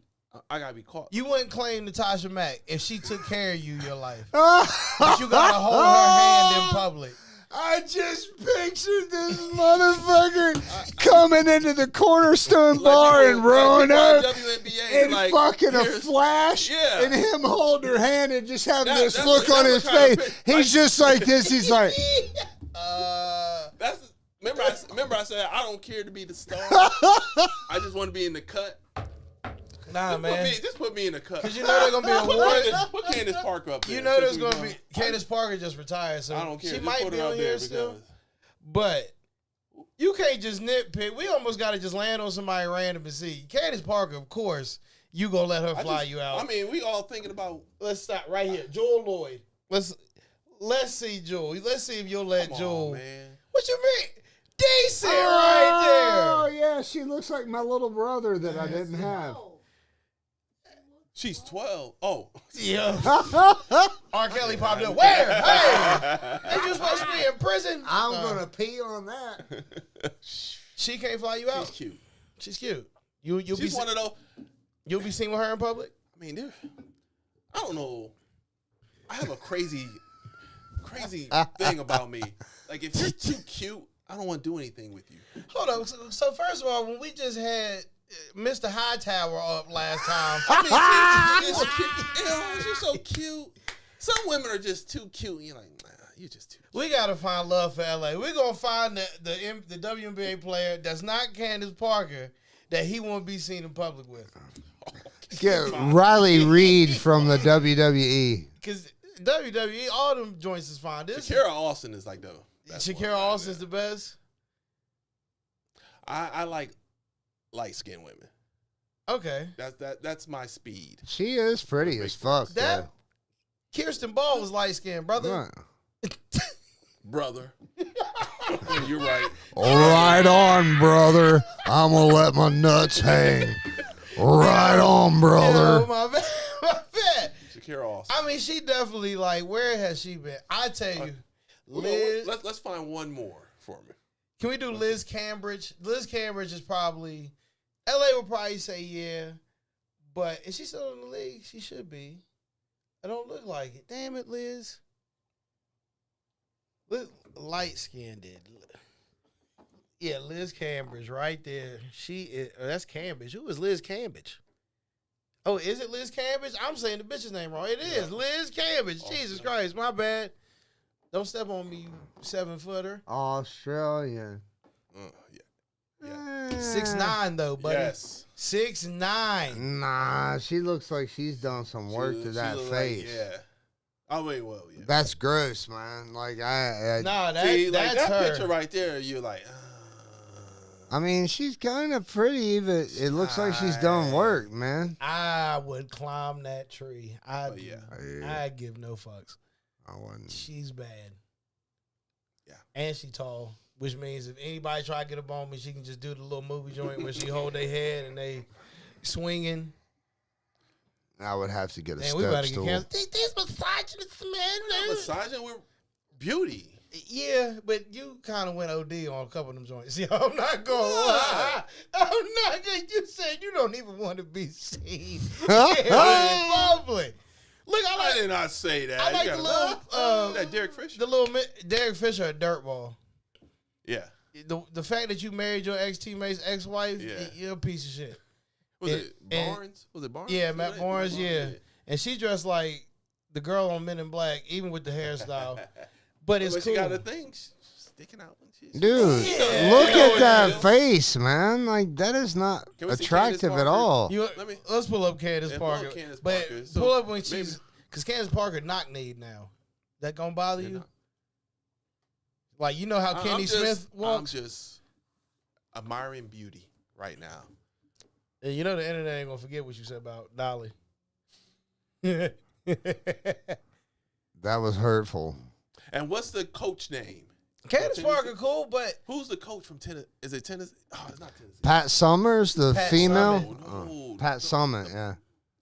I gotta be caught. You wouldn't claim Natasha Mack if she took care of you your life. But you gotta hold her hand in public. I just pictured this motherfucker coming into the Cornerstone bar in Roanoke and like, fucking a flash Yeah. and him holding her hand and just having this that's look what- on that's his what kind of face. pic- He's just like this. He's like, That's remember I said I don't care to be the star. I just want to be in the cut. Nah, man. Just put me in the cut. Because you know they're gonna be awarded. Put Candace Parker up there. You know there's Since we gonna be Candace Parker just retired, so I don't care. she Just might put be her on up here there still. because But you can't just nitpick. We almost got to just land on somebody random and see. Candace Parker, of course, you gonna let her fly you out. I mean, we all thinking about. Let's stop right here. Joel Lloyd. Let's see Joel. Let's see if you'll let Come Joel. on, man. What you mean? Decent right oh there. yeah, she looks like my little brother that I didn't have. She's 12. Oh, Yeah. R. Kelly popped up. Where? Hey, ain't you supposed to be in prison? I'm gonna pee on that. She can't fly you out. she's cute. She's cute. You'll She's be one of those. you'll be seen with her in public. I mean, I don't know. I have a crazy thing about me. Like, if you're too cute, I don't want to do anything with you. Hold on. So first of all, when we just had Mr. Hightower up last time, I mean, she's so cute. Some women are just too cute. And you're like, nah, you're just too cute. we gotta find love for LA. We're gonna find the WNBA player that's not Candace Parker that he won't be seen in public with. Get Riley Reid from the WWE. Because WWE, all them joints is fine. This Shakira Austin is like the best Shakira one, Austin's man. the best. I like light-skinned women. Okay. That's my speed. She is pretty as fuck, That Kirsten Ball was light skinned, brother. though. Brother. You're right. Right on, brother. I'm gonna let my nuts hang. Right on, Yeah, brother. my bad. My bad. Shakira Austin. I mean, she definitely like. Where has she been? I tell you, Liz. Let's find one more for me. Can we do Liz Cambridge? Liz Cambridge is probably. LA would probably say yeah, but is she still in the league? She should be. I don't look like it. Damn it, Liz. Light skinned. Yeah, Liz Cambridge right there. She is. Oh, that's Cambridge. Who is Liz Cambridge? Oh, is it Liz Cambridge? I'm saying the bitch's name wrong. It is Liz Cambridge. Jesus Christ, my bad. Don't step on me, you 7-footer. Australian. Yeah. 6'9" though, buddy. Yes. 6'9". Nah, she looks like she's done some work to that look face. Like, yeah. Oh wait, well, yeah. That's gross, man. Like I Nah, See, that's like that her. picture right there, you're like, I mean, she's kind of pretty, but it looks like she's done work, man. I would climb that tree. Yeah. I'd give no fucks. I wouldn't. She's bad. Yeah. And she tall, which means if anybody try to get up on me, she can just do the little movie joint where she hold their head and they swinging. I would have to get a Man, step we better stool. get canceled. These misogynists, man. Massaging with beauty. Yeah, but you kind of went OD on a couple of them joints. Yeah, I'm not going to lie. I'm not going to. You said you don't even want to be seen in public. Look, I did not say that. I like You the gotta- little, that Derek Fisher. the little Derek Fisher, a dirtball. Yeah. The fact that you married your ex-teammate's ex-wife, Yeah. you're a piece of shit. Was And- it Barnes? Was it Barnes? Yeah, Matt Barnes, yeah. And she dressed like the girl on Men in Black, even with the hairstyle. But it's But cool. she got a thing sticking out. Dude, Yeah. look Yeah. at that face, man. Like, that is not Can we see attractive Candace at Parker? all. Let's pull up Candace Yeah, pull up Parker. Candace But Parker. So pull up when maybe- she's, because Candace Parker knock-kneed now. That gonna bother you? Like, you know how Kenny Smith I'm walks? just admiring beauty right now. And you know the internet ain't gonna forget what you said about Dolly. That was hurtful. And what's the coach name? Candace Tennessee? Parker cool, but Who's the coach from Tennessee? Is it Tennessee? Oh, it's not Tennessee. Pat Summers, the Pat female. Summitt. No. Pat Summit, yeah.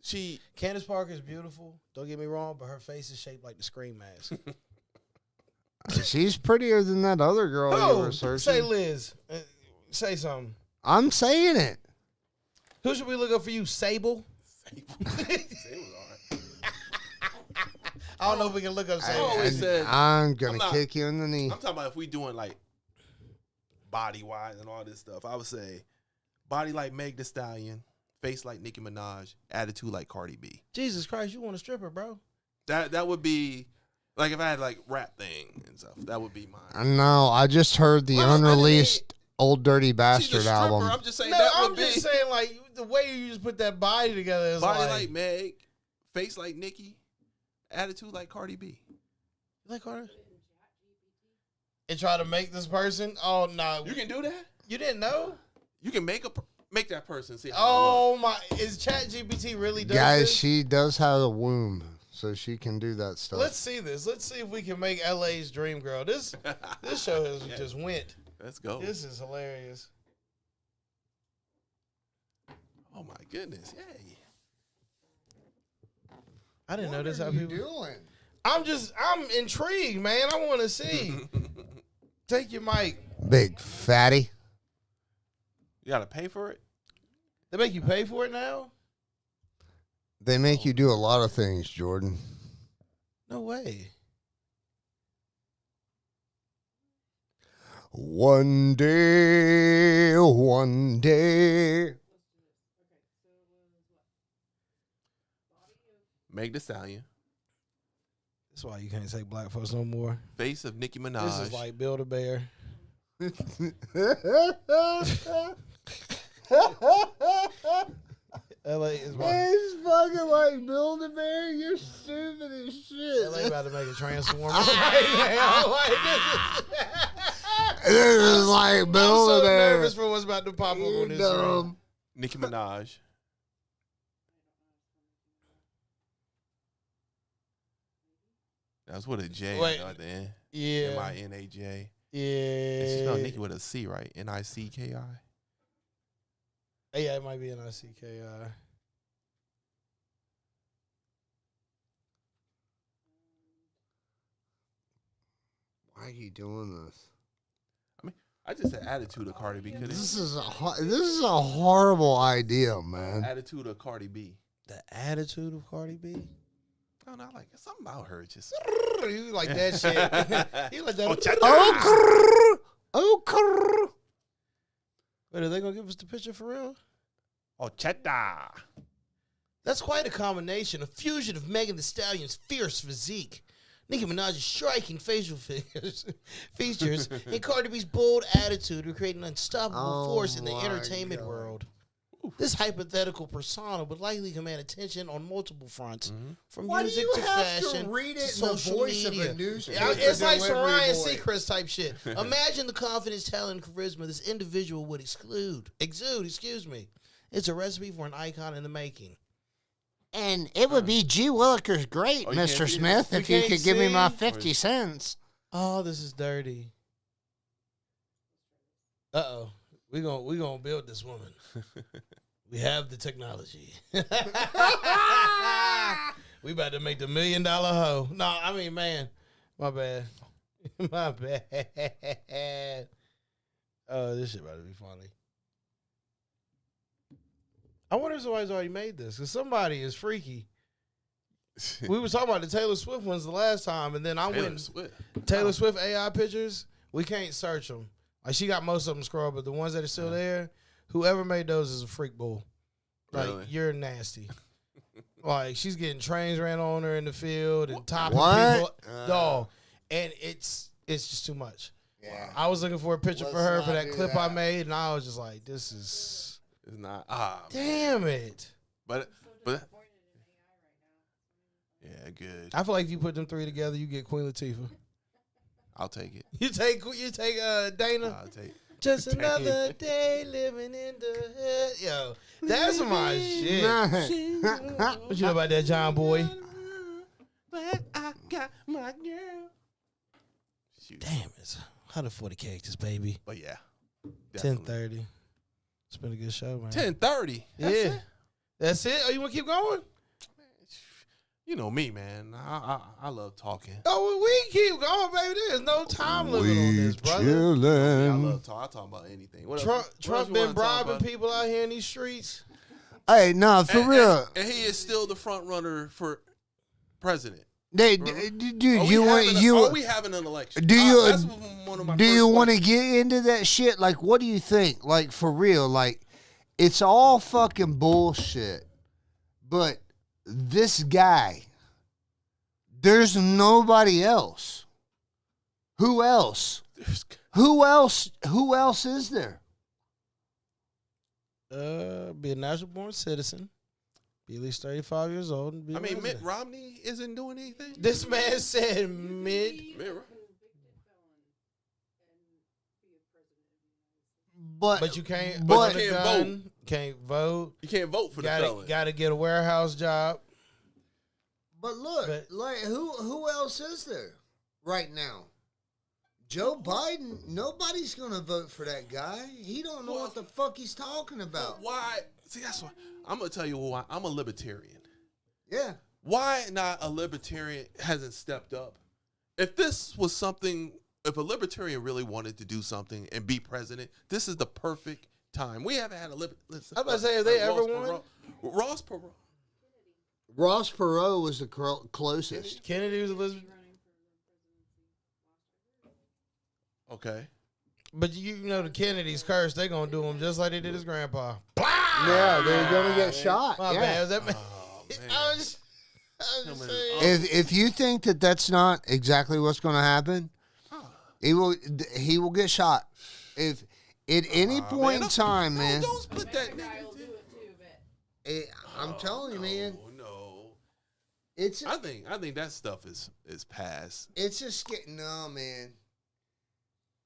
She Candace Parker is beautiful. Don't get me wrong, but her face is shaped like the Scream mask. She's prettier than that other girl you Oh, were say searching. Liz. Say something. I'm saying it. Who should we look up for you? Sable? I don't know if we can look up Sable. always said- I'm gonna I'm not- kick you in the knee. I'm talking about if we doing like body wise and all this stuff. I would say body like Meg Thee Stallion, face like Nicki Minaj, attitude like Cardi B. Jesus Christ, you want a stripper, bro? That would be like if I had like rap thing and stuff. That would be mine. No, I just heard the Well, I mean, unreleased Old Dirty She's a Bastard stripper. album. I'm just saying No, that I'm would be just saying, like, the way you just put that body together is body like... like Meg, face like Nicki, attitude like Cardi B. You like Carter? And try to make this person? Oh, no. You can do that. You didn't know? You can make that person see. How Oh, my. Is ChatGPT really does Guys, this? she does have a womb, so she can do that stuff. Let's see this. Let's see if we can make LA's dream girl. This show has Yeah. just went. Let's go. This is hilarious. Oh my goodness! Yay! I didn't know this how people... doing? I'm intrigued, man. I want to see. Take your mic. Big fatty. You gotta pay for it. They make you pay for it now? They make you do a lot of things, Jordan. No way. One day. Meg Thee Stallion, That's why you can't say black folks no more. face of Nicki Minaj. This is like Build a Bear. LA is about, It's fucking like Build a Bear. You're stupid as shit. LA about to make a transformer right now. This is like I'm Build so a Bear. nervous for what's about to pop up You on this screen. dumb. Nicki Minaj. That's with a J Wait. at the end. Yeah. Minaj. Yeah. And she spelled Nicki with a C, right? Nicki. Yeah, it might be an ICKI. Why are you doing this? I just said attitude of Cardi B. This is a horrible idea, man. Attitude of Cardi B. The attitude of Cardi B. I don't know, like something about her just. You like that shit. You like that. Oh, crrr. Wait, are they gonna give us the picture for real? Ocheta. That's quite a combination, a fusion of Megan Thee Stallion's fierce physique, Nicki Minaj's striking facial features, and Cardi B's bold attitude to create an unstoppable Oh force in the my entertainment God. world. This hypothetical persona would likely command attention on multiple fronts, from Why do music you to have fashion to read it to in the social voice media. of a newspaper? It's like some delivery Ryan boy? Seacrest type shit. Imagine the confidence, talent, and charisma this individual would exude. Excuse me. It's a recipe for an icon in the making. And it would be G. Willikers great, Oh, you can't Mr. see it? Smith, You if you can't could give me my see? 50 cents. Oh, this is dirty. Uh-oh. We gonna build this woman. We have the technology. We about to make the $1 million hoe. No, I mean, man. My bad. My bad. Oh, this shit about to be funny. I wonder if somebody's already made this, because somebody is freaky. We were talking about the Taylor Swift ones the last time, and then I went Taylor Swift AI pictures. We can't search them. Like, she got most of them scrolled, but the ones that are still there, whoever made those is a freak bull. Like, Really? you're nasty. Like, she's getting trains ran on her in the field and topping What? people. Dog. And it's just too much. Yeah. I was looking for a picture Let's for her for not that do clip I that. made, and I was just like, this is... It's not. Damn it. But yeah, good. I feel like if you put them three together, you get Queen Latifah. I'll take it. You take Dana. I'll take it. Just another day living in the hood. Yo, that's my shit. What you know about that, John Boy? But I got my girl. Shoot. Damn, it's 140 cactus, baby. But yeah. 10:30. It's been a good show, man. 10:30. Yeah. That's it? Oh, you want to keep going? You know me, man. I love talking. Oh, well, we keep going, baby. There's no time limit on this, brother. I Chillin'. love talk. I talk about anything. What Trump else you been wanna talk bribing about? people out here in these streets. Hey, no, for real. And he is still the front runner for president. Dude, Are we having an election? Do you That's one of my do first you want to questions. get into that shit? Like, what do you think? Like, for real, like, it's all fucking bullshit. But this guy, there's nobody else. Who else? Who else is there? Be a natural born citizen. Be at least 35 years old. And be I mean, Mitt resident. Romney isn't doing anything. This man said mid. Mitt Ro- But you can't. But- own a Can't gun, can't vote. You can't vote for the felon. Gotta get a warehouse job. But look, But- like, who else is there right now? Joe Biden. Nobody's gonna vote for that guy. He don't know what the fuck he's talking about. Why? See, that's why. I'm gonna tell you why. I'm a libertarian. Yeah. Why not a libertarian hasn't stepped up? If this was something, if a libertarian really wanted to do something and be president, this is the perfect time. We haven't had a libertarian. I was about to say, have they ever won? Ross Perot. Ross Perot was the closest. Kennedy was Elizabeth. Okay. But you know the Kennedys cursed. They gonna do him just like they did his grandpa. Yeah, they're gonna get shot. My Yeah. bad. Was that man? Oh, man. I was just saying. If you think that that's not exactly what's going to happen, he will get shot. If at any point in time, man, Don't split that nigga. I'm telling you, man, No. it's I think that stuff is past. just getting no, man.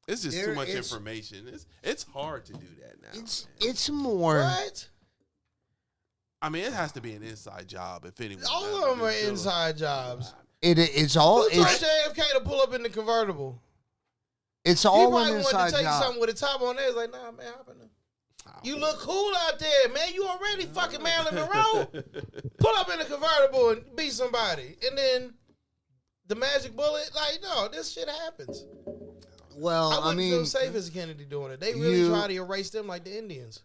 It's just There too much is- information. It's hard to do that now. man. It's more. What? I mean, it has to be an inside job if anyone. All of them are inside jobs. It's all Who told it's JFK to pull up in the convertible? it's He all probably an wanted to inside take job. something with a top on there. It's like, nah, man, hop in there. You look cool out there, man. You already fucking Marilyn Monroe. Pull up in a convertible and be somebody. And then the magic bullet, like, no, this shit happens. Well, I I wouldn't mean, feel safe as Kennedy doing it. They really you- try to erase them like the Indians.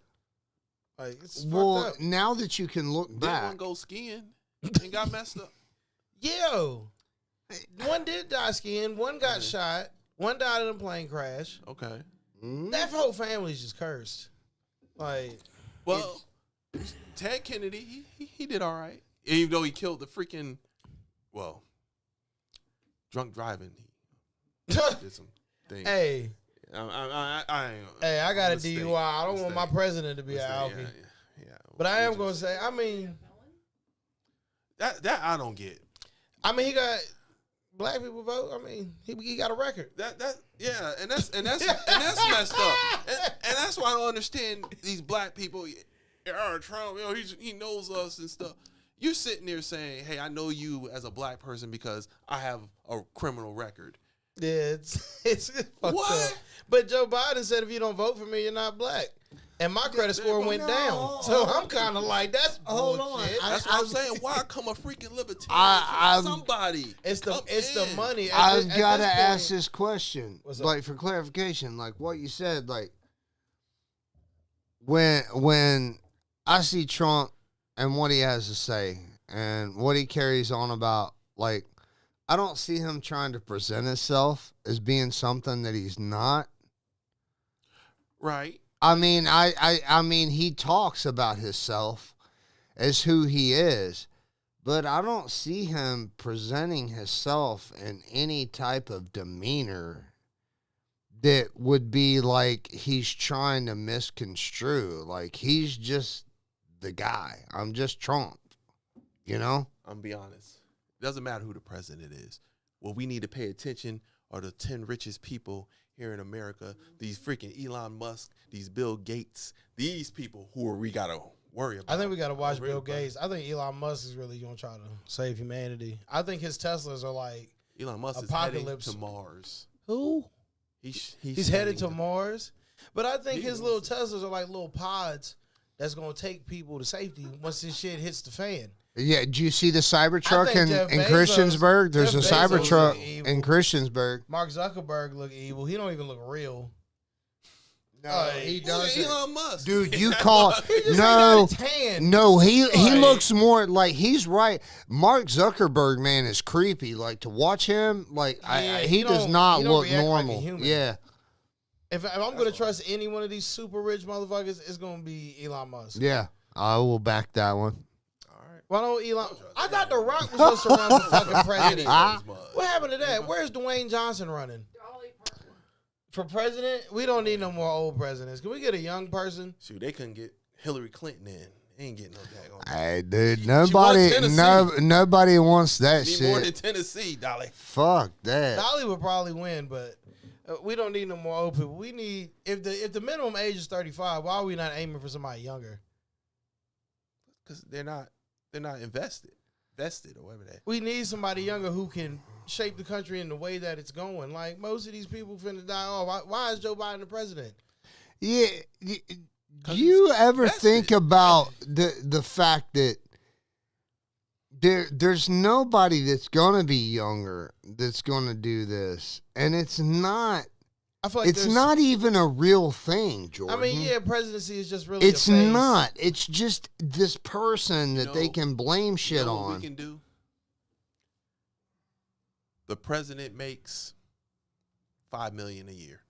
Like, it's fucked well, up. now that you can look Didn't back, one go skiing and got messed up? Yo, one did die skiing. One got shot. One died in a plane crash. Okay. That whole family's just cursed. Like, Well, Ted Kennedy, he did all right. Even though he killed the freaking, well, drunk driving. He did some things. hey, I ain't. I got a Mistake. DUI. I don't want my Mistake. president to be an Mistake. alky. Yeah. But I am gonna say, I mean, that I don't get. he got black people vote. I mean, he got a record. Yeah, and that's messed up. And that's why I don't understand these black people. Trump, he knows us and stuff. You're sitting there saying, "Hey, I know you as a black person because I have a criminal record." Yeah, it's fucked What? up. But Joe Biden said, if you don't vote for me, you're not black. And my credit score went down. So I'm kind of like, that's bullshit. That's what I'm saying. Why come a freaking libertarian? Somebody. It's the money. I've got to ask this question, What's up? like for clarification, like what you said, like when I see Trump and what he has to say and what he carries on about, like I don't see him trying to present himself as being something that he's not. Right. I mean, he talks about himself as who he is, but I don't see him presenting himself in any type of demeanor that would be like he's trying to misconstrue. Like he's just the guy. I'm just Trump, you know? I'm gonna be honest. It doesn't matter who the president is. What we need to pay attention are the 10 richest people here in America. These freaking Elon Musk, these Bill Gates, these people who we gotta worry about. I think we got to watch Bill Gates. I think Elon Musk is really going to try to save humanity. I think his Teslas are like Elon Musk apocalypse. is heading to Mars. Who? He's headed to Mars. But I think his little Teslas are like little pods that's going to take people to safety once this shit hits the fan. Yeah, do you see the Cybertruck in Bezos- Christiansburg? There's Jeff a Bezos Cybertruck look evil. in Christiansburg. Mark Zuckerberg look evil. He don't even look real. No, he doesn't. Elon Musk. Dude, you call He just ain't no, got a tan. no. He Like- looks more like he's right. Mark Zuckerberg, man, is creepy. Like to watch him, like Yeah, he he does don't- not he don't look react like a normal. human. Yeah, If I'm going to trust any one of these super rich motherfuckers, it's going to be Elon Musk. yeah. I will back that one. All right. Why don't Elon? I thought The Rock was supposed to run for fucking president. What happened to that? Where's Dwayne Johnson running? For president? We don't need no more old presidents. Can we get a young person? Shoot, they couldn't get Hillary Clinton in. They ain't getting no daggone. Hey, dude, She won Tennessee. nobody wants that Need shit. more than Tennessee, Dolly. Fuck that. Dolly would probably win, but we don't need no more old people. We need if the minimum age is 35. Why are we not aiming for somebody younger? Because they're not vested or whatever that. We need somebody younger who can shape the country in the way that it's going. Like most of these people finna die off. Why is Joe Biden the president? Yeah. Do you ever invested. think about the fact that there's nobody that's gonna be younger that's gonna do this, and it's not. I feel like It's not even a real thing, Jordan. I mean, yeah, presidency is just really. It's a phase. not. It's just this person that they know- can blame shit You know what on. we can do? The president makes $5 million a year.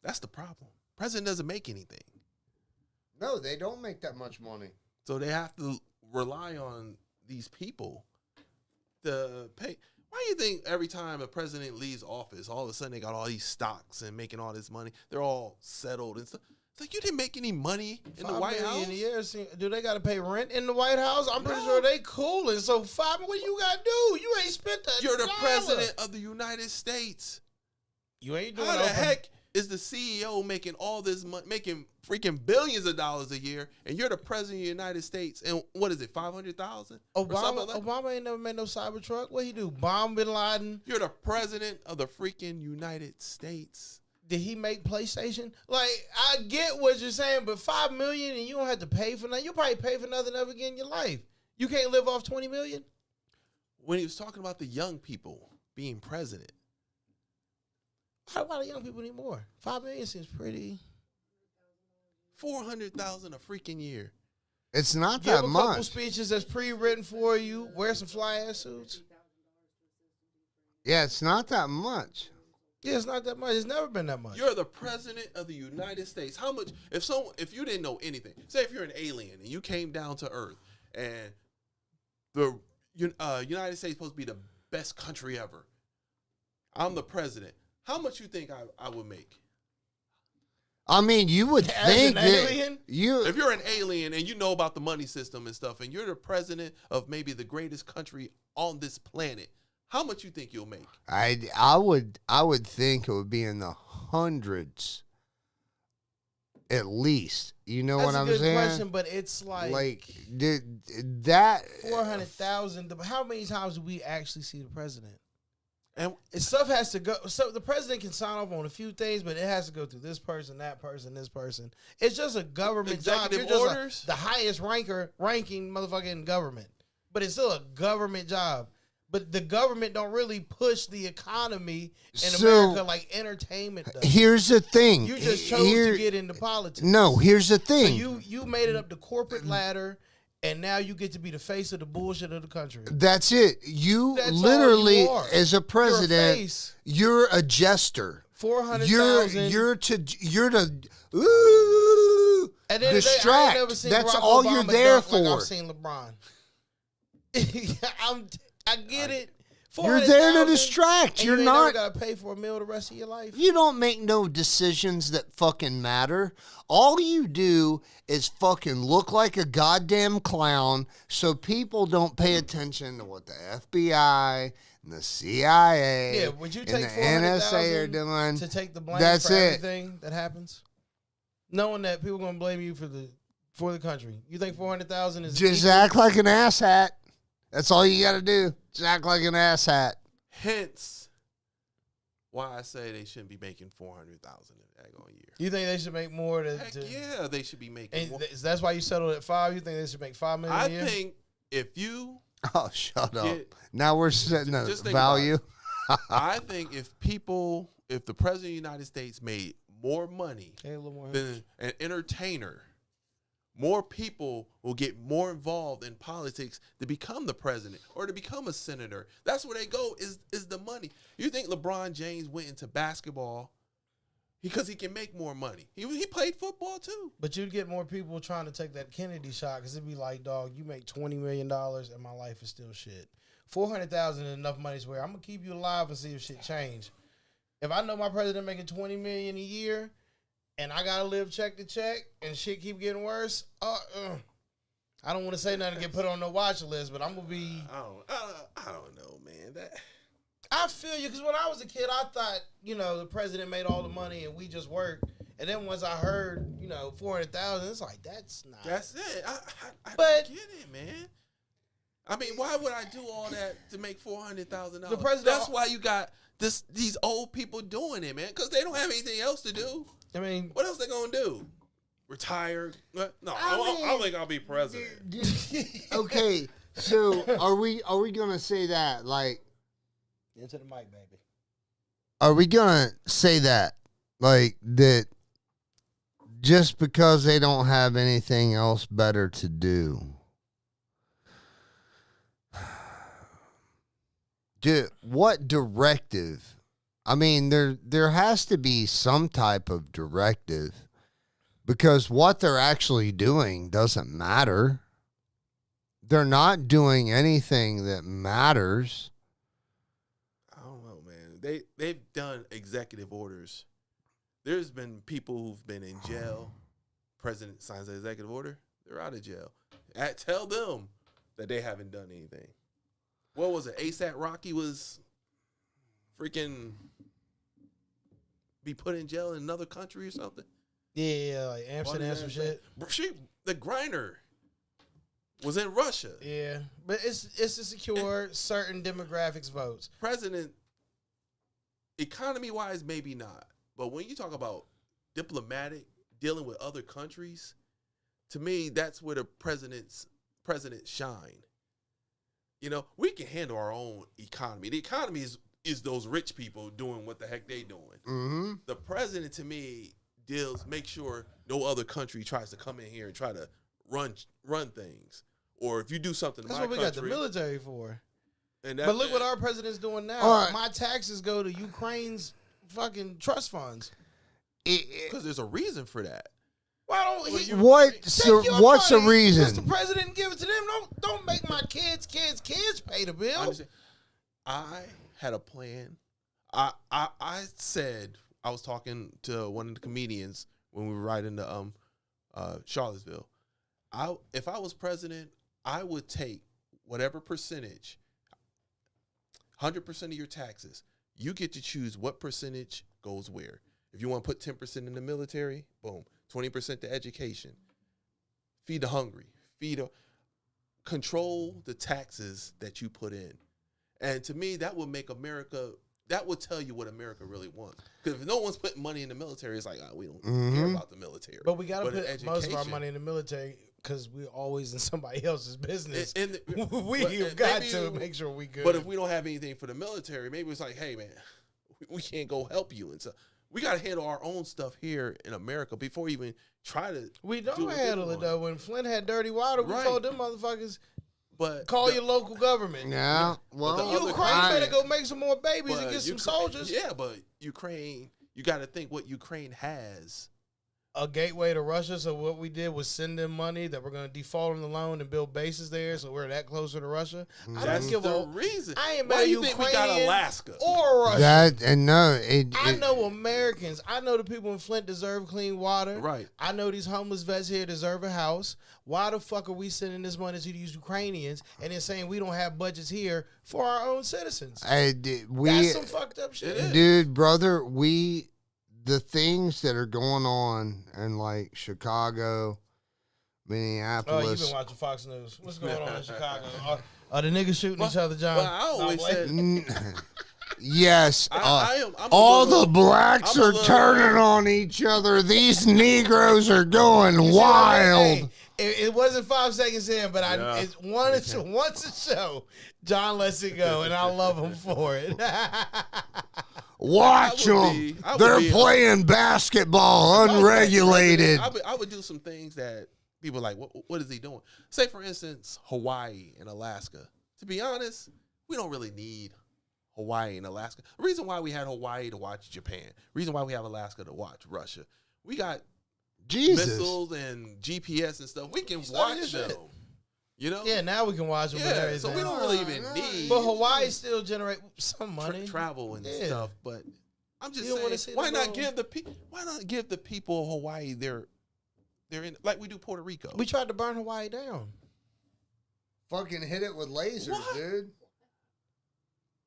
That's the problem. President doesn't make anything, No, they don't make that much money. so they have to rely on these people to pay. Why do you think every time a president leaves office, all of a sudden they got all these stocks and making all this money? They're all settled and stuff. It's like you didn't make any money in the $5 White million House. a year. Do they got to pay rent in the White House? I'm pretty No. sure they cooling. So what you got to do? You ain't spent that. You're the president of the United States. You ain't doing How the open- heck is the CEO making all this money, making freaking billions of dollars a year, and you're the president of the United States? And what is it, 500,000? Obama ain't never made no Cybertruck. What he do? Bomb Bin Laden? You're the president of the freaking United States. Did he make PlayStation? Like, I get what you're saying, but $5 million and you don't have to pay for nothing. You probably pay for nothing ever again in your life. You can't live off $20 million. When he was talking about the young people being president, Why do young people need more? $5 million seems pretty. $400,000 a freaking year. It's not Give that a couple much. speeches that's pre-written for you. Wear some fly ass suits. Yeah, it's not that much. Yeah, it's not that much. It's never been that much. You're the president of the United States. How much? If you didn't know anything, say if you're an alien and you came down to Earth, and the United States is supposed to be the best country ever. I'm the president. How much you think I would make? I mean, you would As think an that alien? If you're an alien and you know about the money system and stuff, and you're the president of maybe the greatest country on this planet, how much you think you'll make? I would think it would be in the hundreds, at least. You know That's what a I'm good saying? question, but it's like that 400,000. How many times do we actually see the president? And Stuff has to go. So the president can sign off on a few things, but it has to go through this person, that person, this person. It's just a government job. Executive You're just orders? the highest ranking motherfucker in government, but it's still a government job. But the government don't really push the economy in So, America like entertainment does. here's the thing. You just chose to get into politics. No, here's the So thing. you made it up the corporate ladder, and now you get to be the face of the bullshit of the country. That's it. You That's all literally, you are. as a president, face. you're a jester. 400,000. You're to ooh, At the end of the day, I ain't distract. never seen That's Barack all Obama you're there dunk like for. I've seen LeBron. I get it. You're there to 400,000, distract. and You're you ain't not. never gotta pay for a meal the rest of your life. You don't make no decisions that fucking matter. All you do is fucking look like a goddamn clown so people don't pay attention to what the FBI and the CIA Yeah, would you and take the NSA are 400,000 doing. to take the blame That's for it. everything that happens, knowing that people gonna blame you for the country? You think 400,000 is Just equal? act like an asshat. That's all you got to do. Just act like an asshat. hence why I say they shouldn't be making 400,000 a year. You think they should make more? Heck yeah, they should be making And more. that's why you settled at 5. You think they should make $5 million I a year? think if you, Oh, shut up. Get- Now we're setting a Just think about value. I think if the president of the United States made more money Hey, a little more. than an entertainer, more people will get more involved in politics to become the president or to become a senator. That's where they go is the money. You think LeBron James went into basketball because he can make more money? He played football too. But you'd get more people trying to take that Kennedy shot because it'd be like, dog, you make $20 million and my life is still shit. 400,000 is enough money to where I'm gonna keep you alive and see if shit change. If I know my president making $20 million a year and I gotta live check to check and shit keep getting worse, I don't want to say nothing to get put on the watch list, but I'm gonna be. I don't know, man. I feel you because when I was a kid, I thought the president made all the money and we just worked. And then once I heard 400,000, it's like that's not. That's it. I But- don't get it, man. I mean, why would I do all that to make $400,000? The president- That's why you got these old people doing it, man, because they don't have anything else to do. I mean, What else they gonna do? Retire? No, I don't think I'll be president. Okay, so are we gonna say that like? into the mic, baby. Are we gonna say that like that? Just because they don't have anything else better to do. Dude, what directive? I mean, there has to be some type of directive because what they're actually doing doesn't matter. They're not doing anything that matters. I don't know, man. They've done executive orders. There's been people who've been in jail. President signs an executive order. They're out of jail. Tell them that they haven't done anything. What was it? ASAP Rocky was freaking be put in jail in another country or something. Yeah, like Amsterdam, some shit. The grinder was in Russia. Yeah, but it's to secure certain demographics votes. President, economy wise, maybe not. But when you talk about diplomatic, dealing with other countries, to me, that's where the presidents shine. We can handle our own economy. The economy is those rich people doing what the heck they doing. Mm-hmm. The president, to me, make sure no other country tries to come in here and try to run things. Or if you do something in That's my what we country, got the military for. and But look what our president's doing now. All right. My taxes go to Ukraine's fucking trust funds. because there's a reason for that. Why don't he? What's Take your the money, reason? Mr. President, give it to them. Don't make my kids pay the I bill. understand. I had a plan. I said I was talking to one of the comedians when we were riding to Charlottesville. If I was president, I would take whatever percentage, 100% of your taxes. You get to choose what percentage goes where. If you want to put 10% in the military, boom. 20% to education. Feed the hungry. Control the taxes that you put in. And to me, that would make America, that would tell you what America really wants. Because if no one's putting money in the military, it's like, we don't care about the military. But we got to put most of our money in the military because we're always in somebody else's business. We got to make sure we good. But if we don't have anything for the military, maybe it's like, hey, man, we can't go help you. And so we got to handle our own stuff here in America before we even try to. We don't handle it, though. When Flint had dirty water, we told them motherfuckers, but call your local government. Yeah. Well, Ukraine better go make some more babies and get some soldiers. Yeah, but Ukraine, you got to think what Ukraine has. A gateway to Russia. So what we did was send them money that we're going to default on the loan and build bases there. So we're that closer to Russia. That's the reason. I ain't Why mad do you think we got Alaska or Russia? I know Americans. I know the people in Flint deserve clean water. Right. I know these homeless vets here deserve a house. Why the fuck are we sending this money to these Ukrainians and then saying we don't have budgets here for our own citizens? That's some fucked up shit. Dude, brother, the things that are going on in like Chicago, Minneapolis. Oh, you've been watching Fox News. What's going on in Chicago? Are the niggas shooting each other, John? Well, I always said, yes. I'm all the blacks are turning on each other. These Negroes are going wild. It wasn't 5 seconds in, but once a show, John lets it go, and I love him for it. Watch them. They're playing basketball unregulated. I would do some things that people are like, what is he doing? Say, for instance, Hawaii and Alaska. To be honest, we don't really need Hawaii and Alaska. The reason why we had Hawaii to watch Japan, reason why we have Alaska to watch Russia, we got missiles and GPS and stuff. We can watch them. You know? Yeah, now we can watch them. Yeah, so we don't really even need. But Hawaii still generate some money, travel and stuff. But I'm just saying, why not give the people of Hawaii their in like we do Puerto Rico? We tried to burn Hawaii down. Fucking hit it with lasers, dude.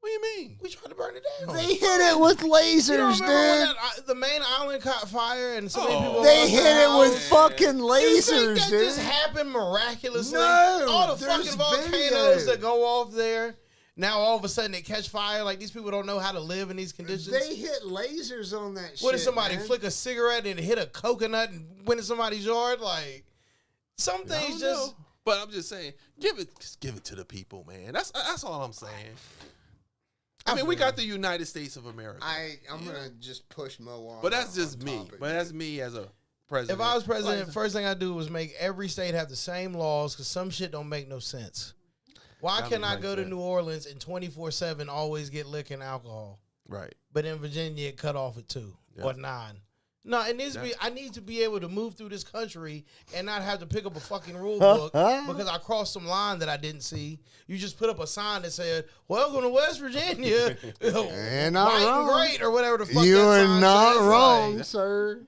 What do you mean? We tried to burn it down. They hit it with lasers, dude. The main island caught fire, and so many people. They hit it with fucking lasers, that dude. Just happened miraculously. No, all the fucking volcanoes that go off there. Now all of a sudden they catch fire. Like these people don't know how to live in these conditions. They hit lasers on that shit. What if somebody flick a cigarette and hit a coconut and went in somebody's yard? Like some things just. But I'm just saying, give it to the people, man. That's all I'm saying. I mean, we got the United States of America. I'm gonna just push Mo on. But that's just me. But that's me as a president. If I was president, first thing I'd do was make every state have the same laws because some shit don't make no sense. Why can I go to New Orleans and 24/7 always get liquor and alcohol? Right. But in Virginia, it cut off at 2 or 9. No, it needs to be. I need to be able to move through this country and not have to pick up a fucking rule book because I crossed some line that I didn't see. You just put up a sign that said, "Welcome to West Virginia," and white and great, or whatever the fuck. You that are sign not says. wrong, Like, sir.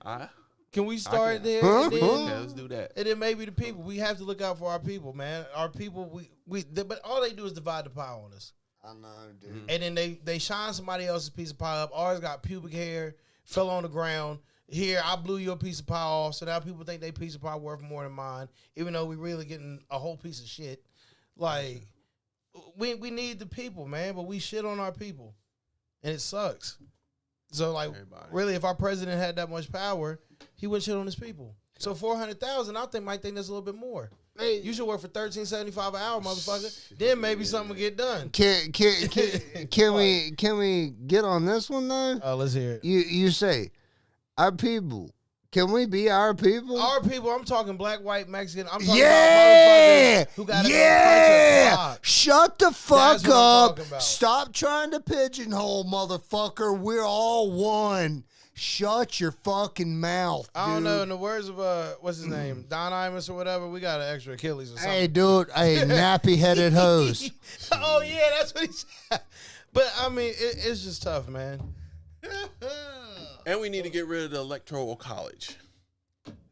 Can we start there? And then, okay, let's do that. And then maybe the people. We have to look out for our people, man. Our people. But all they do is divide the pie on us. I know, dude. And then they shine somebody else's piece of pie up. Ours got pubic hair, fell on the ground. Here, I blew your piece of pie off, so now people think they piece of pie worth more than mine, even though we really getting a whole piece of shit. Like, we need the people, man, but we shit on our people, and it sucks. So, like, really, if our president had that much power, he wouldn't shit on his people. So 400,000, I might think that's a little bit more. Hey, you should work for $13.75 an hour, motherfucker. Then maybe something will get done. Can we get on this one though? Let's hear it. You say. Our people. Can we be our people? Our people. I'm talking black, white, Mexican. I'm talking about motherfuckers who got to go punch a clock. Shut the fuck up. Stop trying to pigeonhole, motherfucker. We're all one. Shut your fucking mouth, dude. I don't know. In the words of what's his name, Don Imus or whatever, we got an extra Achilles or something. Hey, dude. Hey, nappy-headed hose. Oh yeah, that's what he said. But I mean, it's just tough, man. And we need to get rid of the electoral college.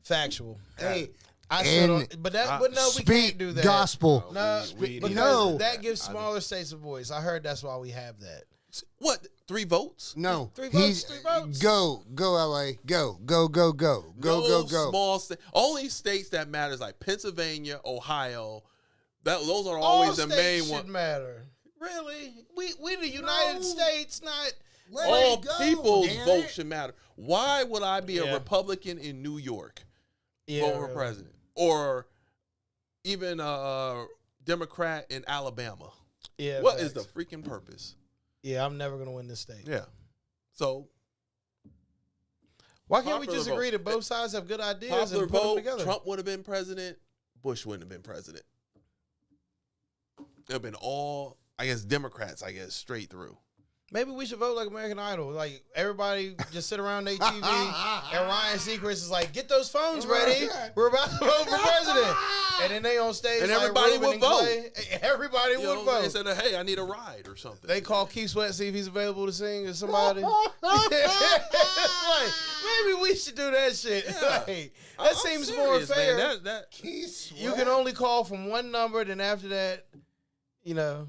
Factual. Hey, I still and don't, but no, we speak can't do that. gospel. No, We- because No. that gives smaller states a voice. I heard that's why we have that. What? 3 votes? No, Three votes, 3 votes. Go, LA, go, No go. small state. Only states that matters like Pennsylvania, Ohio. Those are All always the states main should ones. matter. Really? We the United States, not. All people's damn votes it. should matter. Why would I be a Yeah. Republican in New York Yeah, voting for really. president, or even a Democrat in Alabama? Yeah. What is facts. the freaking purpose? Yeah, I'm never gonna win this state. Yeah. So Why can't we Popular just vote. agree that both sides have good ideas popular and put them vote, together? Trump would have been president. Bush wouldn't have been president. It'd have been all, I guess, Democrats, straight through. Maybe we should vote like American Idol. Like everybody just sit around their TV, and Ryan Seacrest is like, "Get those phones ready. We're about to vote for president." And then they on stage, And like everybody Ruben would and vote. Clay. Everybody You would know, vote. they said, "Hey, I need a ride" or something. They call Keith Sweat, see if he's available to sing or somebody. like, maybe we should do that shit. Yeah. Like, I'm that seems more serious, fair. man. That You can only call from one number, then after that, yeah.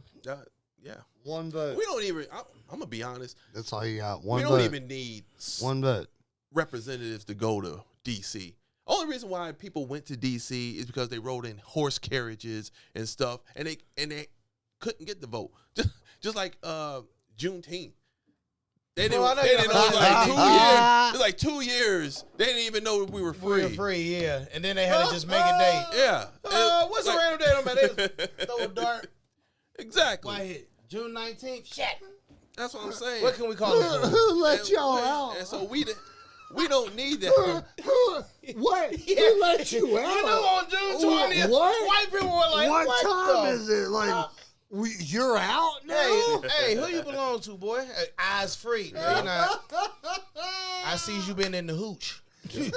One vote. We don't even. I'm gonna be honest. That's all you got. One We vote. don't even need One vote. representatives to go to D.C. Only reason why people went to D.C. is because they rode in horse carriages and stuff, and they couldn't get the vote. Just like Juneteenth. They didn't. Well, I know They you didn't got know like 2 years. It was like 2 years. They didn't even know we were free. we were free, yeah. And then they had to just make a date. Yeah. What's a random date on that? They just throw a dart. Exactly. Why hit? June 19th? Shit. That's what I'm saying. What can we call it for? Who let And- y'all out? And so we don't need that. What? Who let you You know, out? on June 20th, What? white people were like, What time the is it? Like, you're out now? Hey, who you belong to, boy? Eyes free. You know, I see you been in the hooch. and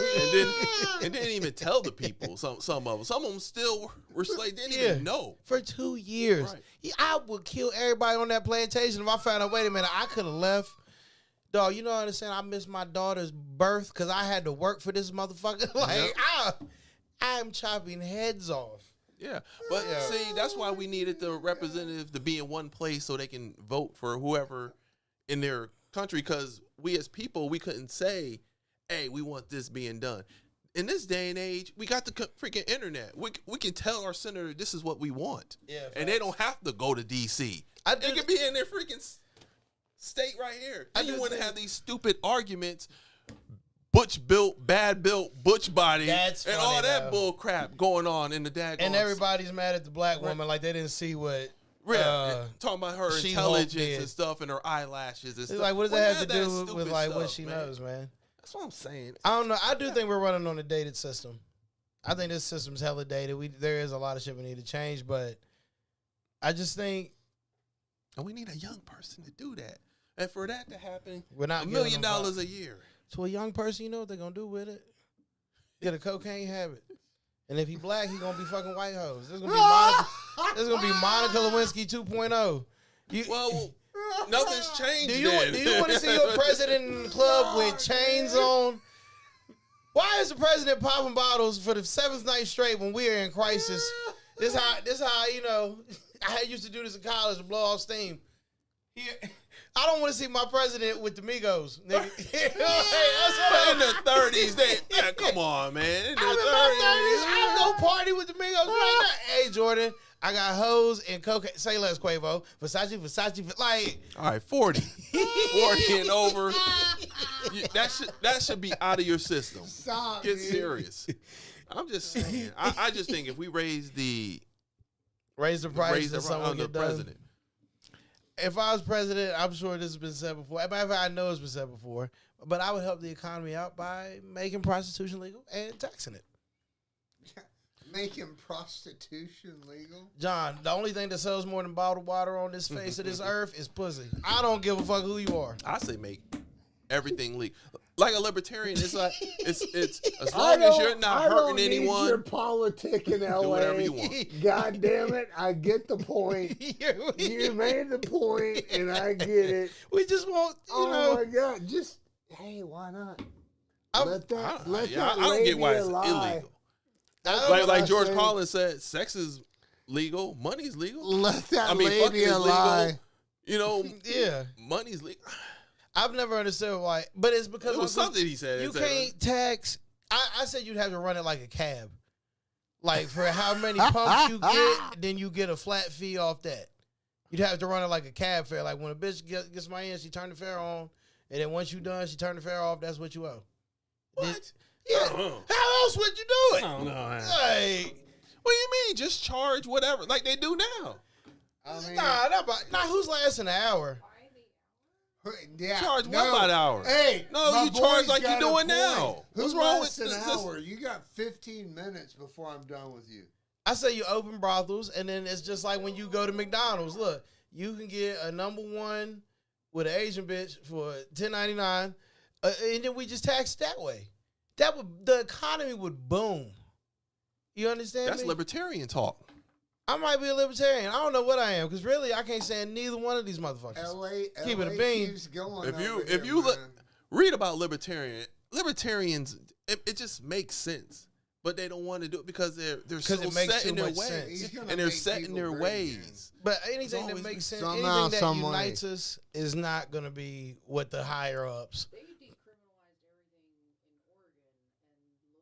didn't even tell the people. Some of them still were slaves. Didn't even know. For 2 years. Right. Yeah, I would kill everybody on that plantation if I found out, wait a minute, I could have left. Dog, you know what I'm saying? I missed my daughter's birth because I had to work for this motherfucker. Like, I'm chopping heads off. Yeah, but see, that's why we needed the representative to be in one place so they can vote for whoever in their country. Because we as people, we couldn't say, "Hey, we want this being done." In this day and age, we got the freaking internet. We can tell our senator this is what we want, and they don't have to go to D.C. They can be in their freaking state right here. And you wouldn't have these stupid arguments. Butch built, bad built, Butch body, That's and funny, all that though. bull crap going on in the daggone. And everybody's mad at the black woman like they didn't see what talking about her She-Hulk intelligence did. and stuff and her eyelashes and It's stuff. like, what does Well, that have to that do with stupid like what stuff, she man. knows, man? That's what I'm saying. I don't know. I do think we're running on a dated system. I think this system's hella dated. There is a lot of shit we need to change, but I just think And we need a young person to do that. And for that to happen, we're not $1 giving million them a year. to a young person. You know what they're gonna do with it? Get a cocaine habit. And if he black, he gonna be fucking white hoes. This is gonna be Monica Lewinsky 2.0. Well, nothing's changed. Do you want to see your president in the club with chains on? Why is the president popping bottles for the 7th night straight when we are in crisis? This how you know. I used to do this in college to blow off steam. I don't want to see my president with the Migos, nigga. In the 30s, come on, man. In the I'm in my 30s. I go party with the Migos right now. Hey, Jordan, I got hoes and cocaine. Say less, Quavo. Versace. Like, all right, 40. 40 and over. That should be out of your system. Stop, Get dude. serious. I'm just saying. I just think if we raise the price of someone on the get done. president. If I was president, I'm sure this has been said before. As a matter of fact, I know it's been said before. But I would help the economy out by making prostitution legal and taxing it. Making prostitution legal? John, the only thing that sells more than bottled water on this face of this earth is pussy. I don't give a fuck who you are. I say make everything legal. Like a libertarian, it's like it's as long as you're not hurting anyone. You're politicking LA. Do whatever you want. God damn it! I get the point. You made the point, and I get it. We just want, you Oh know. my God! Just hey, why not? Let that I don't get why it's lie. illegal. I Like George say- Carlin said, sex is legal, money's legal. Let that I mean, fucking is labia legal. lie. You know, Yeah. money's legal. I've never understood why, but it's because It was something he said. you It said, can't tax. I said you'd have to run it like a cab. Like for how many pumps you get, then you get a flat fee off that. You'd have to run it like a cab fare. Like when a bitch gets my in, she turn the fare on, and then once you done, she turn the fare off. That's what you owe. What? Yeah. Uh-uh. How else would you do it? I don't know. Man. Like, What do you mean? Just charge whatever, like they do now. I mean, nah. Who's lasting an hour? yeah, Charge what by the hour? Hey, No, my you charge boy's like you got a doing point. now. Who What's wrong with lasts an this? hour? You got 15 minutes before I'm done with you. I say you open brothels, and then it's just like when you go to McDonald's. Look, you can get a number one with an Asian bitch for $10.99, and then we just tax it that way. The economy would boom. You understand That's me? libertarian talk. I might be a libertarian. I don't know what I am because really I can't stand neither one of these motherfuckers. Keep it a bean. keeps going. If you read about libertarians, it just makes sense, but they don't want to do it because they're so it makes set too in their much ways, sense. and they're set in their ways. But anything that always makes sense, somehow, anything that some way. unites us is not going to be what the higher ups. They decriminalized everything in Oregon and look at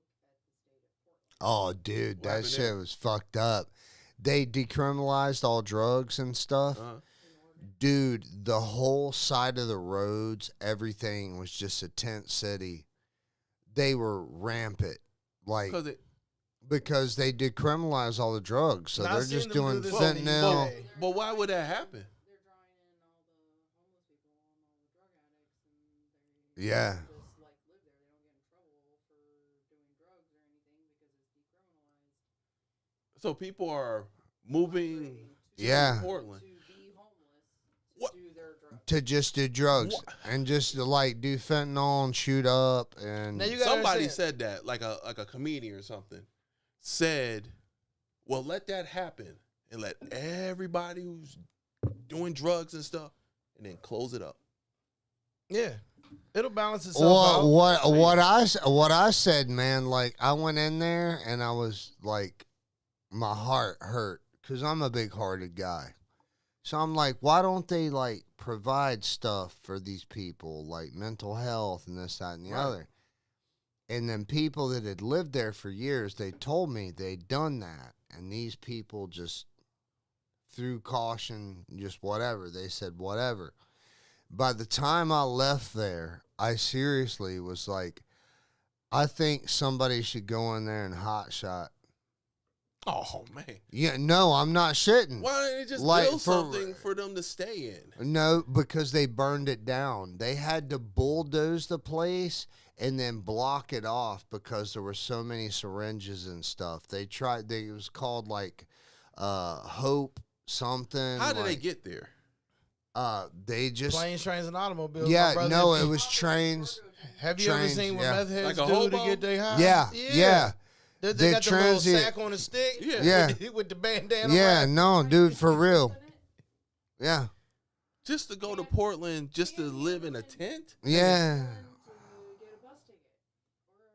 the state of Portland. Oh, dude, What that happened shit there? was fucked up. They decriminalized all drugs and stuff. Uh-huh. Dude, the whole side of the roads, everything was just a tent city. They were rampant, like because they decriminalized all the drugs, so Now, they're I've seen just them doing do this on the fentanyl. UK. But why would that happen? They're drawing in all the homeless people and all the drug addicts, and Yeah. just like live there. They don't get in trouble for doing drugs or anything because it's decriminalized. So people are moving to Yeah. Portland. To be homeless, to What? do their drugs. To just do drugs and just to like do fentanyl and shoot up and Now you gotta Somebody understand- said that, like a comedian or something, said, "Well, let that happen and let everybody who's doing drugs and stuff, and then close it up." Yeah, it'll balance itself Well, out. what I said, man, like I went in there and I was like, my heart hurt because I'm a big-hearted guy. So I'm like, why don't they like provide stuff for these people, like mental health and this, that, and the Right. other? And then people that had lived there for years, they told me they'd done that, and these people just threw caution, just whatever. They said whatever. By the time I left there, I seriously was like, I think somebody should go in there and hot shot. Oh man, Yeah, no, I'm not shitting. why didn't they just Like, build something for them to stay in? No, because they burned it down. They had to bulldoze the place and then block it off because there were so many syringes and stuff. It was called like Hope something. How did they like, get there? They just Planes, trains, and automobiles. yeah, My brother, no, if it you- was trains. Have you ever trains, seen what yeah. meth heads Like a do hobo? to get their high? Yeah. They They're got the little transient- sack on a stick. Yeah. with the bandana. Yeah, wrapped. no, dude, for real. Yeah. Just to go to Portland, just to live in a tent? Yeah. To get a bus ticket or a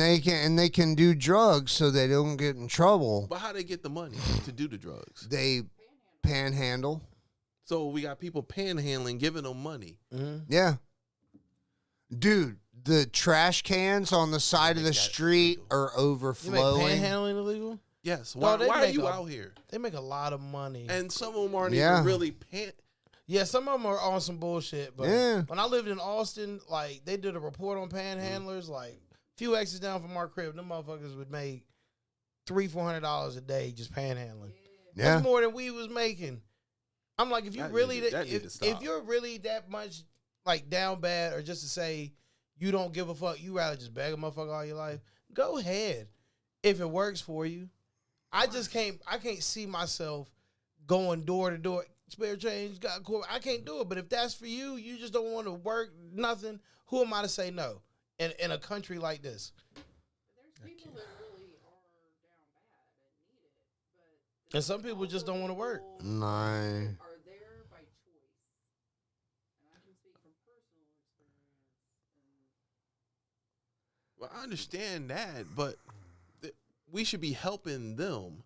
train ticket. And they can do drugs so they don't get in trouble. But how they get the money to do the drugs? They panhandle. So we got people panhandling, giving them money. Mm-hmm. Yeah. Dude, the trash cans on the side of the Make that street illegal. are You make overflowing. panhandling illegal? Yes. No, Why, they why are make you a- out here? They make a lot of money. And some of them aren't Yeah. even really Yeah, some of them are on some bullshit. But Yeah. when I lived in Austin, like they did a report on panhandlers. Like a few exits down from our crib, them motherfuckers would make $300-$400 a day just panhandling. Yeah. That's more than we was making. I'm like, if you That really, need to- that need to if stop. you're really that much like down bad, or just to say you don't give a fuck, you rather just beg a motherfucker all your life. Go ahead, if it works for you. I can't see myself going door to door. Spare change, got court. I can't do it. But if that's for you, you just don't want to work nothing. Who am I to say no? In a country like this, There's people that really are down bad and need it, but and some people just don't want to work. No. are there by choice. And I can speak from personal experience. Well, I understand that, but we should be helping them.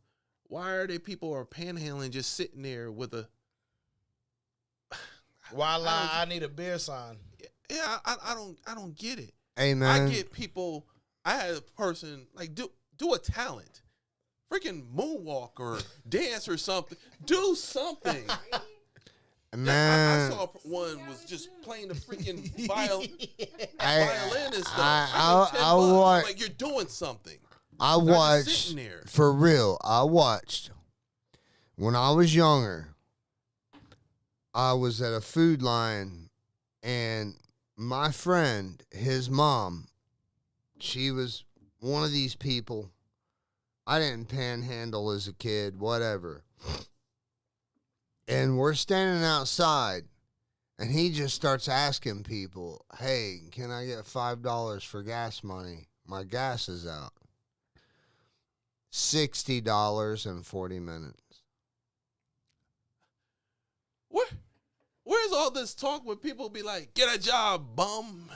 Why are they people are panhandling just sitting there with a? Why lie? I need a beer sign. Yeah, I don't get it. Hey, man. I get people. I had a person like do a talent, freaking moonwalk or dance or something. Do something. Man, I saw one was just playing the freaking violin and stuff. I I'm like, you're doing something. I Not just watched, sitting there. for real, I watched, when I was younger, I was at a food line, and my friend, his mom, she was one of these people. I didn't panhandle as a kid, whatever. And we're standing outside, and he just starts asking people, hey, can I get $5 for gas money? My gas is out. $60 in 40 minutes. Where's all this talk when people be like, get a job, bum?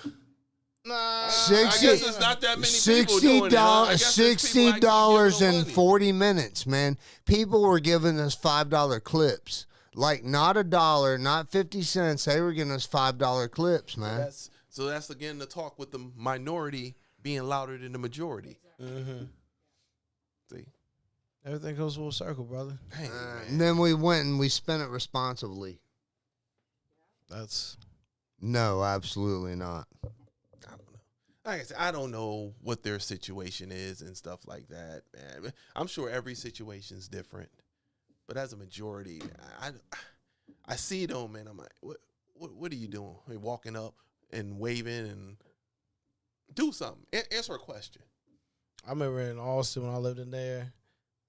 Nah, I 60 guess it's not that many people doing it. I guess there's people actually $60 giving them in money. 40 minutes, man. People were giving us $5 clips. Like, not $1, not 50 cents. They were giving us $5 clips, man. So that's again the talk with the minority being louder than the majority. Mm-hmm. See, Everything goes full circle, brother. dang, And then we went and we spent it responsibly. That's No, absolutely not. I don't know. Like I said, I don't know what their situation is and stuff like that, man. I'm sure every situation's different, but as a majority, I see them, man. I'm like, what are you doing? You're walking up and waving and do something. Answer a question. I remember in Austin when I lived in there.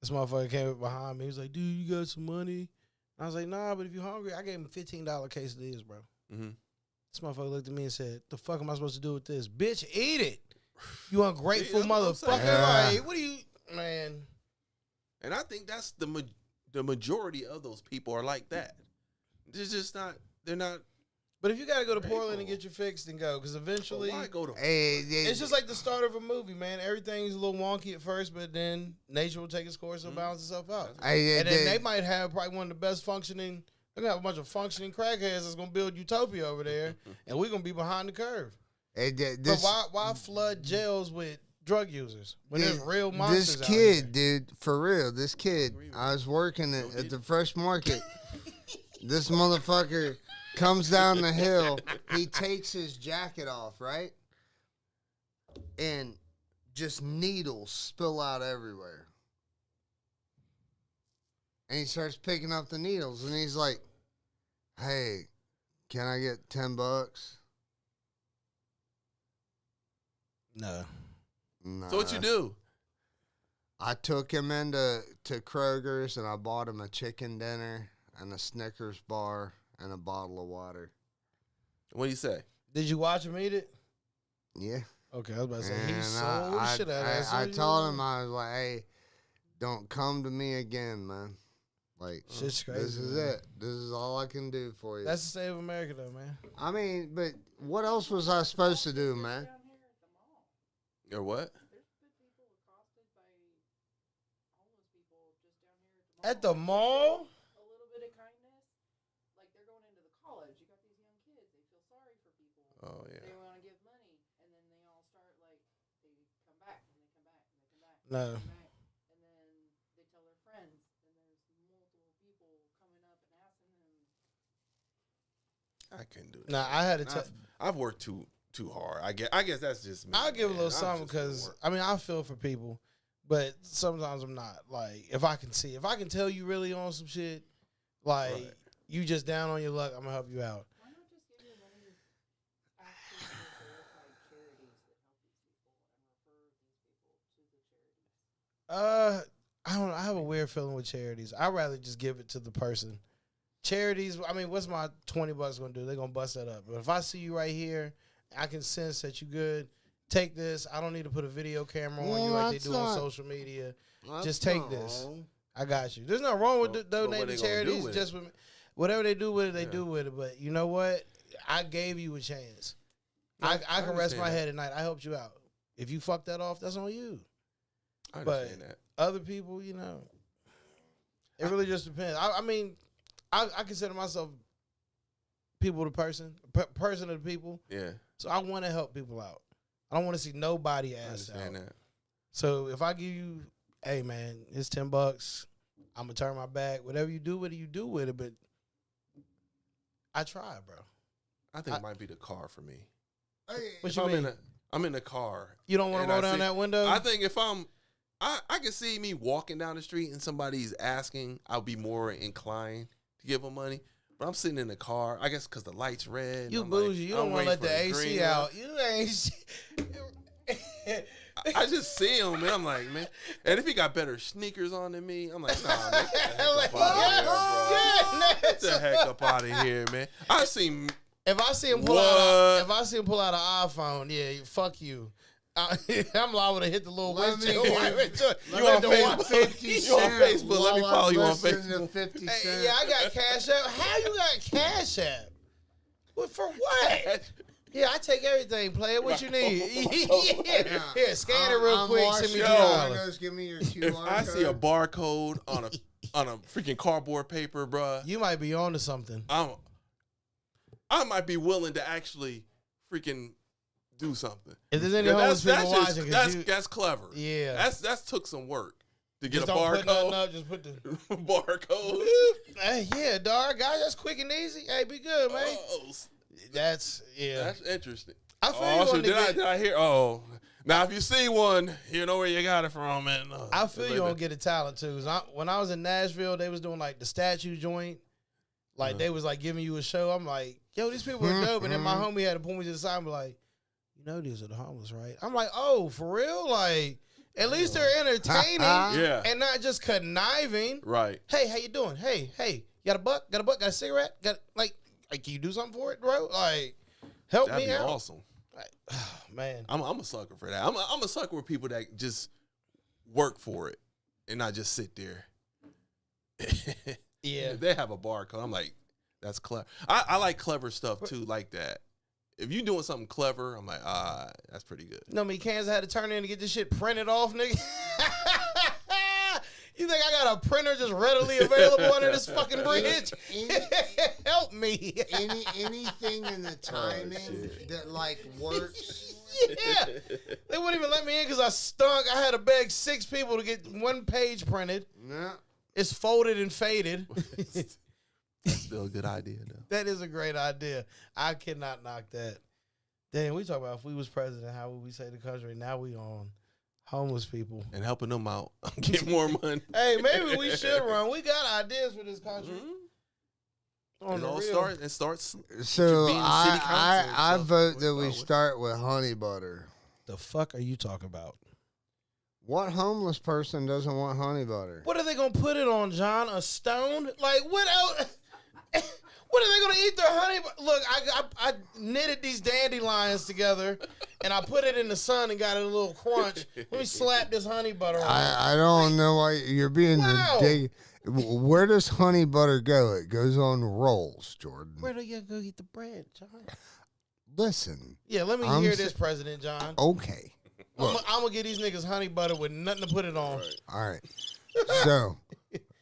This motherfucker came up behind me. He was like, dude, you got some money? And I was like, nah, but if you're hungry, I gave him $15 quesadillas, bro. Mm-hmm. This motherfucker looked at me and said, the fuck am I supposed to do with this? Bitch, eat it. You ungrateful See, that's what I'm saying. motherfucker. Yeah. Like, what are you, man? And I think that's the majority of those people are like that. They're just not. They're not. But if you got to go to Grateful. Portland and get your fix, then go. Because eventually, Why go to? Hey, it's just like the start of a movie, man. Everything's a little wonky at first, but then nature will take its course and balance itself out. And then they might have probably one of the best functioning. They're going to have a bunch of functioning crackheads that's going to build utopia over there, and we're going to be behind the curve. this, But why flood jails with drug users when there's real monsters This out kid, here? dude, for real, this kid, I was working at the Fresh Market. This motherfucker comes down the hill. He takes his jacket off, right? And just needles spill out everywhere. And he starts picking up the needles, and he's like, hey, can I get $10? No. Nah. So what you do? I took him into Kroger's, and I bought him a chicken dinner and a Snickers bar and a bottle of water. What do you say? Did you watch him eat it? Yeah. Okay, I was about to say, he And sold the shit out of that. I told him, I was like, hey, don't come to me again, man. Like, Shit's crazy. this is man. it. This is all I can do for you. That's the state of America, though, man. I mean, but what else was I supposed to do, man? Down here at the mall. Or what? There's been people accosted by homeless people just down here At the mall? A little bit of kindness. Like they're going into the college. You got these young kids. They feel sorry for people. Oh yeah. They want to give money. And then they all start like, they come back and they come back and they come back. And No. they come back. And then they tell their friends. And there's multiple people coming up and asking them. I couldn't do that. Nah, I had to tell. I've worked too hard. I guess that's just me. I'll give a man. little I'm something just gonna because, work. I mean, I feel for people, but sometimes I'm not. Like, if I can tell you really on some shit, like, Right. you just down on your luck, I'm going to help you out. Why not just give your money actually to verified charities that help these people and refer these people to the charities? I don't know. I have a weird feeling with charities. I'd rather just give it to the person. Charities, I mean, what's my $20 going to do? They're going to bust that up. But if I see you right here, I can sense that you good. Take this. I don't need to put a video camera on you like they do on social media. Just take this. I got you. There's nothing wrong with But what donating they to gonna do charities. with Just with whatever they do with it, they Yeah. do with it. But you know what? I gave you a chance. No, I I can rest my understand head at night. I helped you out. If you fuck that off, that's on you. I But understand that. other people, you know, it really just depends. I mean, I consider myself people to person, person to the people. Yeah, So I want to help people out. I don't want to see nobody I ass out. understand that. So if I give you, hey man, it's $10, I'm gonna turn my back. Whatever you do with it, you do with it. But I try, bro. I think it might be the car for me. What If you mean? I'm in the car. You don't want and to I roll down see- that window? I think if I can see me walking down the street and somebody's asking, I'll be more inclined to give them money. But I'm sitting in the car, I guess because the light's red. You I'm like, bougie. You I'm don't want to let waiting the for AC green out. You ain't. I just see him, and I'm like, man. And if he got better sneakers on than me, I'm like, nah, man, get the heck up out of here, bro. Get the heck up out of here, man. I've seen. If I see him pull out, an iPhone, yeah, fuck you. I'm liable to hit the little Let me windshield. get- You on Facebook? You on Facebook? Let me follow you on Listen to Facebook. 50 Hey, Cent. yeah, I got Cash App. How you got Cash App? What for what? Yeah, I take everything. Play it. What you need? Yeah, scan it real I'm quick. washing Send me your $2. windows. Give me your QR If I see a code. barcode on a freaking cardboard paper, bruh, You might be on to something. I might be willing to actually freaking do something. If there's any Yeah, homeless people just- watching, 'cause that's clever. yeah, That's took some work to get just a don't put nothing barcode. up. Just put the. Barcode. Hey, yeah, dog, guys, that's quick and easy. Hey, be good, man. Oh, That's that's interesting. I feel Oh, you so on the did I hear? Oh, now if you see one, you know where you got it from, man. I feel you on Get a Talent too. 'Cause when I was in Nashville, they was doing like the statue joint. Like they was like giving you a show. I'm like, yo, these people are dope. And then my homie had to pull me to the side and be like, you know these are the homeless, right? I'm like, oh, for real? Like, at least they're entertaining Yeah. and not just conniving. Right. Hey, how you doing? Hey, you got a buck? Got a buck? Got a cigarette? Got like can you do something for it, bro? Like, help That'd me be out. awesome. Like, oh, man. I'm a sucker for that. I'm a sucker with people that just work for it and not just sit there. Yeah. If they have a barcode, I'm like, that's clever. I like clever stuff too, like that. If you doing something clever, I'm like, that's pretty good. You know how many cans I had to turn in to get this shit printed off, nigga? You think I got a printer just readily available under this fucking bridge? Help me. Anything in the timing shit. that like works. Yeah. They wouldn't even let me in because I stunk. I had to beg 6 people to get 1 page printed. No. It's folded and faded. That's still a good idea, though. That is a great idea. I cannot knock that. Damn, we talk about if we was president, how would we say the country? Now we on homeless people. And helping them out, get more money. Hey, maybe we should run. We got ideas for this country. Mm-hmm. On It the all real. starts. So being in city council I and stuff. vote that we What- start with honey butter. The fuck are you talking about? What homeless person doesn't want honey butter? What are they gonna put it on, John? A stone? Like what else? What are they gonna eat their honey? Look, I knitted these dandelions together, and I put it in the sun and got it a little crunch. Let me slap this honey butter on. I don't know why you're being Wow. ridiculous. Where does honey butter go? It goes on rolls, Jordan. Where do you go eat the bread, John? Listen, Yeah, let me I'm hear s- this, President John. okay. I'm Look, gonna get these niggas honey butter with nothing to put it on. all right. So,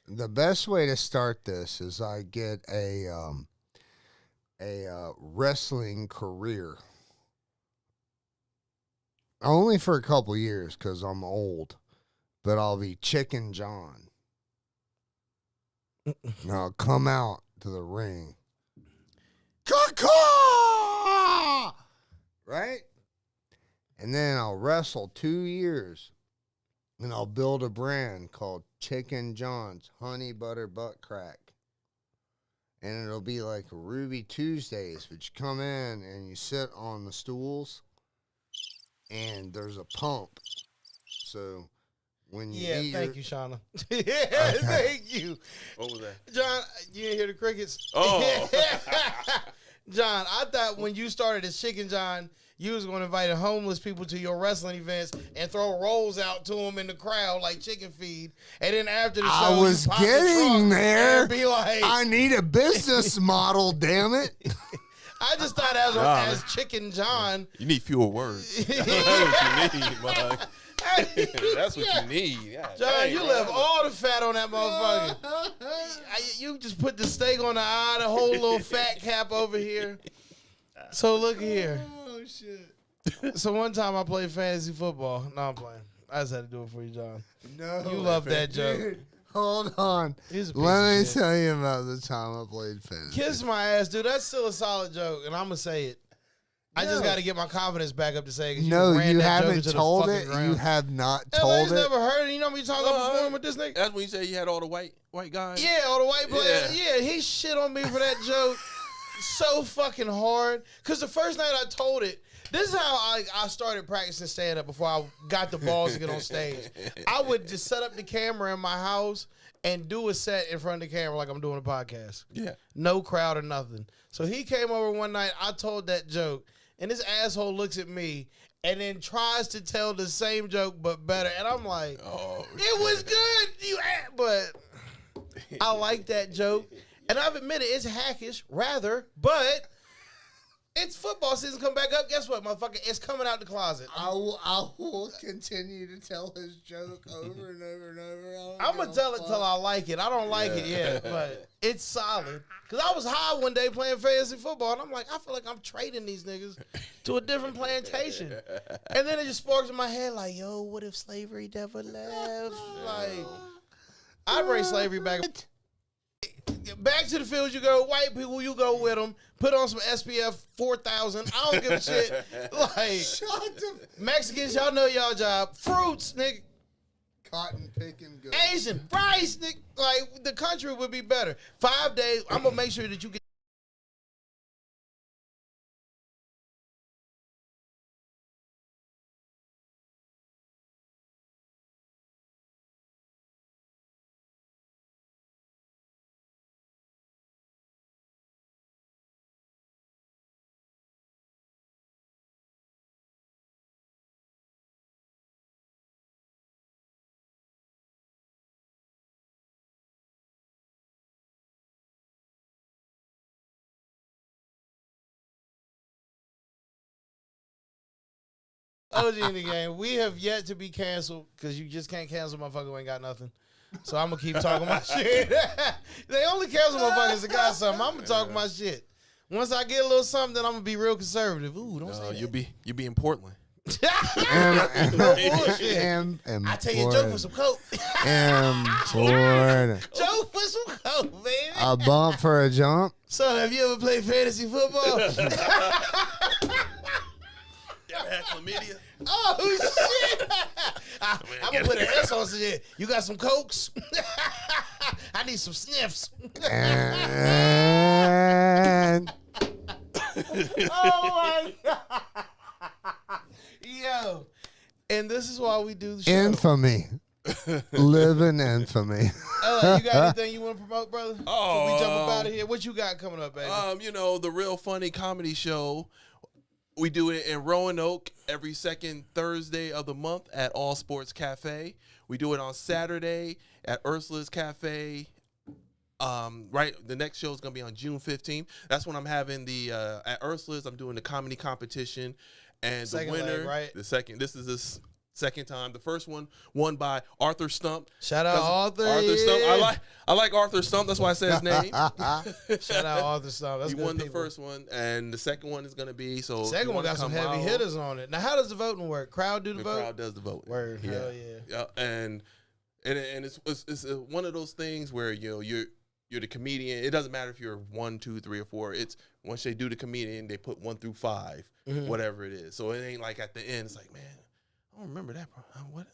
the best way to start this is I get a wrestling career. Only for a couple years because I'm old, but I'll be Chicken John. Now I'll come out to the ring. Caw-caw! Right? And then I'll wrestle 2 years. And I'll build a brand called Chicken John's Honey Butter Butt Crack. And it'll be like Ruby Tuesdays, but you come in and you sit on the stools and there's a pump. So when you Yeah, eat thank your- you, Shauna. Yeah, thank you. What was that? John, you didn't hear the crickets? Oh. John, I thought when you started as Chicken John, you was going to invite homeless people to your wrestling events and throw rolls out to them in the crowd like chicken feed. And then after the show, I was you pop the getting trunk there. and be like, I need a business model, damn it. I just thought as, Nah, as Chicken John. You need fewer words. That's what you need, man. That's what you need. God, John, dang, you bro. left all the fat on that motherfucker. You just put the steak on the eye, the whole little fat cap over here. So look here. Oh shit. So one time I played fantasy football. No, I'm playing. I just had to do it for you, John. No. You love that joke. Dude, hold on. He's a piece Let of me shit. tell you about the time I played fantasy. Kiss my ass, dude. That's still a solid joke, and I'm gonna say it. I just No. got to get my confidence back up to say it. 'Cause No, ran you that joke haven't into the told fucking it. ground. You have not LA's told it. never heard it. You know me talking about performing with this nigga? That's when you say you had all the white guys. Yeah, all the white players. Yeah. Yeah, he shit on me for that joke so fucking hard. Because the first night I told it, this is how I started practicing stand-up before I got the balls to get on stage. I would just set up the camera in my house and do a set in front of the camera like I'm doing a podcast. Yeah. No crowd or nothing. So he came over one night, I told that joke, and this asshole looks at me and then tries to tell the same joke but better. And I'm like, Oh, it was good, but I like that joke. And I've admitted it's hackish, rather, but it's football season come back up. Guess what, motherfucker? It's coming out the closet. I will continue to tell his joke over and over and over. I'm going to tell it till I like it. I don't like it yet, but it's solid. Because I was high one day playing fantasy football, and I'm like, I feel like I'm trading these niggas to a different plantation. And then it just sparks in my head like, yo, what if slavery never left? Like, I'd bring slavery back. Back to the field you go. White people, you go with them. Put on some SPF 4000. I don't give a shit. Like, Shut the Mexicans, y'all know y'all job. Fruits, nigga. cotton picking good. Asian, rice, nigga. Like, the country would be better. 5 days, I'm going to make sure that you get. OG in the game. We have yet to be canceled because you just can't cancel motherfucker who ain't got nothing. So I'm gonna keep talking my shit. They only cancel motherfuckers that got something. I'm gonna talk my shit. Once I get a little something, then I'm gonna be real conservative. Ooh, don't say that. you'll be in Portland. No bullshit. I take a joke for some coke. Important. Joke for some coke, baby. A bump for a jump. So have you ever played fantasy football? You ever had chlamydia? Oh shit! I'm gonna put an S on some shit. You got some cokes? I need some sniffs. And Oh my god! Yo, and this is why we do the show. infamy. Live in infamy. You got anything you want to promote, brother? Before we jump up out Oh, of here, what you got coming up, baby? The Real Funny Comedy Show. We do it in Roanoke every second Thursday of the month at All Sports Cafe. We do it on Saturday at Ursula's Cafe. The next show is going to be on June 15th. That's when I'm having at Ursula's, I'm doing the comedy competition. And Second the winner, leg, right? this is the second time. The first one won by Arthur Stump. Shout out Arthur. Arthur Stump. Yeah. I like Arthur Stump. That's why I said his name. Shout out Arthur Stump. That's He good won the people. first one, and the second one is going to be so. Second one got some heavy hitters on it. Now, how does the voting work? Crowd do the The vote? crowd does the vote. Word. Hell yeah. And it's one of those things where you're the comedian. It doesn't matter if you're 1, 2, 3, or 4. It's once they do the comedian, they put 1 through 5, whatever it is. So it ain't like at the end, it's like, man, I don't remember that. What?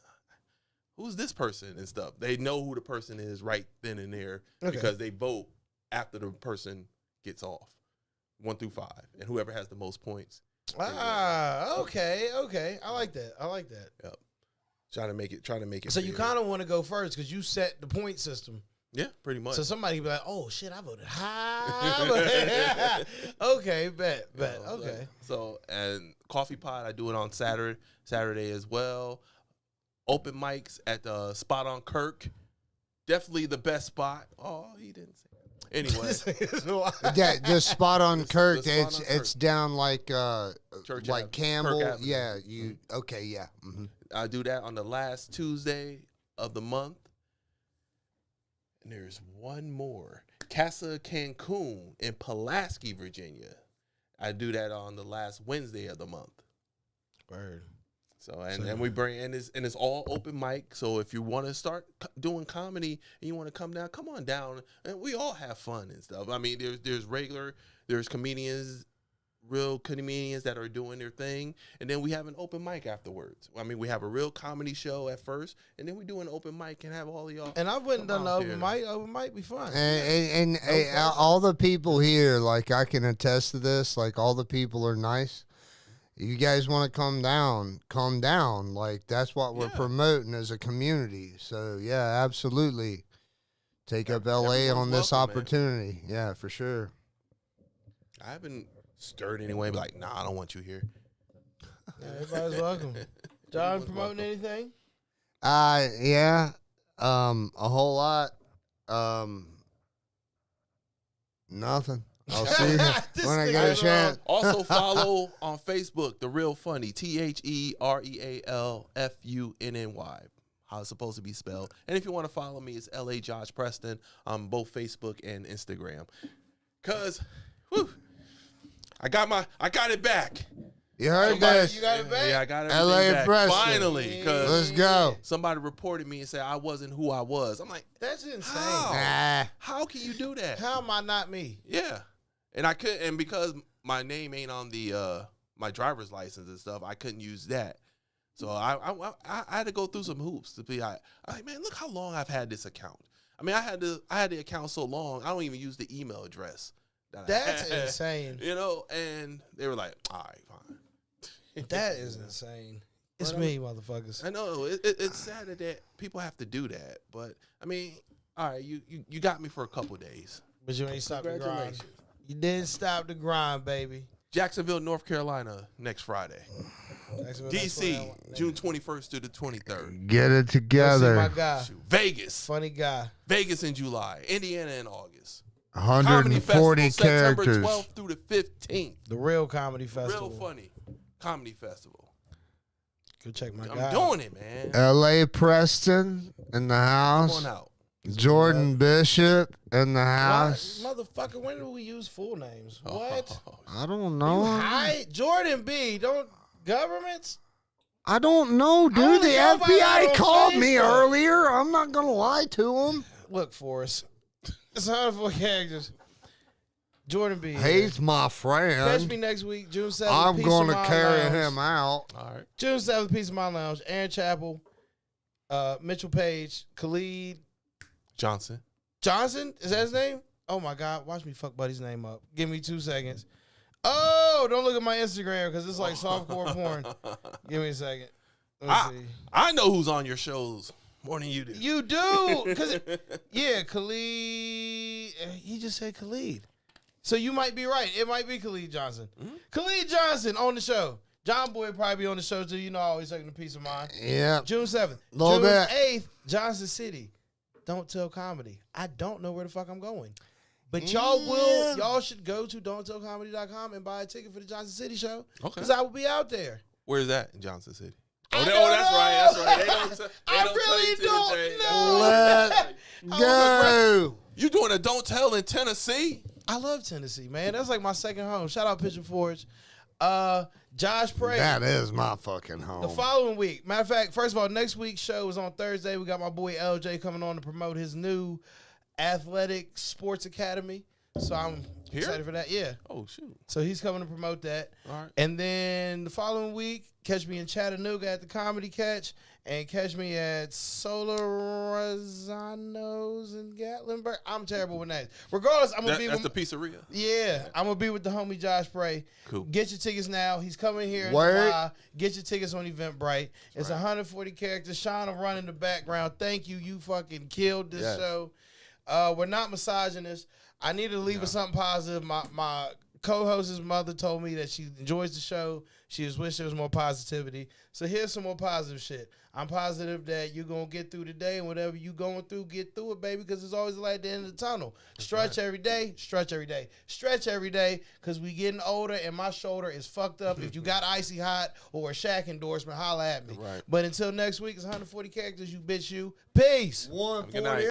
Who's this person and stuff? They know who the person is right then and there because they vote after the person gets off, 1 through 5, and whoever has the most points. Okay. I like that. Yep. Try to make it. So you kind of want to go first because you set the point system. Yeah, pretty much. So somebody be like, "Oh shit, I voted high." Okay, bet. Okay. So and Coffee Pot, I do it on Saturday as well. Open mics at the spot on Kirk. Definitely the best spot. Oh, he didn't say that. Anyway, Yeah, the spot on Kirk. the spot on It's down like Church like Ave- Campbell. Kirk Avenue. Yeah, you okay? Yeah. Mm-hmm. I do that on the last Tuesday of the month. And there's one more. Casa Cancun in Pulaski, Virginia. I do that on the last Wednesday of the month. Word. So and we bring and it's all open mic. So if you want to start doing comedy and you want to come down, come on down. And we all have fun and stuff. I mean, there's comedians, real comedians that are doing their thing, and then we have an open mic afterwards. I mean, we have a real comedy show at first, and then we do an open mic and have all of y'all. And I wouldn't done the out open there. mic. Open mic be fun. And all the people here, like I can attest to this. Like all the people are nice. You guys want to come down. Like that's what we're promoting as a community. So yeah, absolutely. Take up LA Everyone's on this welcome, man. opportunity. Yeah, for sure. I haven't stirred anyway, but like, nah, I don't want you here. Everybody's welcome. John, Everyone's promoting welcome. anything? Yeah. A whole lot. Nothing. I'll see you This when I nigga get a is chance. Also follow on Facebook, The Real Funny, TheRealFunny, how it's supposed to be spelled. And if you want to follow me, it's LA Josh Preston on both Facebook and Instagram. Cause, I got it back. You heard Somebody- this. you got it back? Yeah, I got it LA back. Preston. Finally, cause Let's go. somebody reported me and said I wasn't who I was. I'm like, That's insane. How? Nah. how can you do that? How am I not me? Yeah, and I could, and because my name ain't on the my driver's license and stuff, I couldn't use that. So I had to go through some hoops to be like, man, look how long I've had this account. I mean, I had the account so long, I don't even use the email address. That's insane. You know, and they were like, all right, fine. That is insane. It's But me, motherfuckers. I know it's sad that people have to do that, but I mean, all right, you got me for a couple days. But you ain't stopped the grind. Congratulations. You didn't stop the grind, baby. Jacksonville, North Carolina, next Friday. Jacksonville, that's DC, what I want. June 21st to the 23rd. Get it Go see my together. guy. Shoot. Vegas, Funny guy. Vegas in July. Indiana in August. 140 September characters. 12th through the 15th. The real comedy festival. Real funny comedy festival. Go check my I'm guy. doing it, man. LA Preston in the Come house. on out. Jordan Bishop in the Why- house. Motherfucker, when do we use full names? What? I don't You know. high? Jordan B. Don't governments? I don't know, dude. only The know about that FBI on called me Facebook. earlier. I'm not gonna lie to him. Look for us. It's 104 characters. Jordan B. He's my Catch friend. me next week, June 7th. I'm Peace gonna of Mind carry Lounge. him out. All right. June 7th, Peace of Mind Lounge. Aaron Chappell, Mitchell Page, Khalid Johnson. Johnson. Is that his name? Oh my God. Watch me fuck Buddy's name up. Give me 2 seconds. Oh, don't look at my Instagram because it's like softcore porn. Give me a second. Let me see. I know who's on your shows more than you do. You do. Yeah, Khalid. He just said Khalid. So you might be right. It might be Khalid Johnson. Mm-hmm. Khalid Johnson on the show. John Boy probably be on the show too. You know, I always taking a piece of mind. Yeah. June 7th. Little June bit. 8th, Johnson City. Don't Tell Comedy. I don't know where the fuck I'm going. But y'all should go to don'ttellcomedy.com and buy a ticket for the Johnson City show. Okay. Because I will be out there. Where's that in Johnson City? I That's don't right. That's know. right. They don't I tell really you to don't the day. know. Let's go. You doing a don't tell in Tennessee? I love Tennessee, man. That's like my second home. Shout out Pigeon Forge. Josh Prey. That is my fucking home. The following week. Matter of fact, first of all, next week's show is on Thursday. We got my boy LJ coming on to promote his new athletic sports academy. So I'm Here? excited for that. Yeah. Oh shoot! So he's coming to promote that. All right. And then the following week, catch me in Chattanooga at the Comedy Catch, and catch me at Solarizano's in Gatlinburg. I'm terrible with names. Regardless, I'm gonna be That's with the pizzeria. yeah, I'm gonna be with the homie Josh Prey. Cool. Get your tickets now. He's coming here in Word. July. Get your tickets on Eventbrite. It's 140 characters. Sean will run in the background. Thank you. You fucking killed this Yes. show. We're not misogynist. I need to leave with something positive. My co-host's mother told me that she enjoys the show. She just wish there was more positivity. So here's some more positive shit. I'm positive that you're going to get through the day, and whatever you going through, get through it, baby, because there's always a light at the end of the tunnel. Stretch every day, stretch every day. Stretch every day, because we getting older, and my shoulder is fucked up. If you got Icy Hot or a Shaq endorsement, holla at me. Right. But until next week, it's 140 characters, you bitch you. Peace. Good night.